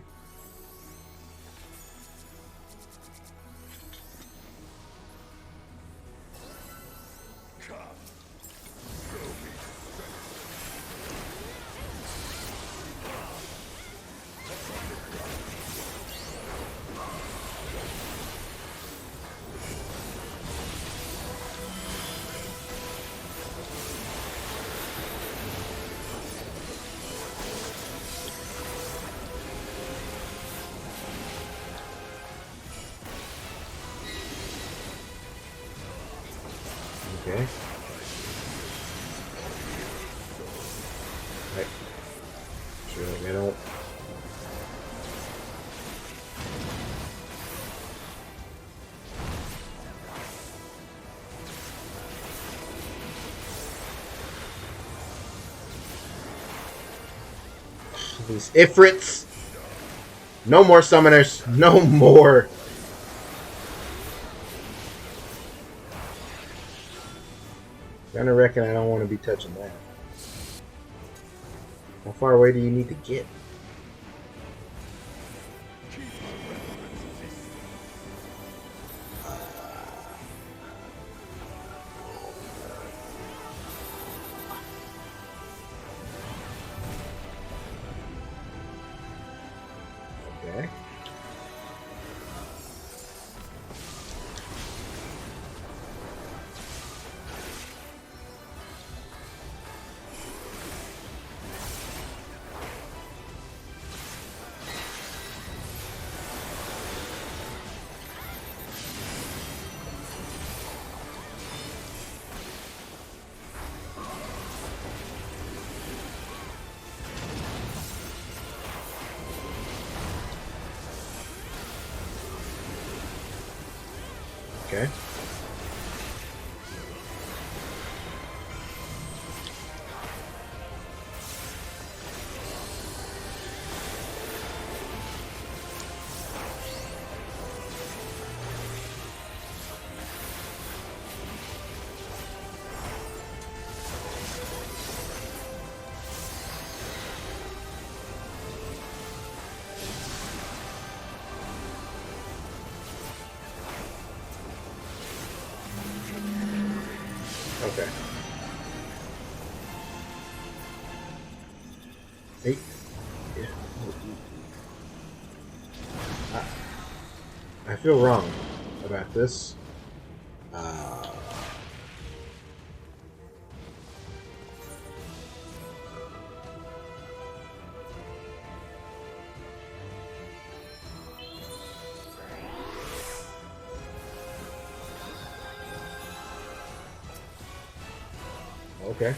Okay. Right. Sure, I don't. These Ifrits. No more summoners. No more. Kinda reckon I don't want to be touching that. How far away do you need to get? Okay. Okay. Okay. 8. Yeah. I feel wrong about this. Okay.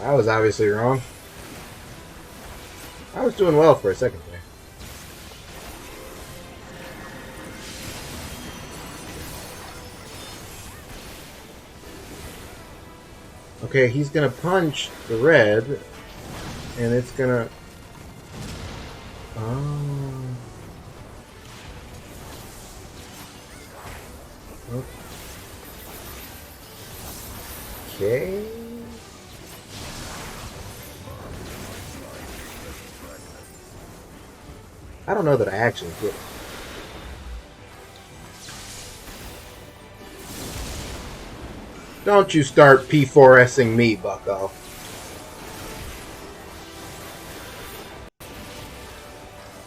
I was obviously wrong. I was doing well for a second there. Okay, he's gonna punch the red, and it's gonna... Oh. Okay. I don't know that I actually hit it. Don't you start P4S'ing me, bucko.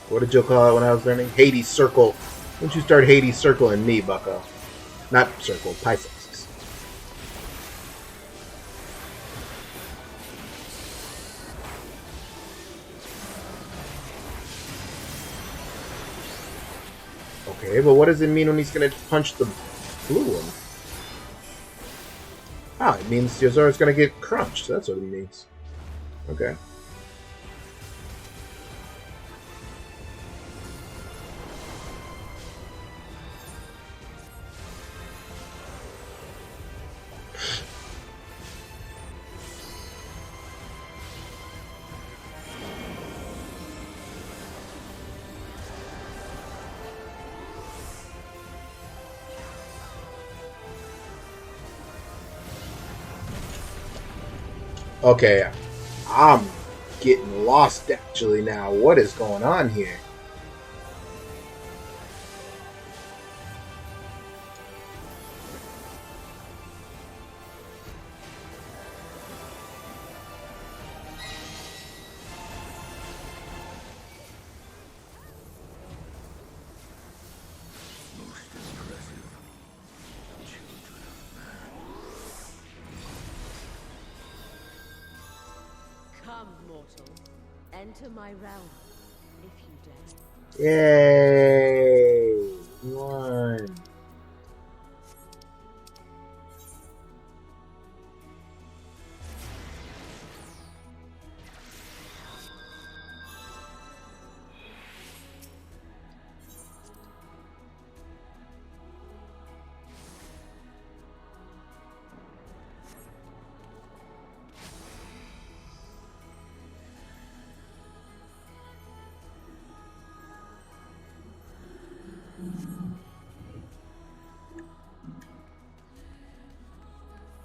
What did you call it when I was learning? Hades Circle. Don't you start Hades circling me, bucko. Not circle, Pisces. Okay, but what does it mean when he's going to punch the blue one? Ah, it means Yozora's going to get crunched. That's what it means. Okay. Okay, I'm getting lost actually now. What is going on here? Come, mortal. Enter my realm, if you dare. Yay! One.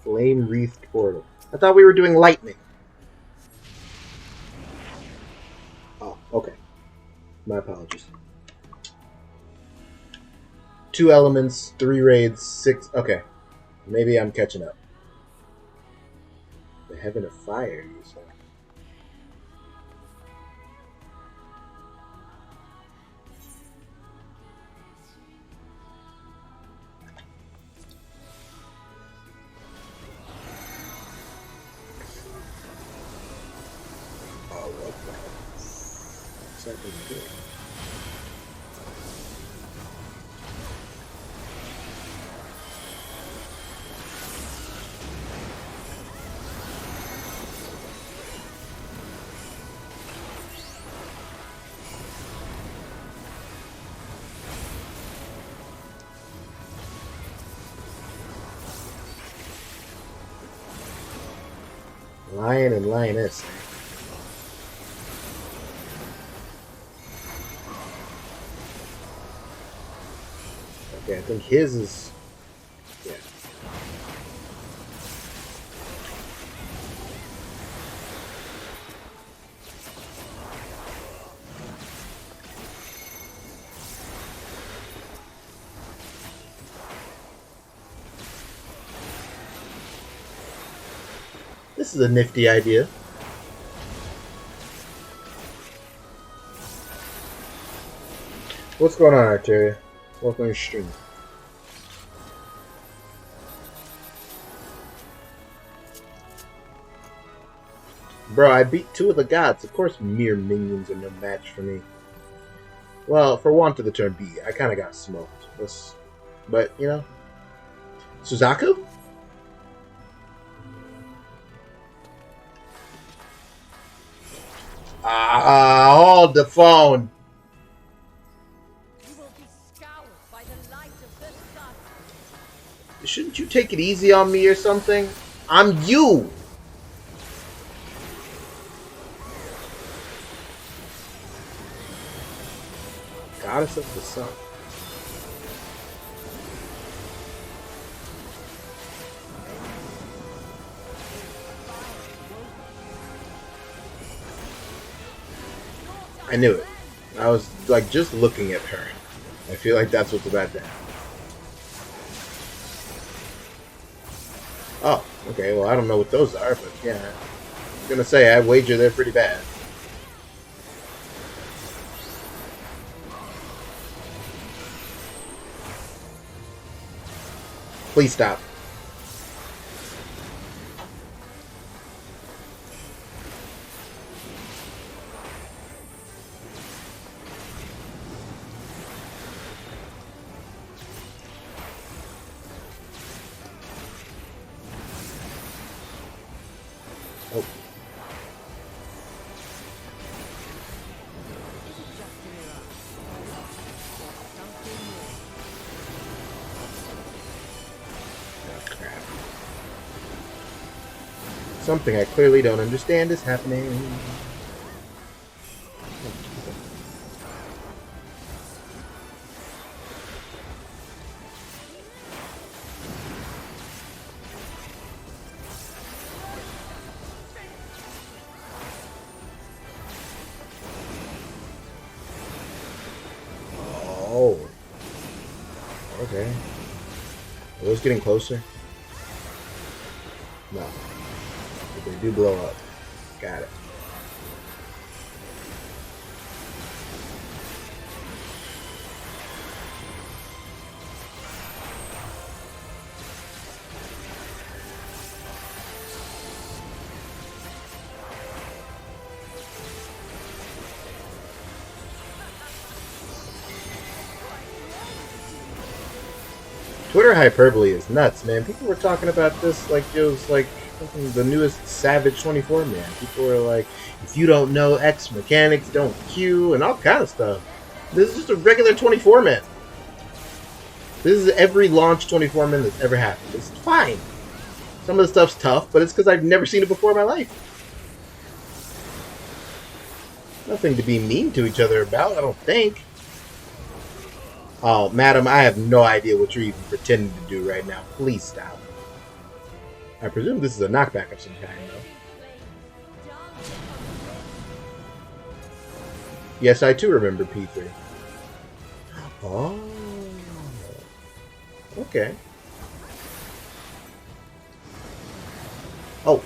Flame wreathed portal. I thought we were doing lightning. Oh, okay. My apologies. 2 elements, 3 raids, 6. Okay. Maybe I'm catching up. The Heaven of Fire, you said. Oh, what the hell? What's happening here? Lion and lioness. Okay, I think his is. Yeah. This is a nifty idea. What's going on, Arteria? Welcome to your stream. Bro, I beat 2 of the gods. Of course mere minions are no match for me. Well, for want of the term B, I kind of got smoked. But, you know. Suzaku? Hold the phone. You will be scoured by the light of the sun. Shouldn't you take it easy on me or something? I'm you. Goddess of the sun. I knew it. I was like just looking at her. I feel like that's what's about to happen. Oh, okay. Well, I don't know what those are, but yeah, I'm gonna say I wager they're pretty bad. Please stop. Oh. Something I clearly don't understand is happening. Oh. Okay. Are those getting closer? No. But they do blow up. Got it. Twitter hyperbole is nuts, man. People were talking about this like it was like the newest Savage 24 man. People were like, if you don't know X mechanics, don't Q, and all kind of stuff. This is just a regular 24 man. This is every launch 24 man that's ever happened. It's fine. Some of the stuff's tough, but it's because I've never seen it before in my life. Nothing to be mean to each other about, I don't think. Oh, madam, I have no idea what you're even pretending to do right now. Please stop. I presume this is a knockback of some kind, though. Yes, I too remember P3. Oh. Okay. Oh.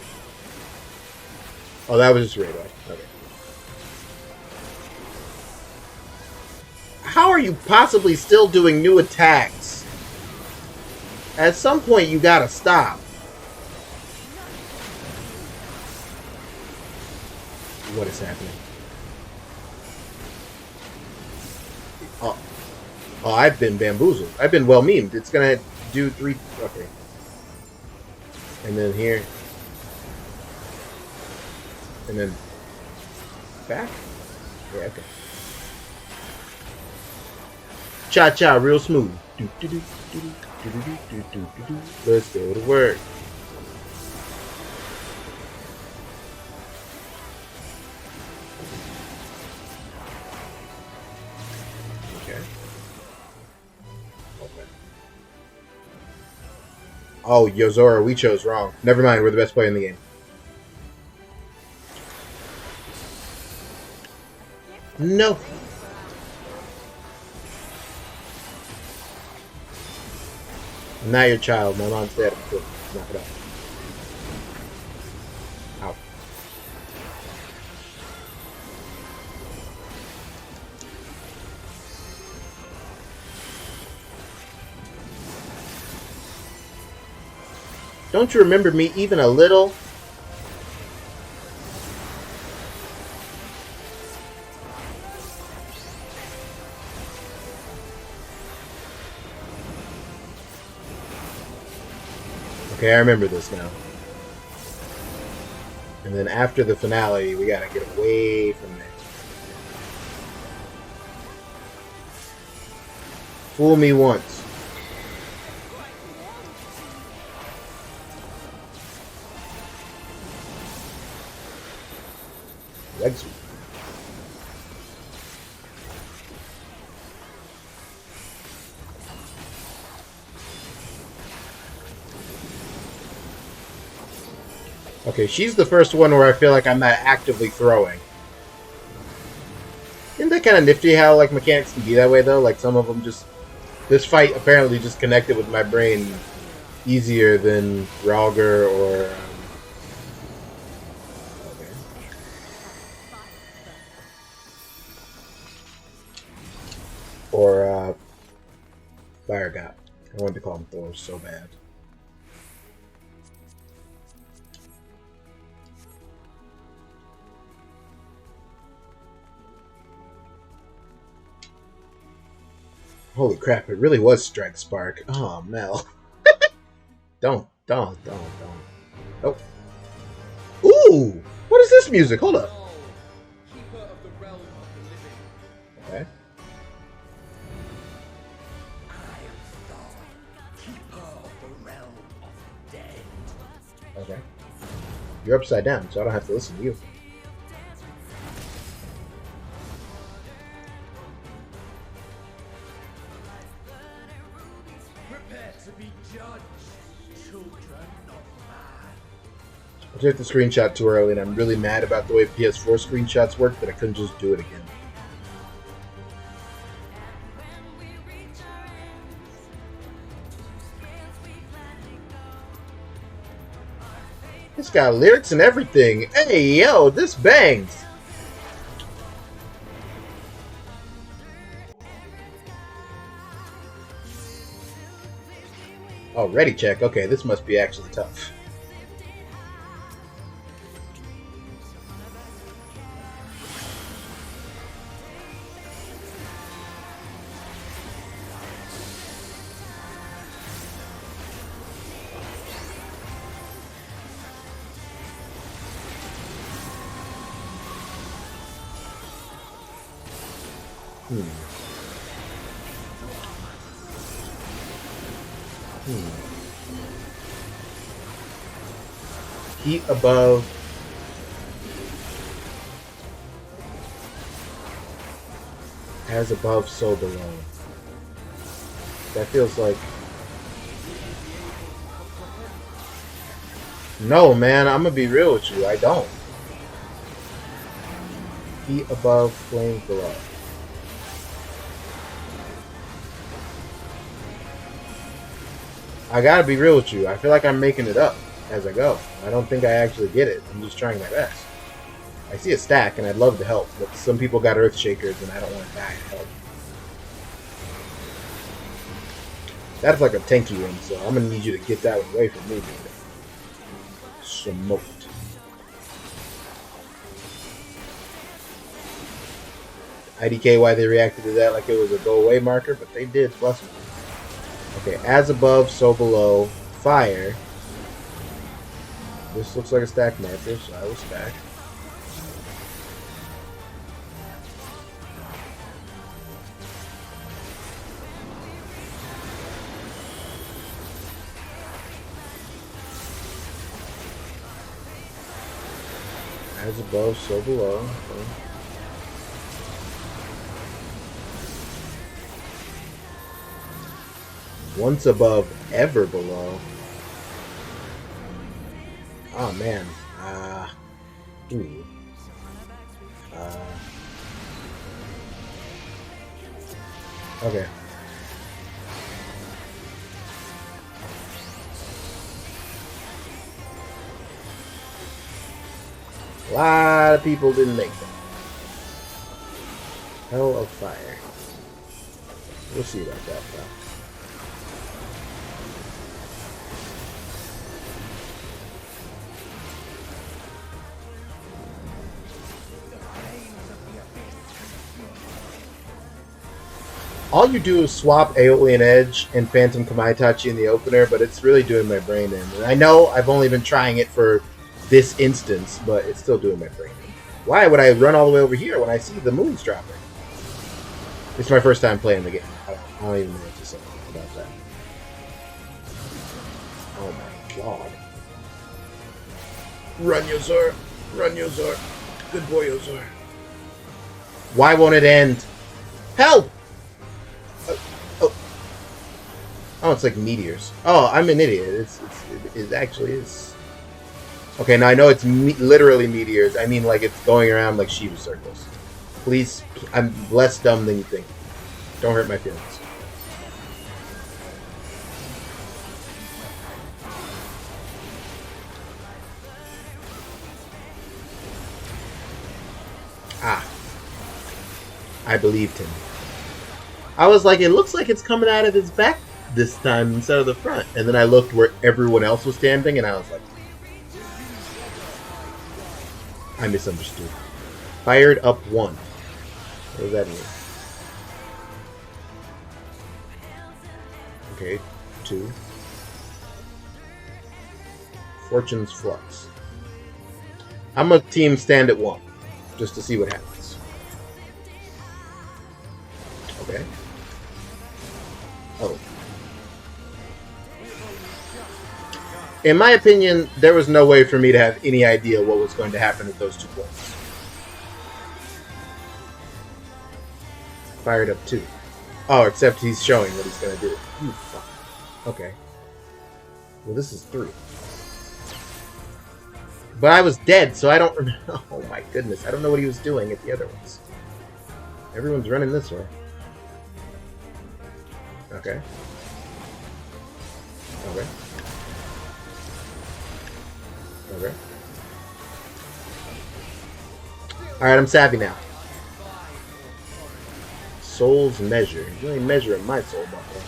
Oh, that was just radar. Okay. How are you possibly still doing new attacks? At some point, you gotta stop. What is happening? Oh, I've been bamboozled. I've been well memed. It's gonna do 3. Okay. And then here. And then back? Yeah, okay. Cha-cha, real smooth. Let's go to work. Okay. Oh, Yozora, we chose wrong. Never mind, we're the best player in the game. No. I'm not your child. My mom's dead. Knock it off. Ow. Don't you remember me even a little? Okay, I remember this now. And then after the finale, we gotta get away from there. Fool me once. Leg sweep. Okay, she's the first one where I feel like I'm not actively throwing. Isn't that kind of nifty how like mechanics can be that way though? Like some of them just... This fight apparently just connected with my brain easier than Ralger or... Okay. Or Fire God. I wanted to call him Thor so bad. Holy crap, it really was Strike Spark. Oh, Mel. Don't. Oh. Ooh! What is this music? Hold up. Keeper of the realm of the living. Okay. Okay. You're upside down, so I don't have to listen to you. Prepare to be judged, children of man. I took the screenshot too early, and I'm really mad about the way PS4 screenshots work, that I couldn't just do it again. It's got lyrics and everything. Hey, yo, this bangs. Oh, ready check. Okay, this must be actually tough. Heat above. As above, so below. That feels like... No, man, I'm gonna be real with you. I don't. Heat above, flames below. I gotta be real with you. I feel like I'm making it up as I go. I don't think I actually get it. I'm just trying my best. I see a stack and I'd love to help, but some people got earth shakers and I don't want to die to help. That's like a tanky one, so I'm gonna need you to get that one away from me, dude. Smoked. IDK why they reacted to that like it was a go away marker, but they did plus me. Okay, as above, so below. Fire. This looks like a stack marker, so I will stack. As above, so below. Okay. Once above, ever below. Oh man. Ooh. Okay. A lot of people didn't make that. Hell of Fire. We'll see about that, though. All you do is swap Aeolian Edge and Phantom Kamaitachi in the opener, but it's really doing my brain in. And I know I've only been trying it for this instance, but it's still doing my brain in. Why would I run all the way over here when I see the moons dropping? It's my first time playing the game. I don't even know what to say about that. Oh my god. Run, Yozora. Run, Yozora. Good boy, Yozora. Why won't it end? Help! Oh, it's like meteors. Oh, I'm an idiot. It actually is. Okay, now I know it's literally meteors. I mean, like, it's going around like Shiva circles. Please, I'm less dumb than you think. Don't hurt my feelings. Ah. I believed him. I was like, it looks like it's coming out of his back this time instead of the front. And then I looked where everyone else was standing, and I was like, I misunderstood. Fired up 1. What does that mean? Okay, 2. Fortune's Flux. I'm a team stand at 1, just to see what happens. Okay. Oh. In my opinion, there was no way for me to have any idea what was going to happen at those 2 points. Fired up 2. Oh, except he's showing what he's going to do. You fuck. Okay. Well, this is 3. But I was dead, so I don't remember. Oh my goodness. I don't know what he was doing at the other ones. Everyone's running this way. Okay. Okay. Okay. Alright, I'm savvy now. Soul's Measure. You ain't measuring my soul, buffalo.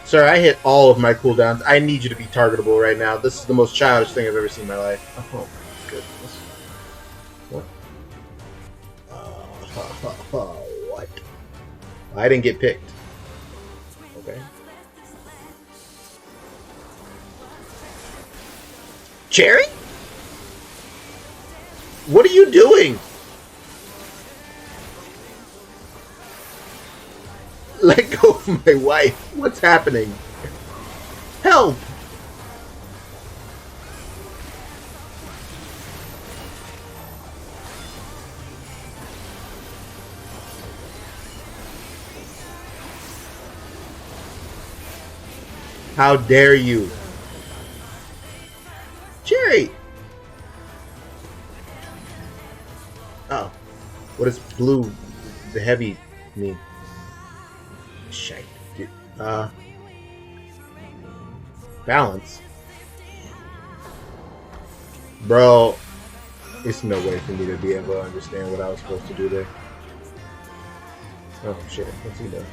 Sir, I hit all of my cooldowns. I need you to be targetable right now. This is the most childish thing I've ever seen in my life. Oh my goodness. What? What? I didn't get picked. Okay. Cherry? What are you doing? Let go of my wife. What's happening? Help! How dare you? Cherry! Oh. What does blue, the heavy, mean? Shite. Balance. Bro, it's no way for me to be able to understand what I was supposed to do there. Oh shit, what's he doing?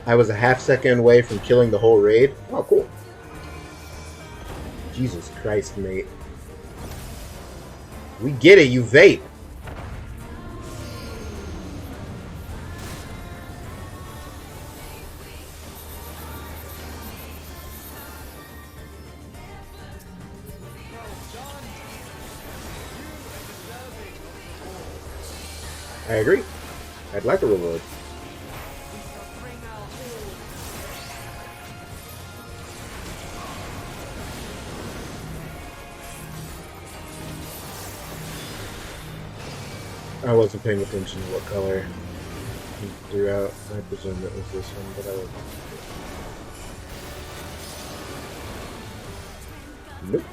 I was a half second away from killing the whole raid. Oh, cool. Jesus Christ, mate. We get it, you vape. I agree. I'd like a reward. I wasn't paying attention to what color he threw out. I presume it was this one, but I wasn't. Nope.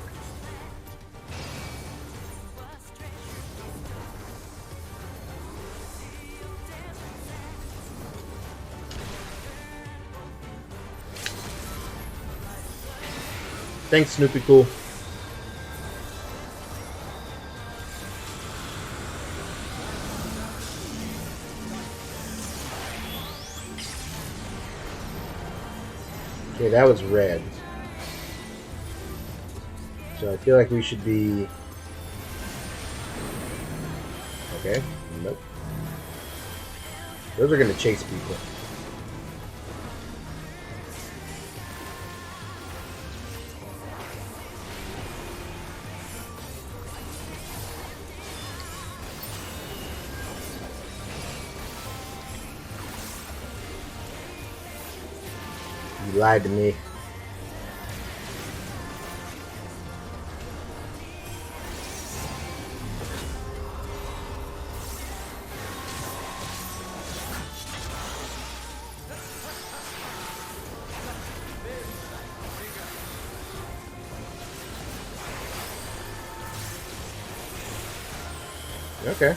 Thanks, Snoopy Cool. Okay, that was red. So I feel like we should be... Okay, nope. Those are going to chase people. You lied to me. Okay.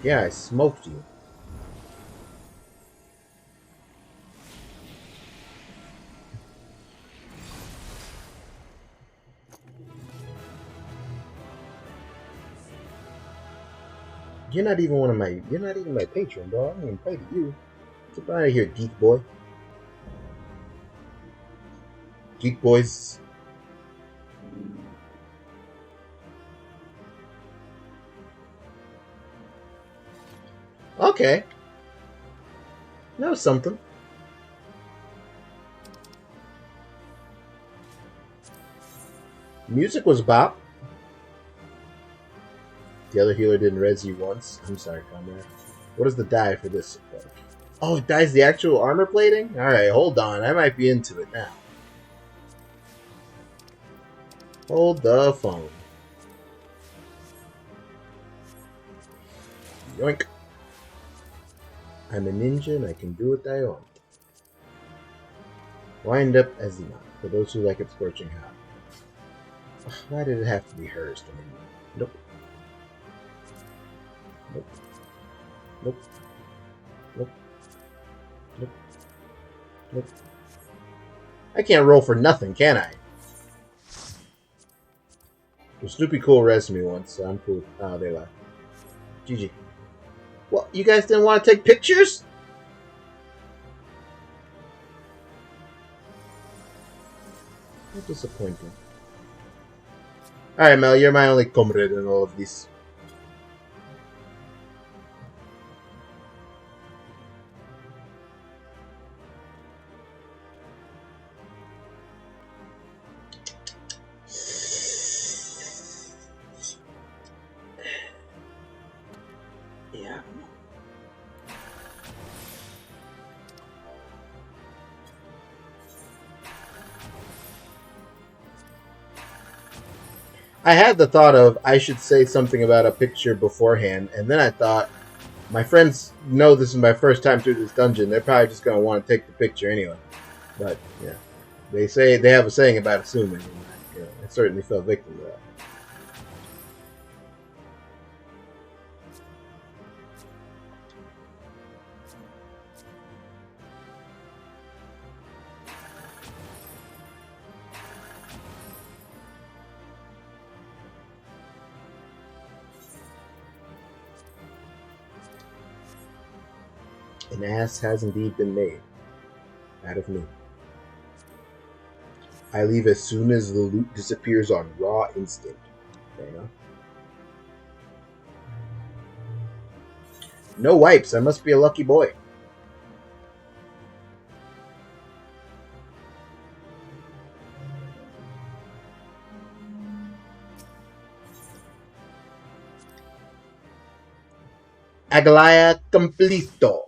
Yeah, I smoked you. You're not even my patron, bro. I don't even play to you. Get out of here, geek boy. Geek boys. Okay. That was something. Music was bop. The other healer didn't res you once. I'm sorry, comrade. What is the die for this? Oh, it dies the actual armor plating? Alright, hold on. I might be into it now. Hold the phone. Yoink. I'm a ninja and I can do what I want. Wind up as not, for those who like it scorching hot. Ugh, why did it have to be hers? Nope. Nope. Nope. Nope. Nope. Nope. I can't roll for nothing, can I? Well, Snoopy Cool res me once, so I'm cool. Oh, they left. GG. Well, you guys didn't want to take pictures? How disappointing. Alright, Mel, you're my only comrade in all of this. Yeah. I had the thought of I should say something about a picture beforehand, and then I thought, my friends know this is my first time through this dungeon. They're probably just going to want to take the picture anyway. But, yeah. They have a saying about assuming, and I certainly fell victim to that. An ass has indeed been made out of me. I leave as soon as the loot disappears on raw instinct. Fair enough. No wipes. I must be a lucky boy. Aglaya completo.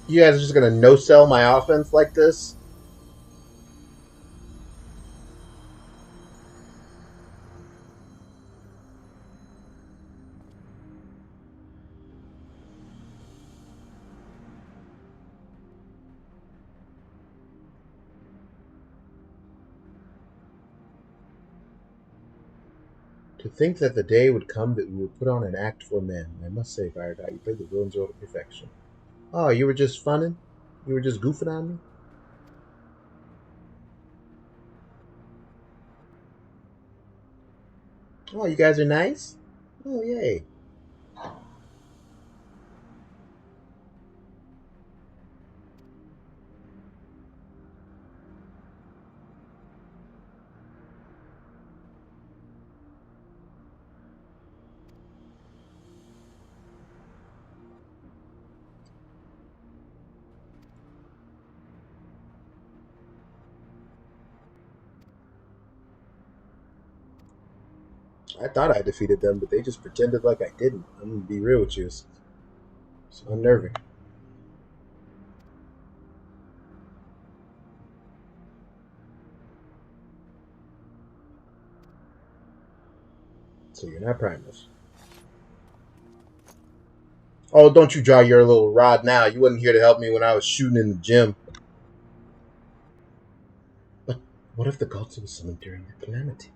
You guys are just gonna no-sell my offense like this? To think that the day would come that we would put on an act for men. I must say, Viaduct, you played the villain's role to perfection. Oh, you were just funning? You were just goofing on me? Oh, you guys are nice? Oh, yay. I thought I defeated them, but they just pretended like I didn't. I'm gonna be real with you. It's unnerving. So you're not Primus. Oh, don't you draw your little rod now. You wasn't here to help me when I was shooting in the gym. But what if the gods were summoned during the calamity?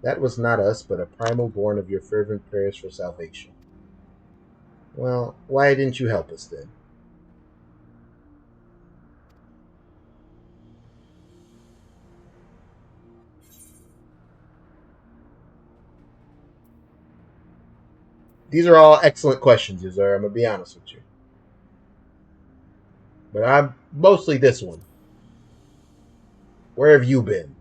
That was not us, but a primal born of your fervent prayers for salvation. Well, why didn't you help us then? These are all excellent questions, Yozora. I'm going to be honest with you. But I'm mostly this one. Where have you been?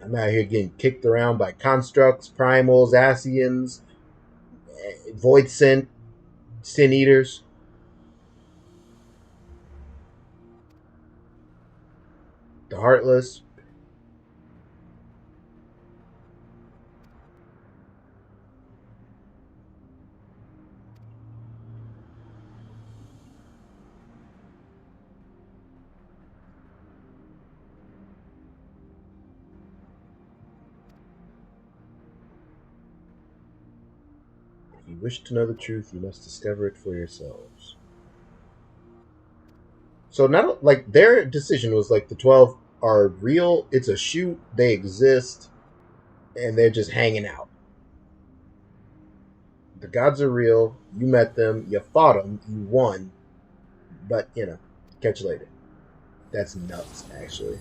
I'm out here getting kicked around by constructs, primals, Asians, void sin eaters. The heartless. If you wish to know the truth, you must discover it for yourselves. So not like their decision was like the 12 are real. It's a shoot. They exist, and they're just hanging out. The gods are real. You met them. You fought them. You won. But catch you later. That's nuts, actually.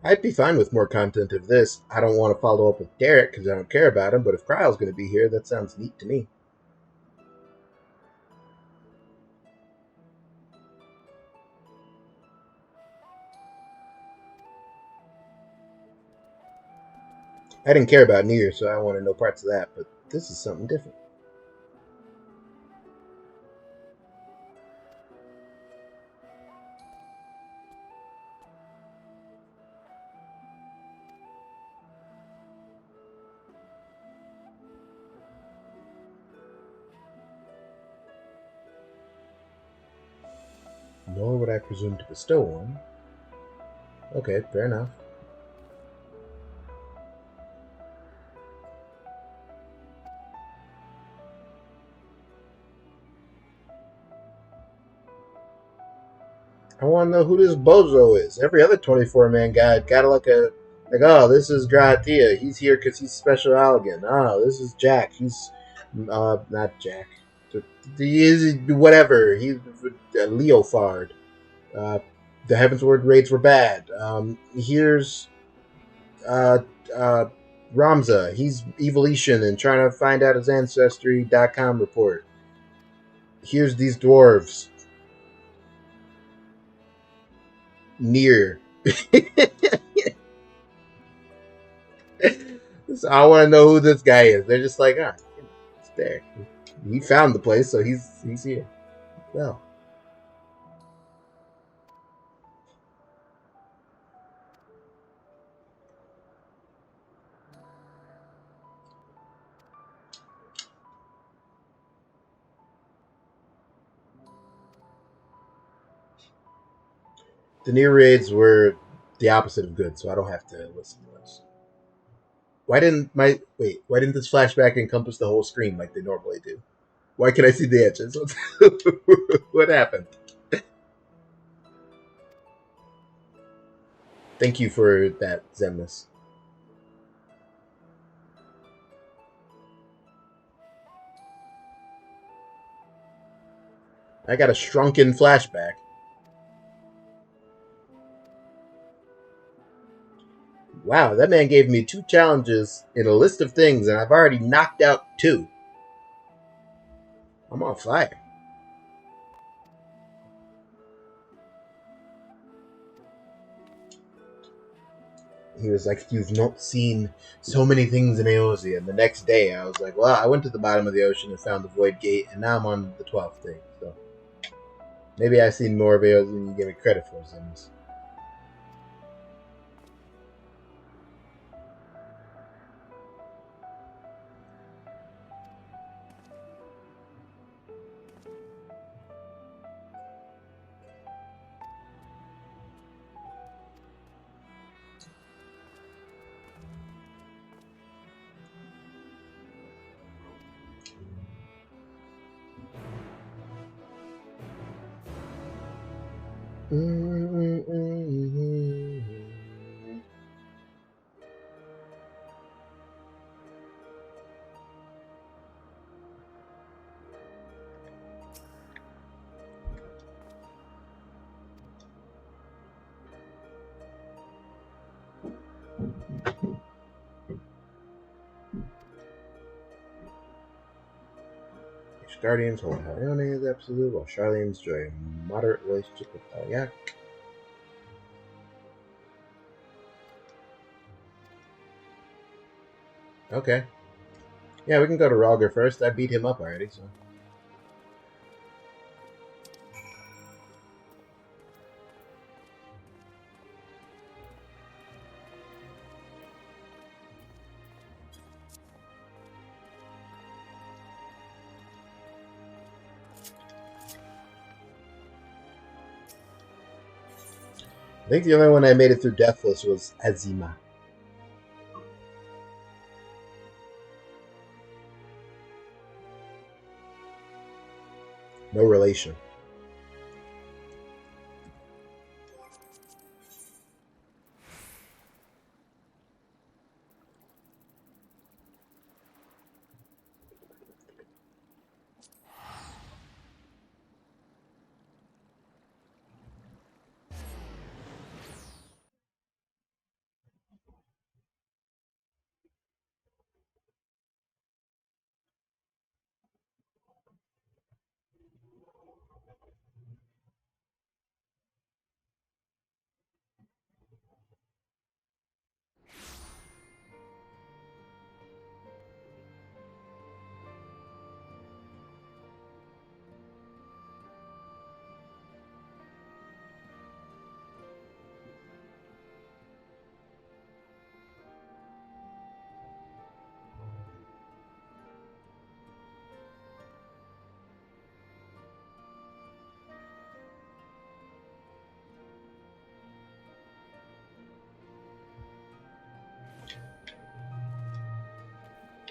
I'd be fine with more content of this. I don't want to follow up with Derek because I don't care about him, but if Kryle's going to be here, that sounds neat to me. I didn't care about New Year, so I wanted no parts of that, but this is something different. Nor would I presume to bestow one. Okay, fair enough. I want to know who this bozo is. Every other 24-man guy got oh, this is Gratia. He's here because he's Special Allegan. Oh, this is Jack. He's not Jack. He is whatever. He's Leofard. The Heavensward raids were bad. Here's Ramza, he's evolution and trying to find out his ancestry.com report. Here's these dwarves. Near. So I want to know who this guy is. They're just like, it's there. He found the place, so he's here. Well. The near raids were the opposite of good, so I don't have to listen to this. Why didn't this flashback encompass the whole screen like they normally do? Why can I see the edges? What happened? Thank you for that, Zemnis. I got a shrunken flashback. Wow, that man gave me 2 challenges in a list of things, and I've already knocked out 2. I'm on fire. He was like, you've not seen so many things in Eorzea. And the next day, I was like, well, I went to the bottom of the ocean and found the Void Gate, and now I'm on the 12th thing. So maybe I've seen more of Eorzea than you give me credit for, Sims. Guardians hold Halione as absolute, while Charlene's enjoy a moderate relationship with Alyak. Okay. Yeah, we can go to Ralger first. I beat him up already, so. I think the only one I made it through Deathless was Azima. No relation.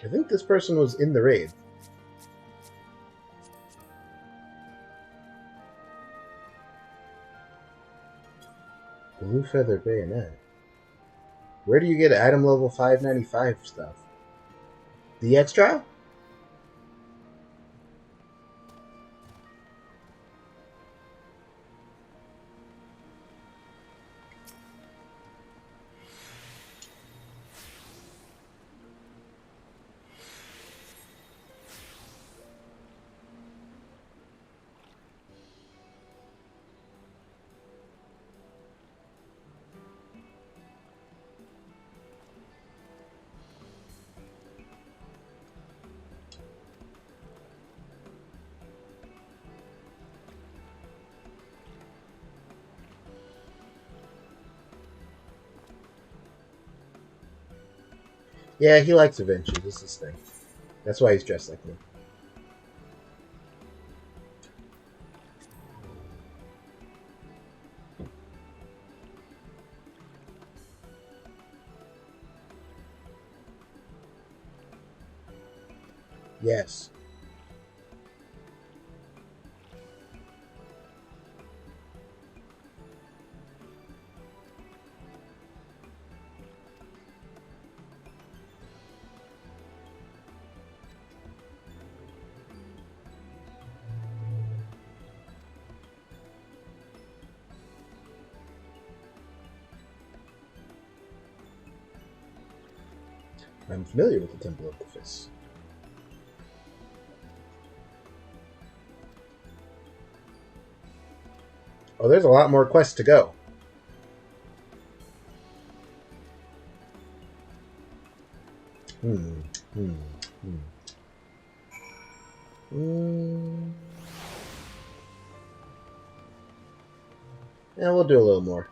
I think this person was in the raid. Blue Feather Bayonet. Where do you get item level 595 stuff? The X trial? Yeah, he likes adventure. This is his thing. That's why he's dressed like me. Yes. I'm familiar with the Temple of the Fist. Oh, there's a lot more quests to go. Hmm. Yeah, we'll do a little more.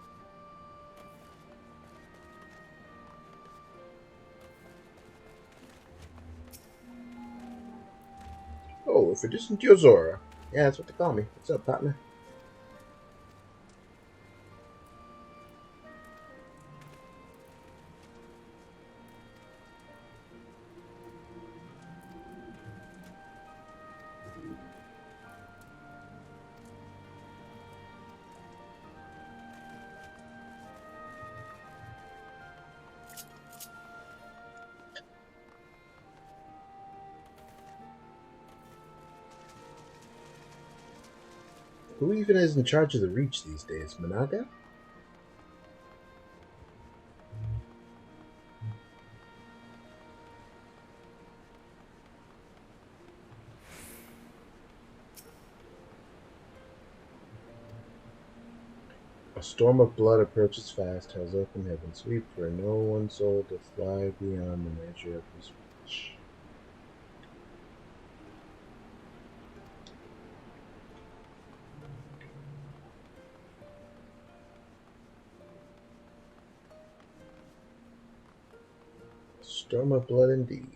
Oh, if it isn't Yozora. Yeah, that's what they call me. What's up, partner? Who even is in charge of the Reach these days? Managa? A storm of blood approaches fast, has open heaven sweep for no one soul to fly beyond the measure of his reach. Storm of blood indeed.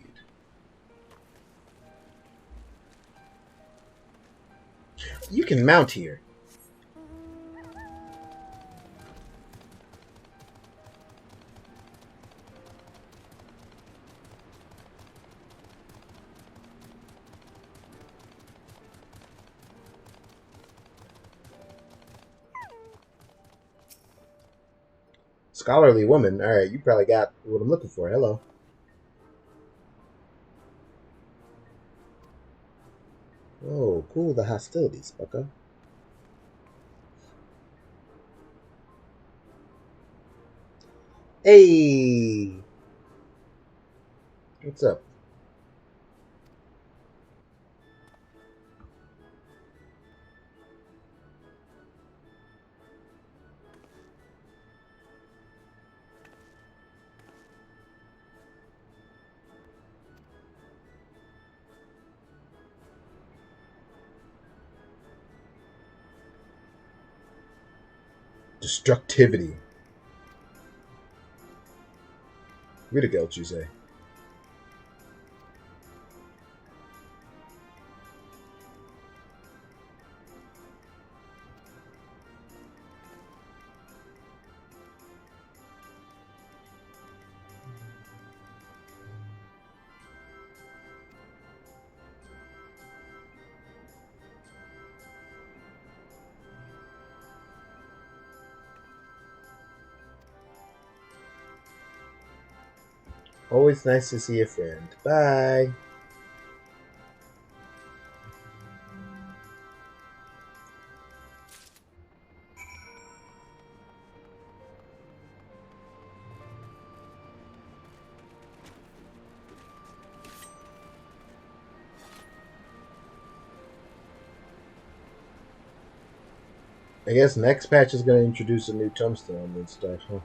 You can mount here. Scholarly woman. Alright, you probably got what I'm looking for. Hello. Oh, cool the hostilities, bucko. Hey! What's up? Destructivity. Way to go, Jose. Always nice to see a friend. Bye. I guess next patch is going to introduce a new tombstone and stuff, huh?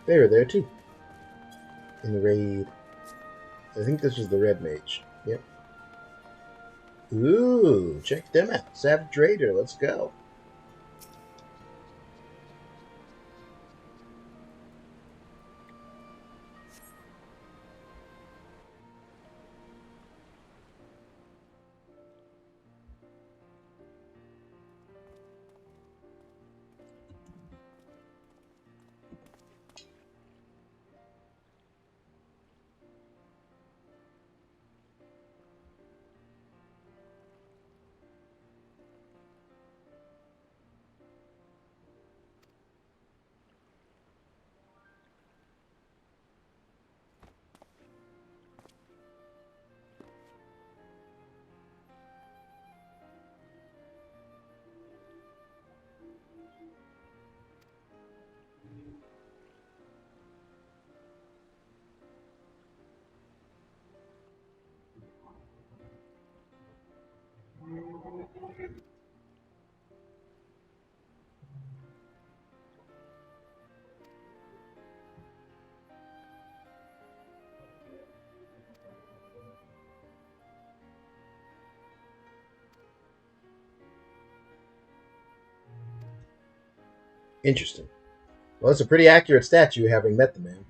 They were there too. in the raid. I think this was the red mage. Yep. Ooh, check them out. Savage Raider, let's go. Interesting. Well, it's a pretty accurate statue, having met the man.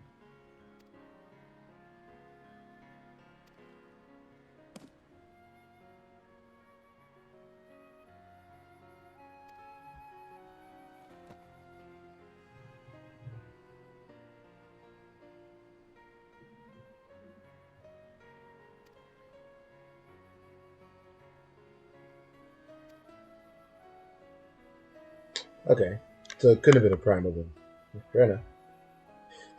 Okay, so it couldn't have been a primal then. Fair enough.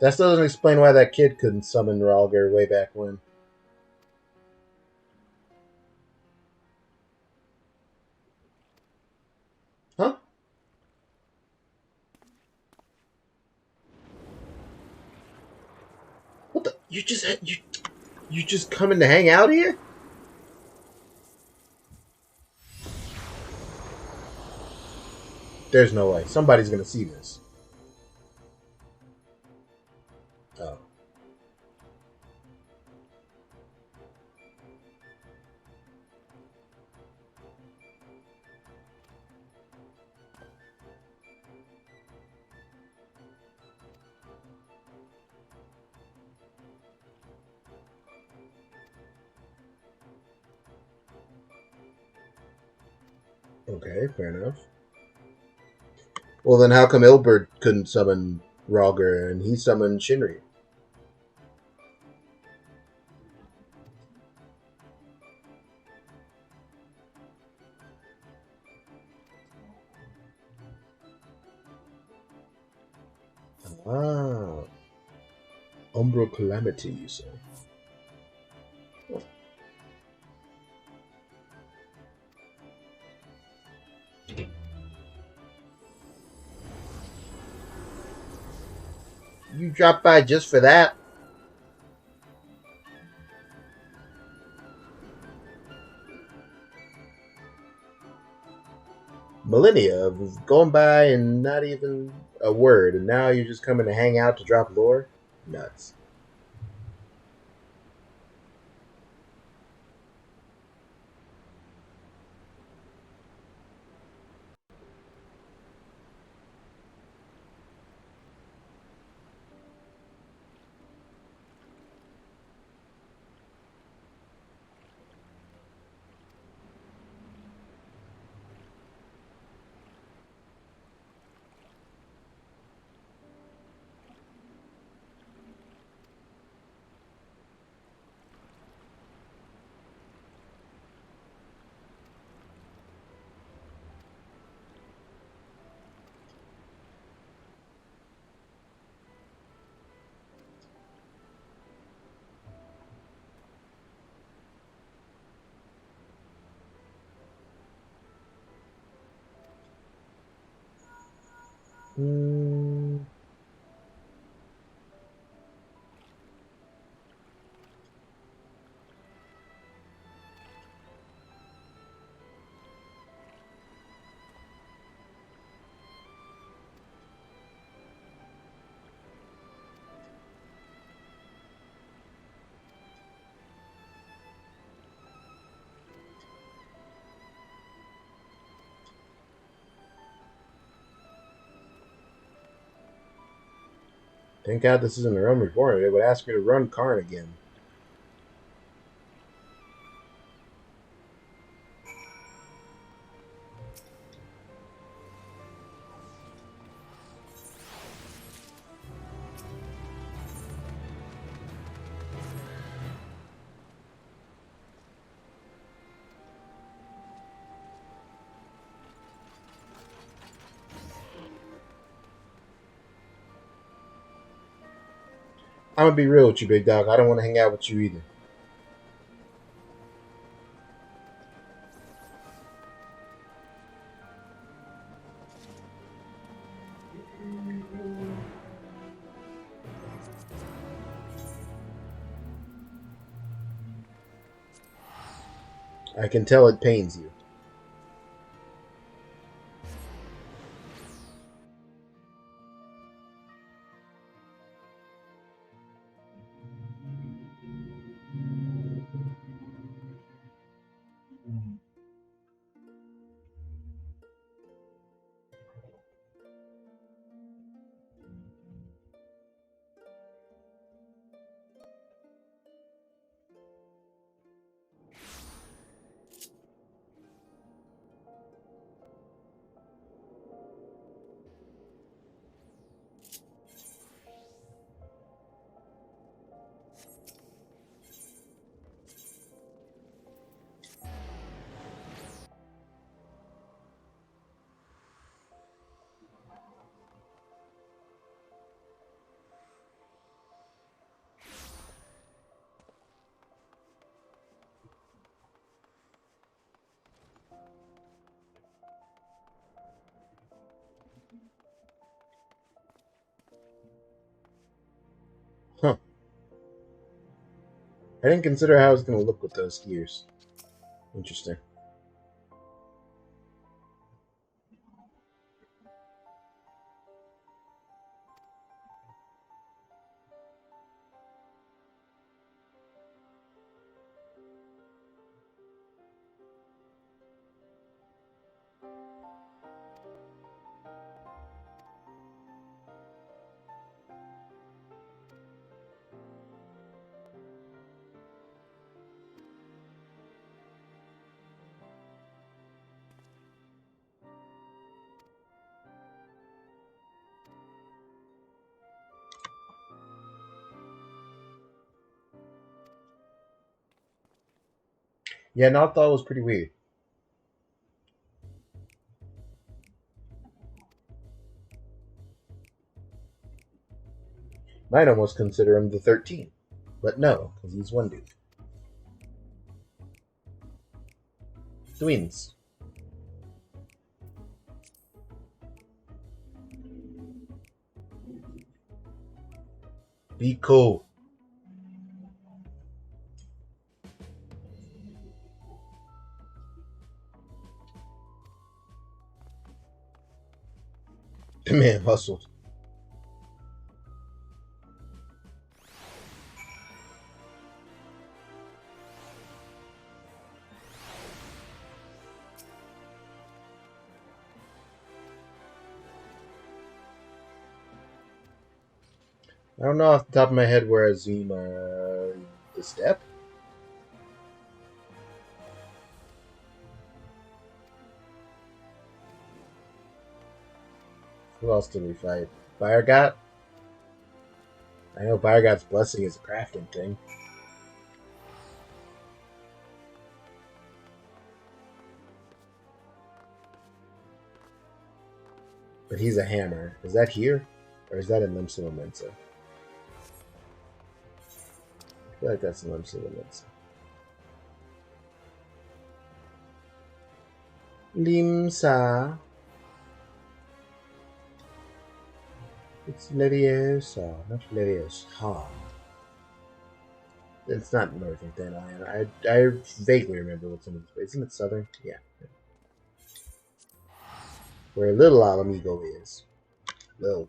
That still doesn't explain why that kid couldn't summon Ralger way back when. Huh? What the? You just coming to hang out here? There's no way. Somebody's gonna see this. Oh. Okay, fair enough. Well, then how come Ilbert couldn't summon Ralger and he summoned Shinri? Ah. Umbral Calamity, you say? Oh. You dropped by just for that? Millennia of going by and not even a word, and now you're just coming to hang out to drop lore? Nuts. Hmm. Thank God this isn't a run before. It would ask me to run Karn again. I'm gonna be real with you, big dog. I don't want to hang out with you either. I can tell it pains you. Huh. I didn't consider how I was going to look with those gears. Interesting. Yeah, no, I thought it was pretty weird. Might almost consider him the 13. But no, because he's one dude. Twins. Be cool. The man hustled. I don't know off the top of my head where Azuma... the step? Who else did we fight? Firegot? I know Firegot's blessing is a crafting thing. But he's a hammer. Is that here? Or is that in Limsa Mensa? I feel like that's in Limsa Mensa. Limsa. It's Leviosa, not Leviosa. It's not northern Dandelion. I vaguely remember what's in this place. Isn't it southern? Yeah. Where Little Alamigo is. Little.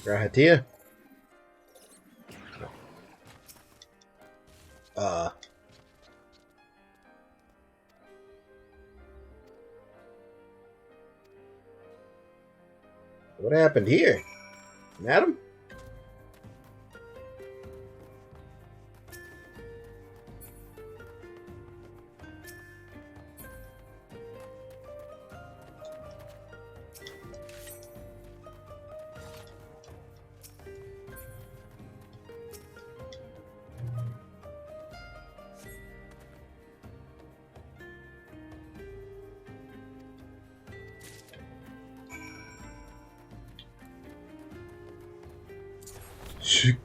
Rahatia? What happened here? Madam?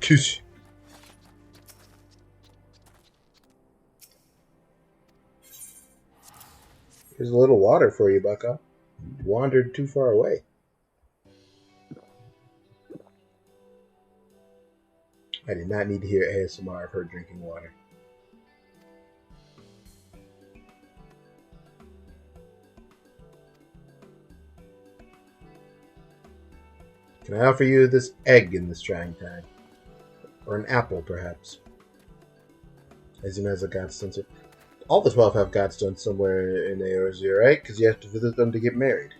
Kiss. Here's a little water for you, Bucko. You wandered too far away. I did not need to hear ASMR of her drinking water. Can I offer you this egg in this trying time? Or an apple, perhaps? As soon as a godstone. All the 12 have godstones somewhere in Yozora, right? Because you have to visit them to get married.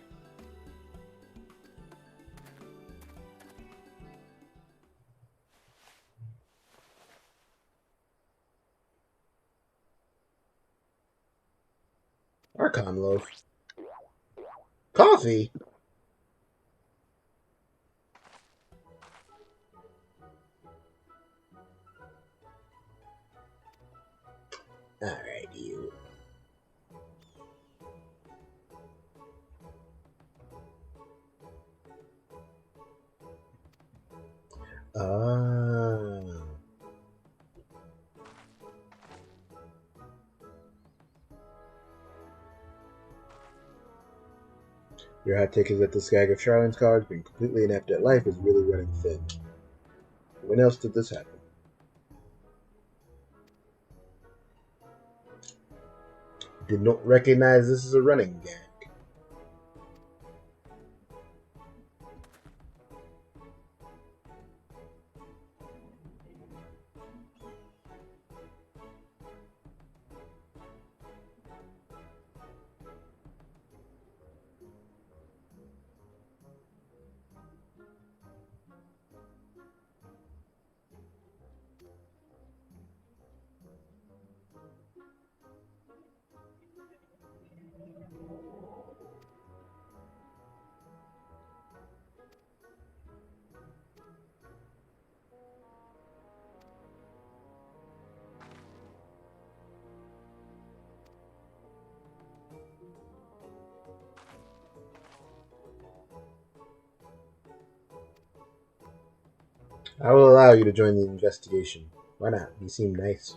Archon loaf. Coffee? Alright, you. Your hot take is that this gag of Charlene's college being completely inept at life is really running thin. When else did this happen? Did not recognize this as a running gag. I will allow you to join the investigation. Why not? You seem nice.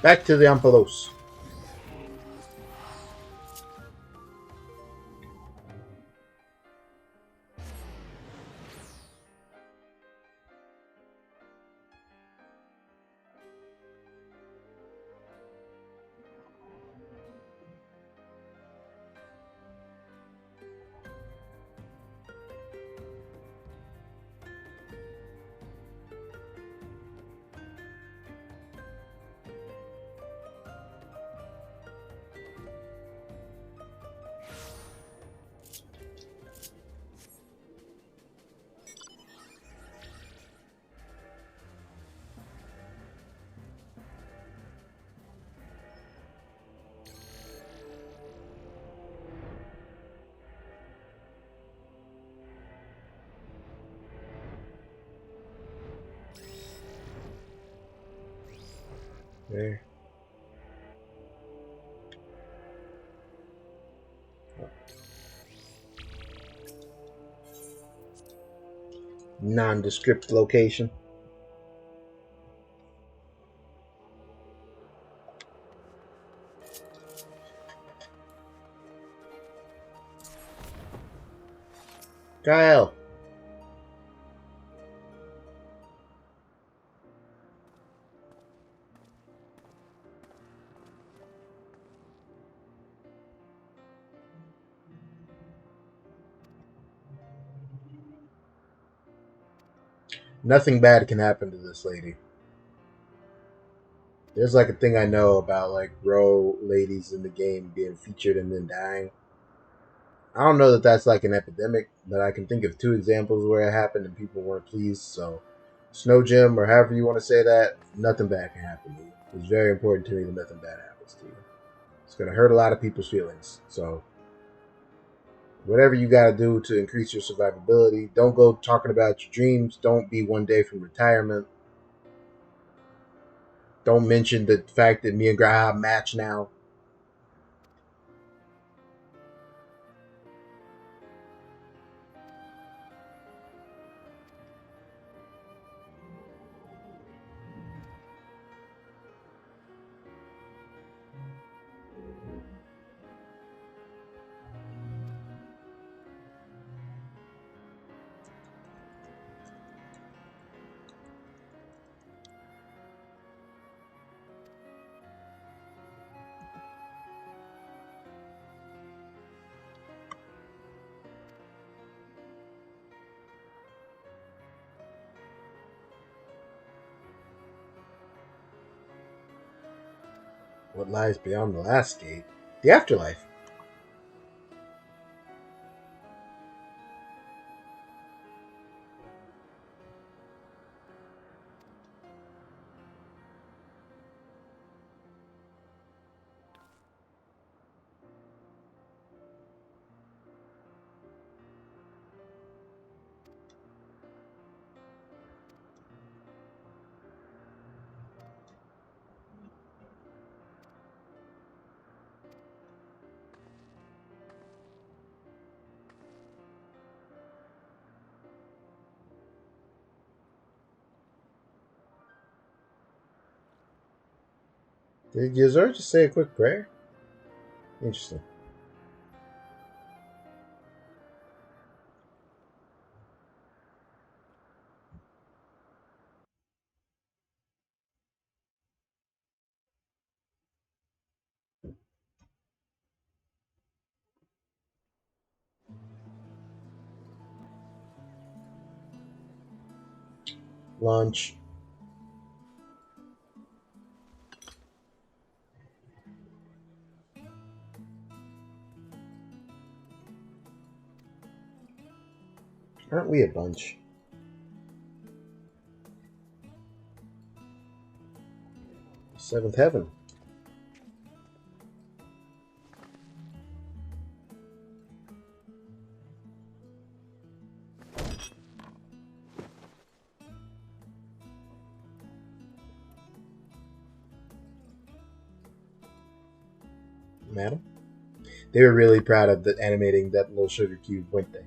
Back to the Amphalos. Nondescript location. Kyle. Nothing bad can happen to this lady. There's like a thing I know about like row ladies in the game being featured and then dying. I don't know that that's like an epidemic, but I can think of 2 examples where it happened and people weren't pleased. So, Snow Gem, or however you want to say that, nothing bad can happen to you. It's very important to me that nothing bad happens to you. It's going to hurt a lot of people's feelings. So, whatever you got to do to increase your survivability, don't go talking about your dreams. Don't be one day from retirement. Don't mention the fact that me and Graham match now. What lies beyond the last gate? The afterlife. Did Yozora just say a quick prayer? Interesting. Lunch. Aren't we a bunch? Seventh heaven. Madam? They were really proud of animating that little sugar cube, weren't they?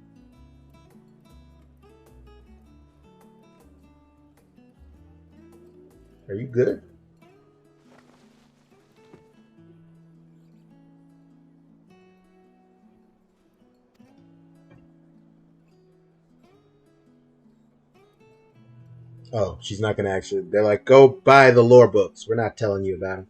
Are you good? Oh, she's not going to actually. They're like, go buy the lore books. We're not telling you about them.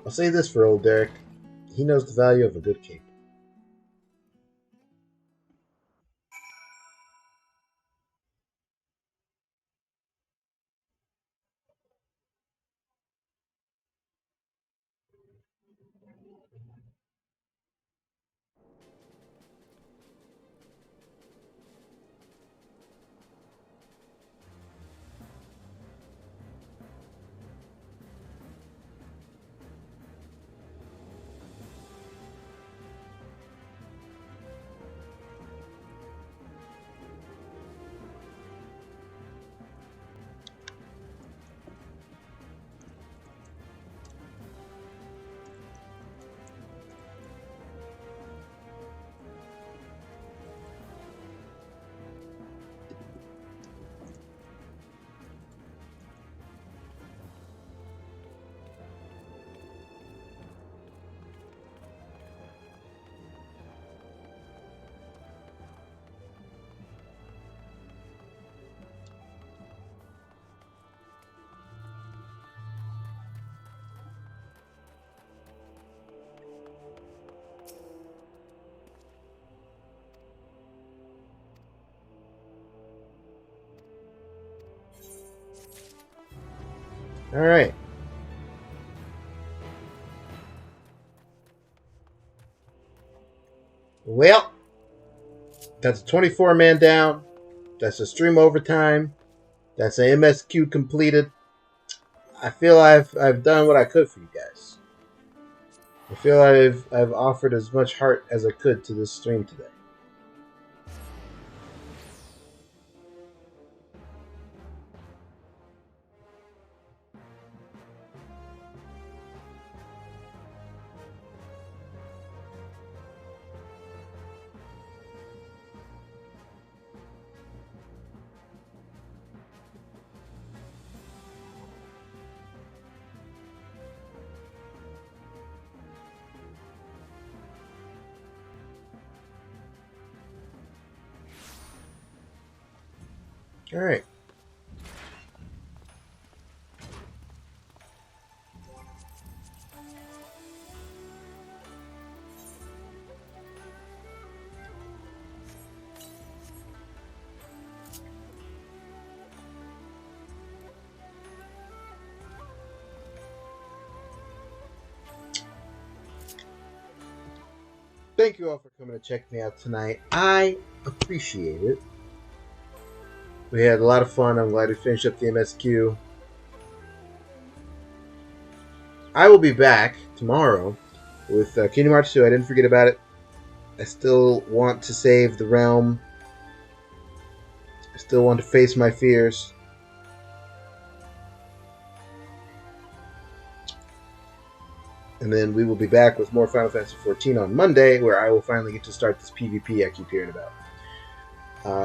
I'll say this for old Derek. He knows the value of a good cape. Alright. Well, that's a 24-man down. That's a stream overtime. That's an MSQ completed. I feel I've done what I could for you guys. I feel I've offered as much heart as I could to this stream today. All right. Thank you all for coming to check me out tonight. I appreciate it. We had a lot of fun. I'm glad we finished up the MSQ. I will be back tomorrow with Kingdom Hearts 2. I didn't forget about it. I still want to save the realm. I still want to face my fears. And then we will be back with more Final Fantasy XIV on Monday, where I will finally get to start this PvP I keep hearing about.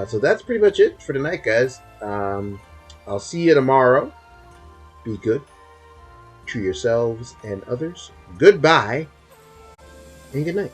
So that's pretty much it for tonight, guys. I'll see you tomorrow. Be good to yourselves and others. Goodbye, and good night.